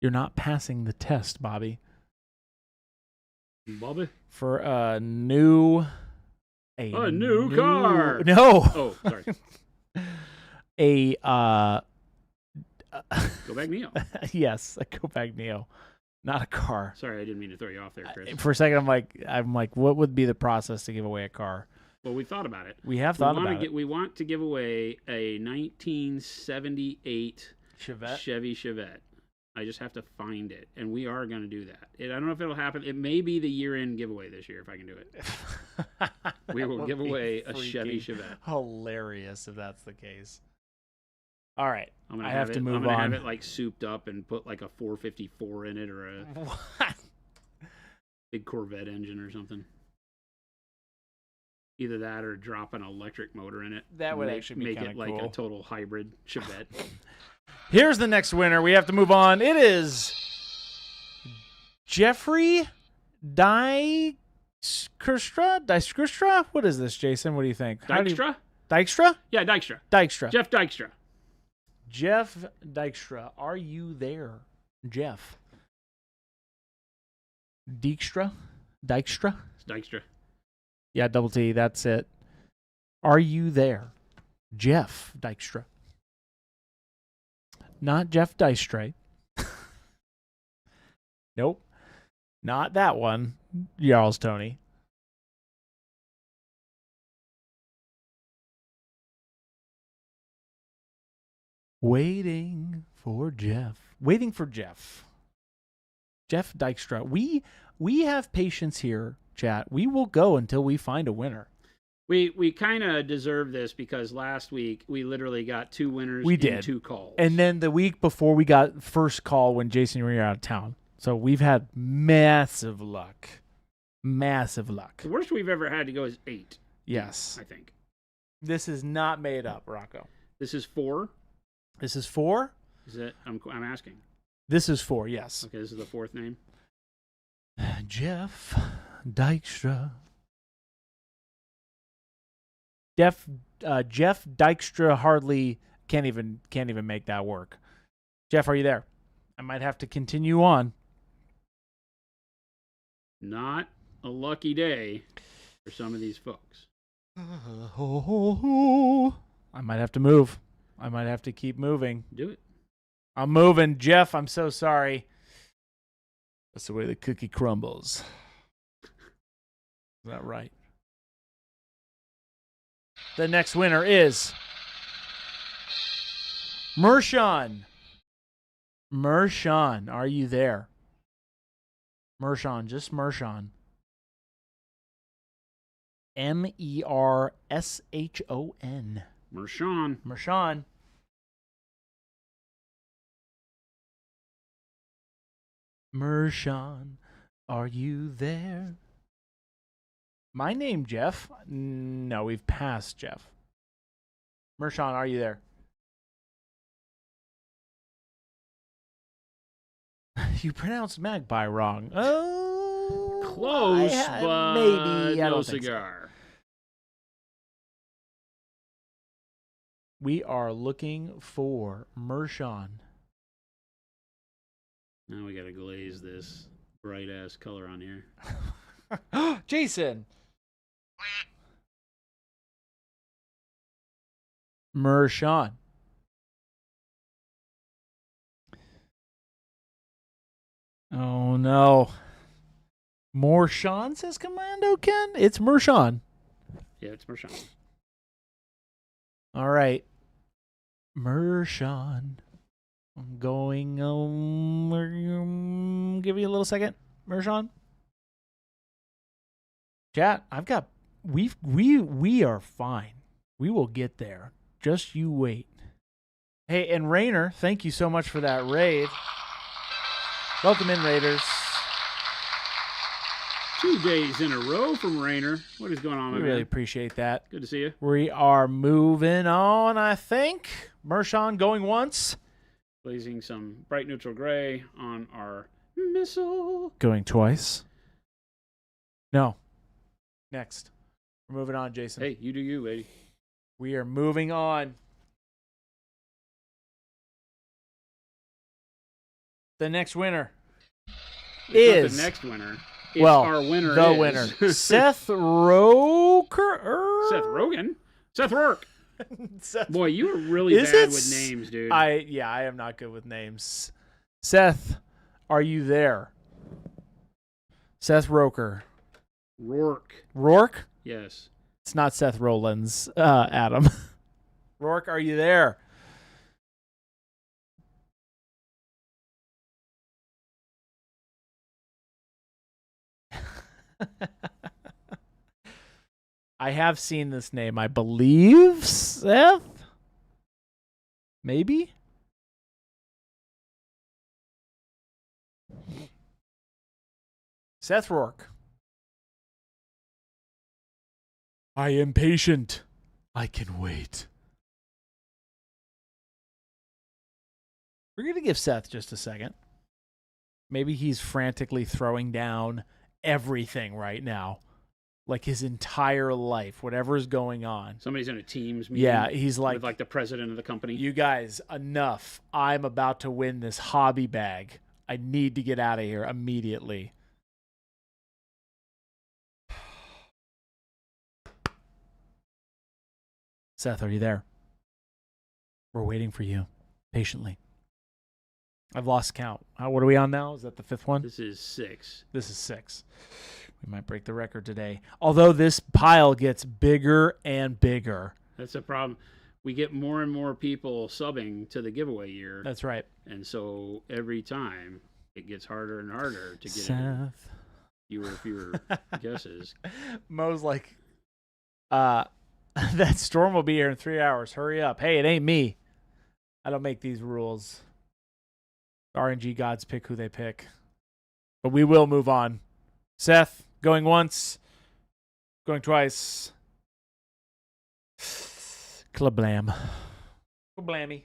You're not passing the test, Bobby. Bobby? For a new car. No. Oh, sorry. Go back Neo. Yes, a Go Back Neo. Not a car. Sorry, I didn't mean to throw you off there, Chris. For a second, I'm like, what would be the process to give away a car? Well, we thought about it. We have thought about it. We want to give away a 1978 Chevette? Chevy Chevette. I just have to find it, and we are going to do that. I don't know if it'll happen. It may be the year-end giveaway this year if I can do it. We will give away a Chevy Chevette. Hilarious if that's the case. All right, I'm gonna I have to move I'm gonna on. have it like souped up and put like a 454 in it or a What? big Corvette engine or something. Either that or drop an electric motor in it. That would actually be make it like cool. a total hybrid Chevette. Here's the next winner. We have to move on. It is Jeffrey Dykstra? What is this, Jason? What do you think? Dykstra? Dykstra? Yeah, Dykstra. Dykstra. Jeff Dykstra. Jeff Dykstra. Are you there, Jeff? Dykstra? Dykstra? It's Dykstra. Yeah, double T. That's it. Are you there, Jeff Dykstra? Not Jeff Dykstra. Nope. Not that one. Jarls Tony. Waiting for Jeff. Waiting for Jeff. Jeff Dykstra. We have patience here, chat. We will go until we find a winner. We kind of deserve this because last week we literally got 2 winners in 2 calls. And then the week before we got first call when Jason and we were out of town. So we've had massive luck. Massive luck. The worst we've ever had to go is 8. Yes. I think. This is not made up, Rocco. This is 4. This is 4? Is it? I'm asking. This is 4, yes. Okay, this is the 4th name. Jeff Dykstra. Jeff Dykstra hardly can't even make that work. Jeff, are you there? I might have to continue on. Not a lucky day for some of these folks. I might have to move. I might have to keep moving. Do it. I'm moving. Jeff, I'm so sorry. That's the way the cookie crumbles. Is that right? The next winner is Mershawn. Mershawn, are you there? Mershawn, just Mershawn. Mershon. Mershawn. Mershawn. Mershawn, are you there? My name, Jeff? No, we've passed Jeff. Mershawn, are you there? You pronounced magpie wrong. Oh, Close, but maybe. I no don't think so. cigar. We are looking for Mershawn. Now we gotta glaze this bright ass color on here. Jason. Mershawn. Oh no. Mershawn, says Commando Ken? It's Mershawn. Yeah, it's Mershawn. All right. Mershawn. I'm going give you a little second, Mershawn. Chat, we are fine. We will get there. Just you wait. Hey, and Rainer, thank you so much for that raid. Welcome in, Raiders. 2 days in a row from Rainer. What is going on, We my really man? appreciate that. Good to see you. We are moving on, I think. Mershawn going once. Blazing some bright neutral gray on our missile. Going twice. No. Next. We're moving on, Jason. Hey, you do you, lady. We are moving on. The next winner It's not the next winner. It's our winner. The is winner. Seth Roker. Seth Rogen. Seth Rourke. Seth. Boy, you are really Is bad it with names, dude. I am not good with names. Seth, are you there? Seth Roker. Rourke. Rourke? Yes. It's not Seth Rollins, Adam. Rourke, are you there? I have seen this name. I believe Seth? Maybe? Seth Rourke. I am patient. I can wait. We're going to give Seth just a second. Maybe he's frantically throwing down everything right now. Like his entire life, whatever is going on. Somebody's in a Teams meeting. Yeah, he's with like the president of the company. You guys, enough. I'm about to win this hobby bag. I need to get out of here immediately. Seth, are you there? We're waiting for you patiently. I've lost count. What are we on now? Is that the fifth one? This is 6. This is 6. We might break the record today. Although this pile gets bigger and bigger. That's a problem. We get more and more people subbing to the giveaway year. That's right. And so every time it gets harder and harder to get Seth. fewer guesses. Mo's like, that storm will be here in 3 hours. Hurry up. Hey, it ain't me. I don't make these rules. RNG gods pick who they pick. But we will move on. Seth, going once. Going twice. Klablam. Klablammy.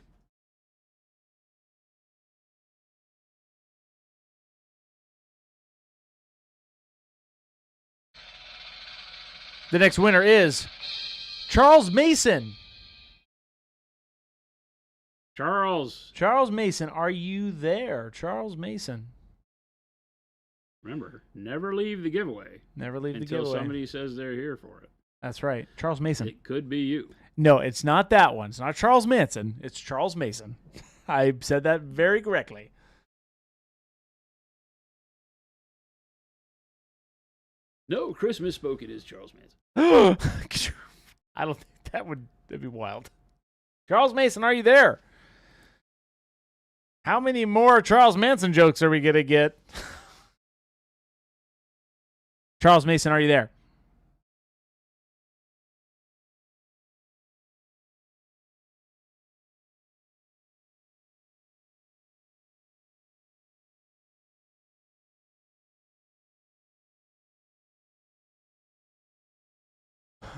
The next winner is Charles Mason. Charles Mason, are you there? Charles Mason. Remember, never leave the giveaway. Never leave the until giveaway. Somebody says they're here for it. That's right. Charles Mason. It could be you. No, it's not that one. It's not Charles Manson. It's Charles Mason. I said that very correctly. No, Chris misspoke. It is Charles Manson. I don't think that'd be wild. Charles Mason, are you there? How many more Charles Manson jokes are we going to get? Charles Mason, are you there?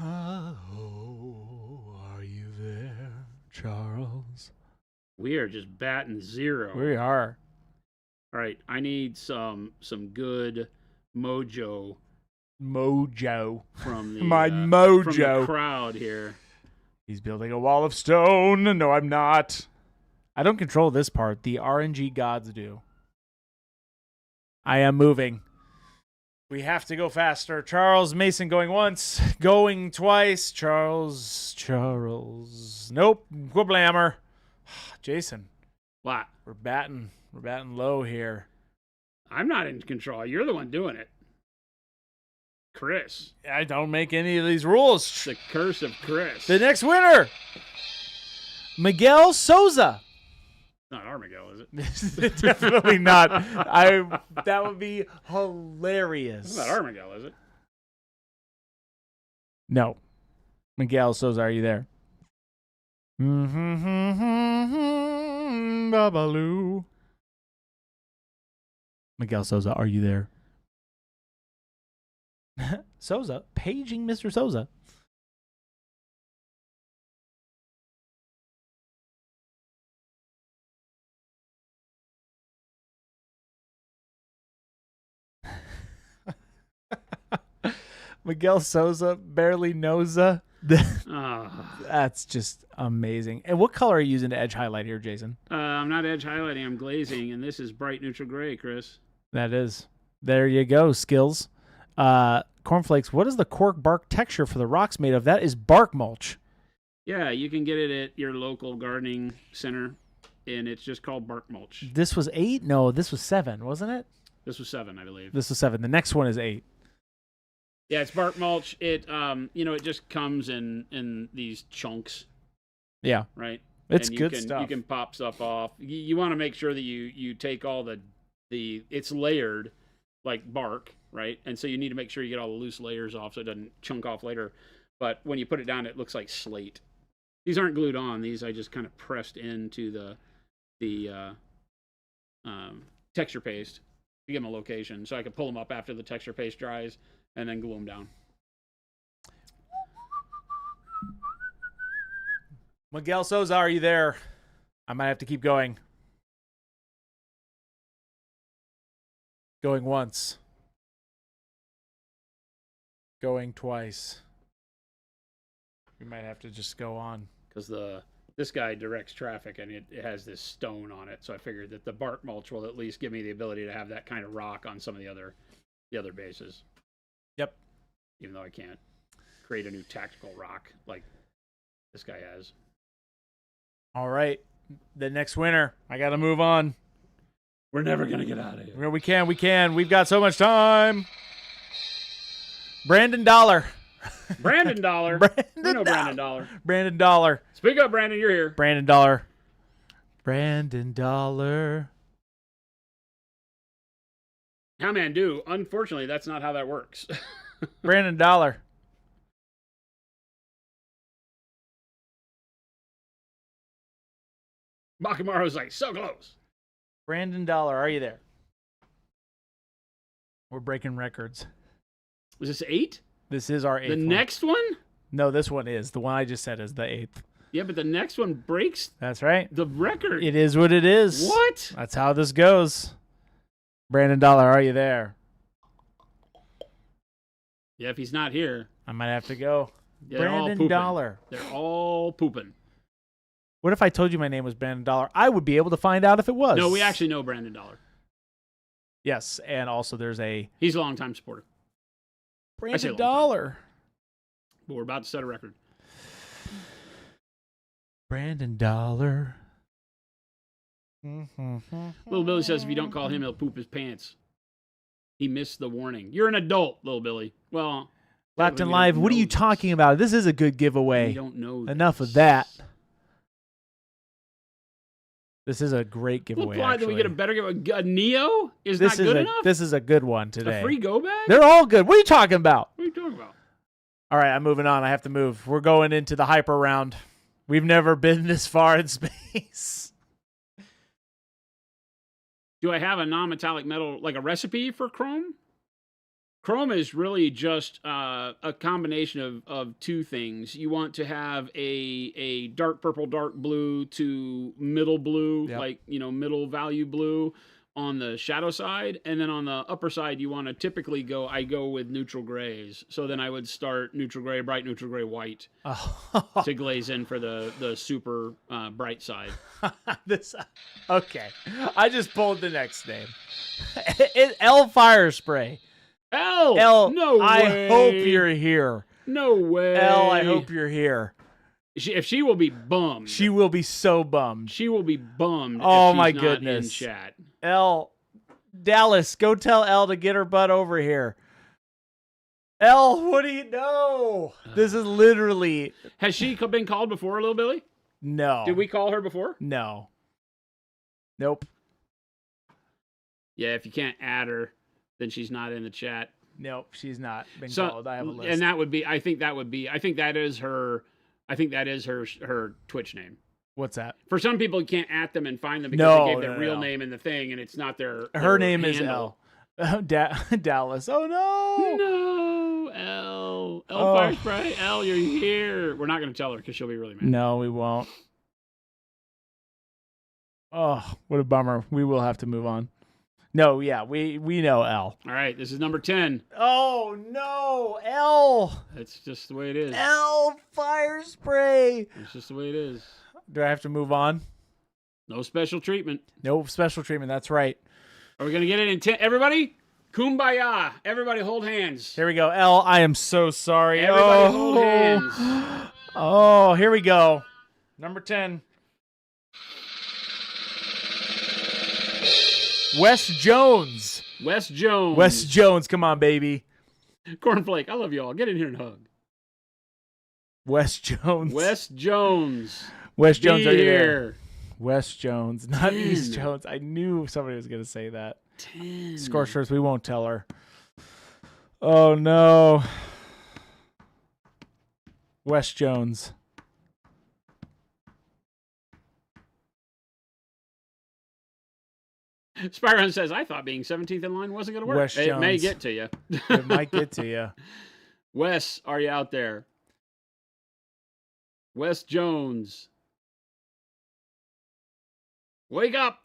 Oh, are you there, Charles? We are just batting 0. We are. All right, I need some good mojo from the My from mojo the crowd here. He's building a wall of stone. No, I'm not. I don't control this part. The RNG gods do. I am moving. We have to go faster. Charles Mason going once, going twice. Charles. Nope. Quiblammer. Jason. What? We're batting low here. I'm not in control. You're the one doing it. Chris. I don't make any of these rules. It's the curse of Chris. The next winner, Miguel Souza. Not our Miguel, is it? Definitely not. That would be hilarious. It's not our Miguel, is it? No. Miguel Souza, are you there? Babaloo. Miguel Souza, are you there? Souza, paging Mr. Souza. Miguel Souza barely knows. That's just amazing. And what color are you using to edge highlight here, Jason? I'm not edge highlighting. I'm glazing, and this is bright neutral gray, Chris. That is. There you go, skills. Cornflakes, what is the cork bark texture for the rocks made of? That is bark mulch. Yeah, you can get it at your local gardening center, and it's just called bark mulch. This was 8? No, this was 7, wasn't it? This was 7, I believe. This was 7. The next one is 8. Yeah, it's bark mulch. It it just comes in these chunks. Yeah. Right? It's and good stuff. You can pop stuff off. You want to make sure that you take all the it's layered like bark, right? And so you need to make sure you get all the loose layers off so it doesn't chunk off later. But when you put it down, it looks like slate. These aren't glued on. These I just kind of pressed into the texture paste to give them a location, so I could pull them up after the texture paste dries and then glue them down. Miguel Souza, are you there? I might have to keep going. Going once. Going twice. We might have to just go on. Because this guy directs traffic, and it has this stone on it, so I figured that the bark mulch will at least give me the ability to have that kind of rock on some of the other bases. Yep. Even though I can't create a new tactical rock like this guy has. All right. The next winner. I got to move on. We're never going to get out of here. We can. We've got so much time. Brandon Dollar. Brandon Dollar. Brandon Dollar. Brandon Dollar. Speak up, Brandon. You're here. Brandon Dollar. Brandon Dollar. How man do? Unfortunately, that's not how that works. Brandon Dollar. Bakamaro's like, so close. Brandon Dollar, are you there? We're breaking records. Was this 8? This is our 8th. The next one? No, this one is. The one I just said is the 8th. Yeah, but the next one breaks That's right. the record. It is what it is. What? That's how this goes. Brandon Dollar, are you there? Yeah, if he's not here. I might have to go. Yeah, Brandon Dollar. They're all pooping. What if I told you my name was Brandon Dollar? I would be able to find out if it was. No, we actually know Brandon Dollar. Yes, and also there's a... He's a longtime supporter. Brandon Dollar. But we're about to set a record. Brandon Dollar. Little Billy says if you don't call him, he'll poop his pants. He missed the warning. You're an adult, Little Billy. Well... Lapton Live, what are you talking about? This is a good giveaway. We don't know Enough of that. This is a great giveaway. Why did we get a better giveaway? A Neo is not good enough? This is a good one today. A free go bag? They're all good. What are you talking about? What are you talking about? All right, I'm moving on. I have to move. We're going into the hyper round. We've never been this far in space. Do I have a non-metallic metal, like a recipe for chrome? Chrome is really just a combination of two things. You want to have a dark purple, dark blue to middle blue, like, middle value blue on the shadow side. And then on the upper side, you want to typically I go with neutral grays. So then I would start neutral gray, bright neutral gray, white to glaze in for the super bright side. Okay. I just pulled the next name. L Fire Spray. L, no way. I hope you're here. No way. L, I hope you're here. If she will be bummed. She will be so bummed. She will be bummed. Oh if she's my not goodness. In chat. L, Dallas, go tell L to get her butt over here. L, what do you know? This is literally. Has she been called before, Little Billy? No. Did we call her before? No. Nope. Yeah, if you can't add her, then she's not in the chat. Nope, she's not been called. I have a list. And I think that is her Twitch name. What's that? For some people, you can't at them and find them because they gave their real name in the thing, and it's not their Her name handle. is L. Dallas. Oh, no. No, L. Fire Spray. L, you're here. We're not going to tell her because she'll be really mad. No, we won't. Oh, what a bummer. We will have to move on. No, yeah, we know L. All right, this is number 10. Oh, no, L. That's just the way it is. L Fire Spray. It's just the way it is. Do I have to move on? No special treatment. No special treatment, that's right. Are we going to get it in 10? Everybody, kumbaya. Everybody hold hands. Here we go. L, I am so sorry. Everybody hold hands. Oh, here we go. Number 10. Wes Jones. Wes Jones. Wes Jones, come on, baby. Cornflake, I love you all. Get in here and hug. Wes Jones. Wes Jones. Wes Jones, Be are you here. there? Wes Jones, not 10. East Jones. I knew somebody was going to say that. 10. Scorchers, we won't tell her. Oh no. Wes Jones. Spyron says, I thought being 17th in line wasn't going to work. Wes It may Jones. get to you. It might get to you. Wes, are you out there? Wes Jones. Wake up.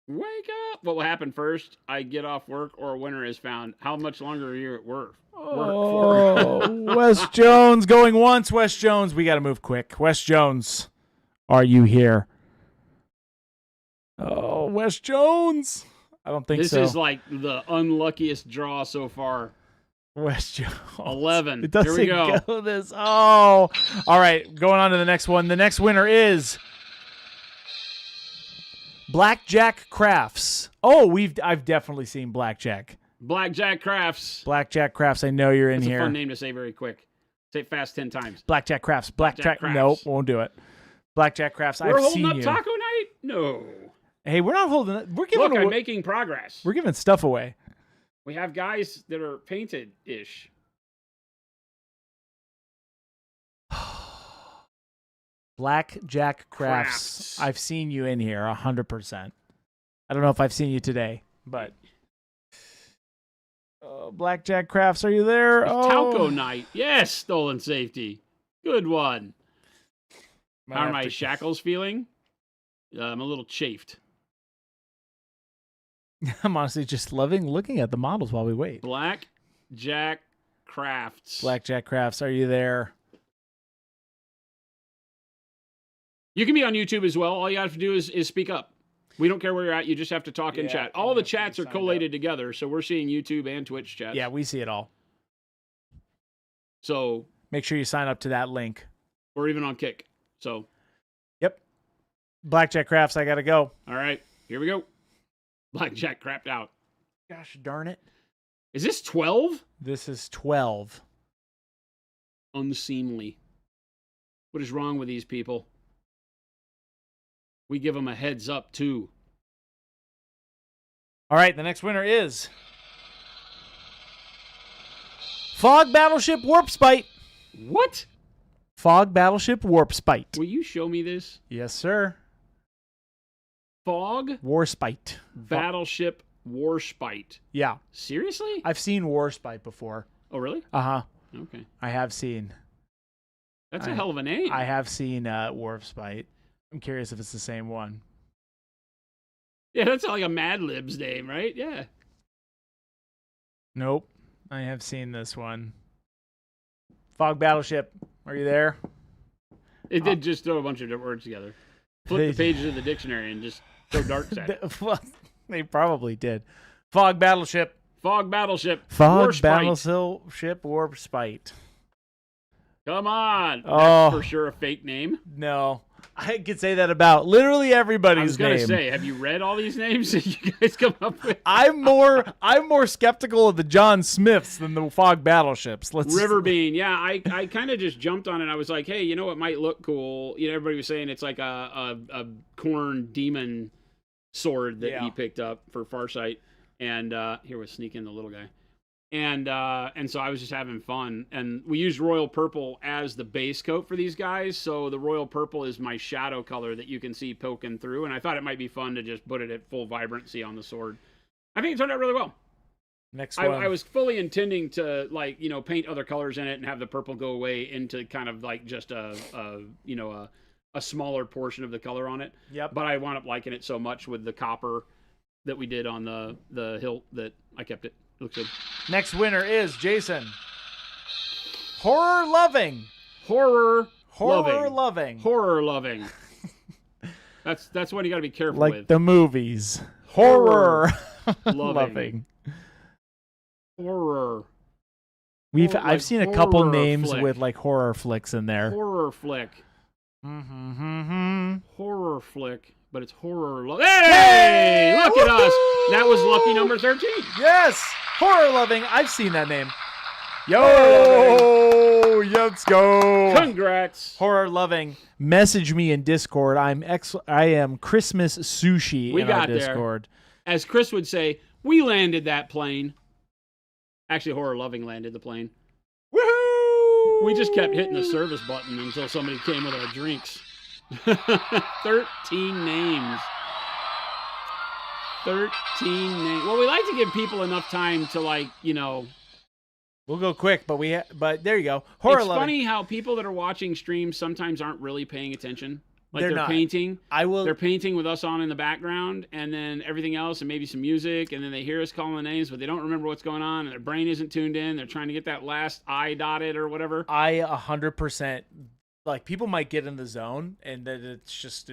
Wake up. What will happen first? I get off work or a winner is found. How much longer are you at work? Wes Jones going once. Wes Jones, we got to move quick. Wes Jones, are you here? Oh, Wes Jones. I don't think so. This is like the unluckiest draw so far. Wes Jones. 11. It doesn't Here we go. this. Oh. All right, going on to the next one. The next winner is Blackjack Crafts. Oh, I've definitely seen Blackjack. Blackjack Crafts. Blackjack Crafts. I know you're in That's here. a fun name to say very quick. Say it fast 10 times. Blackjack Crafts. Blackjack Crafts. Nope, won't do it. Blackjack Crafts. We're I've holding seen up you. taco night? No. Hey, we're not holding it. We're giving Look, away. I'm making progress. We're giving stuff away. We have guys that are painted-ish. Blackjack Crafts. I've seen you in here 100%. I don't know if I've seen you today, but Blackjack Crafts, are you there? It's taco night. Yes, stolen safety. Good one. How are my shackles feeling? I'm a little chafed. I'm honestly just loving looking at the models while we wait. Blackjack Crafts. Blackjack Crafts, are you there? You can be on YouTube as well. All you have to do is speak up. We don't care where you're at. You just have to talk in chat. All the chats are collated together, so we're seeing YouTube and Twitch chats. Yeah, we see it all. So make sure you sign up to that link. We're even on Kick. So. Yep. Blackjack Crafts, I got to go. All right, here we go. Blackjack crapped out. Gosh darn it. Is this 12? This is 12. Unseemly. What is wrong with these people? We give them a heads up, too. All right, the next winner is Fog Battleship Warp Spite. What? Fog Battleship Warp Spite. Will you show me this? Yes, sir. Fog Warspite. Battleship Warspite. Yeah. Seriously? I've seen Warspite before. Oh, really? Uh-huh. Okay. I have seen. That's a hell of a name. I have seen Warspite. I'm curious if it's the same one. Yeah, that's like a Mad Libs name, right? Yeah. Nope. I have seen this one. Fog Battleship. Are you there? It did just throw a bunch of different words together. Flip the pages of the dictionary and just throw darts at it. They probably did. Fog Battleship. Fog Battleship. Fog Warspite. Battleship Warspite. Come on. Oh. That's for sure a fake name. No. I could say that about literally everybody's I was going to name. say, have you read all these names that you guys come up with? I'm more skeptical of the John Smiths than the Fog Battleships. Riverbean, yeah, I kind of just jumped on it. I was like, hey, you know what might look cool? You know, everybody was saying it's like a corn demon sword that he picked up for Farsight, and here was sneaking the little guy, and so I was just having fun, and we used royal purple as the base coat for these guys, so the royal purple is my shadow color that you can see poking through, and I thought it might be fun to just put it at full vibrancy on the sword. I think it turned out really well. Next one. I was fully intending to paint other colors in it and have the purple go away into kind of like just a smaller portion of the color on it. Yep. But I wound up liking it so much with the copper that we did on the hilt that I kept it. It looks good. Next winner is Jason. Horror loving. Horror loving. That's one you got to be careful like with. the movies. Horror loving. Horror. I've seen a couple names with like horror flicks in there. Horror flick. Mm-hmm. Horror flick, but it's horror. Hey! Look at us. That was lucky number 13. Yes, horror loving. I've seen that name. Yo, let's go. Congrats. Horror loving. Message me in Discord. I am Christmas Sushi in our Discord. There. As Chris would say, We landed that plane. Actually, Horror Loving landed the plane. Woohoo! We just kept hitting the service button until somebody came with our drinks. 13 names. 13 names. Well, we like to give people enough time to, like, you know. We'll go quick, but there you go. Horror It's Loving. funny how people that are watching streams sometimes aren't really paying attention. Like They're they're not. painting. They're They're painting with us on in the background, and then everything else, and maybe some music, and then they hear us calling the names, but they don't remember what's going on, and their brain isn't tuned in. They're trying to get that last I dotted or whatever. I 100%, like, people might get in the zone, and then it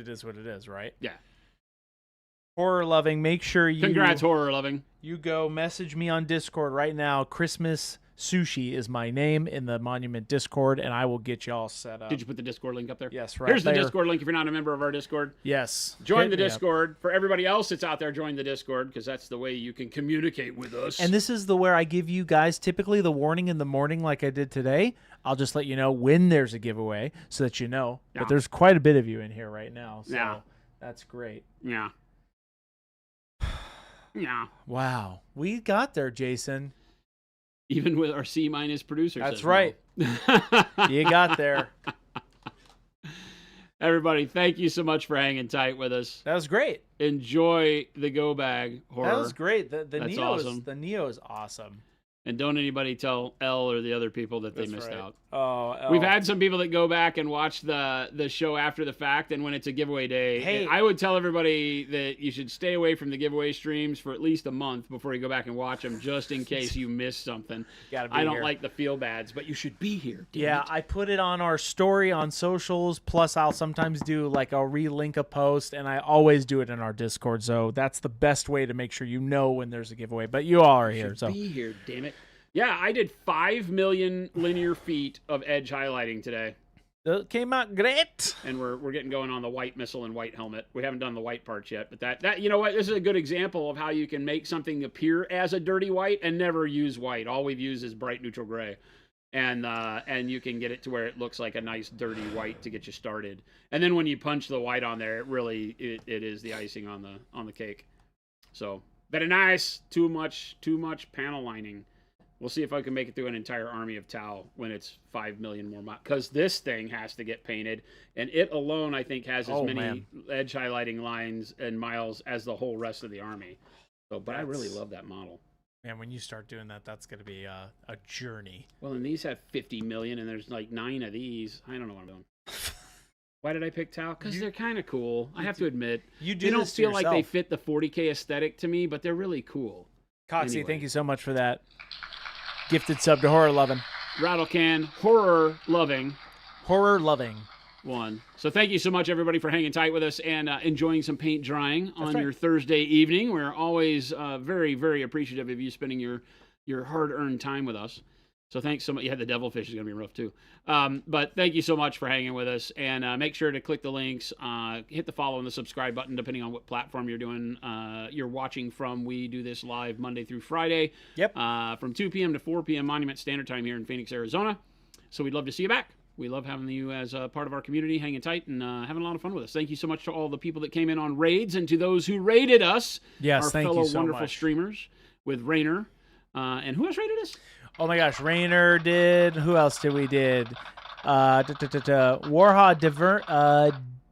is what it is, right? Yeah. Horror Loving, make sure you... Congrats, Horror Loving. You go message me on Discord right now. Christmas Sushi is my name in the Monument Discord, and I will get you all set up. Did you put the Discord link up there? Yes, right Here's there. the Discord link if you're not a member of our Discord. Yes. Join Hit the me up. Discord. For everybody else that's out there, join the Discord, because that's the way you can communicate with us. And this is where I give you guys typically the warning in the morning like I did today. I'll just let you know when there's a giveaway so that you know. Yeah. But there's quite a bit of you in here right now, so Yeah. that's great. Yeah. Yeah. Wow. We got there, Jason. Even with our C- producers. That's says right. no. You got there. Everybody, thank you so much for hanging tight with us. That was great. Enjoy the Go Bag horror. That was great. The That's Neo awesome. the Neo is awesome. And don't anybody tell Elle or the other people that That's they missed right. out. Oh, We've had some people that go back and watch the show after the fact, and when it's a giveaway day, Hey. I would tell everybody that you should stay away from the giveaway streams for at least a month before you go back and watch them, just in case you missed something. Gotta be I don't here. like the feel bads, but you should be here. damn Yeah, it. I put it on our story on socials. Plus, I'll sometimes do like I'll relink a post, and I always do it in our Discord. So that's the best way to make sure you know when there's a giveaway. But you all are here, so Be here, damn it. Yeah, I did 5 million linear feet of edge highlighting today. it came out great. And we're getting going on the white missile and white helmet. We haven't done the white parts yet, but that you know what, this is a good example of how you can make something appear as a dirty white and never use white. All we've used is bright neutral gray, and you can get it to where it looks like a nice dirty white to get you started. And then when you punch the white on there, it is the icing on the cake. So very nice. Too much panel lining. We'll see if I can make it through an entire army of Tau when it's 5 million more miles. Because this thing has to get painted. And it alone, I think, has as many edge highlighting lines and miles as the whole rest of the army. So, but I really love that model. Man, when you start doing that, that's going to be a journey. Well, and these have 50 million, and there's like 9 of these. I don't know what I'm doing. Why did I pick Tau? Because they're kind of cool. I have to admit. You do They don't this to feel like they yourself. fit the 40K aesthetic to me, but they're really cool. Coxie, Anyway. thank you so much for that. Gifted sub to Horror Loving. Rattlecan, horror loving. Horror Loving. One. So thank you so much, everybody, for hanging tight with us and enjoying some paint drying on right. your Thursday evening. We're always very, very appreciative of you spending your hard-earned time with us. So thanks so much. Yeah, the devilfish is going to be rough, too. But thank you so much for hanging with us. And make sure to click the links, hit the follow and the subscribe button, depending on what platform you're watching from. We do this live Monday through Friday. Yep. From 2 p.m. to 4 p.m. Monument Standard Time here in Phoenix, Arizona. So we'd love to see you back. We love having you as a part of our community, hanging tight and having a lot of fun with us. Thank you so much to all the people that came in on raids and to those who raided us. Yes, our thank fellow you so wonderful much. streamers with Rainer. And who else raided us? Oh my gosh, Rainer did. Who else did we did? Warha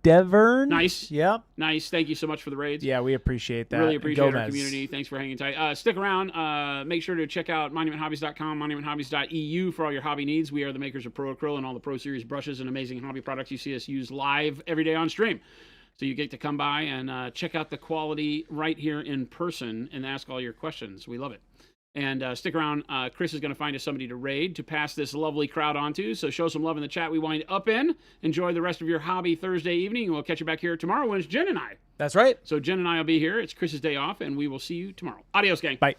Devern. Nice. Yep. Nice. Thank you so much for the raids. Yeah, we appreciate that. Really appreciate our Gomez. community. Thanks for hanging tight. Stick around. Make sure to check out monumenthobbies.com, monumenthobbies.eu for all your hobby needs. We are the makers of Pro Acryl and all the Pro Series brushes and amazing hobby products you see us use live every day on stream. So you get to come by and check out the quality right here in person and ask all your questions. We love it. And stick around. Chris is going to find us somebody to raid to pass this lovely crowd onto. So show some love in the chat we wind up in. Enjoy the rest of your hobby Thursday evening. And we'll catch you back here tomorrow when it's Jen and I. That's right. So Jen and I will be here. It's Chris's day off, and we will see you tomorrow. Adios, gang. Bye.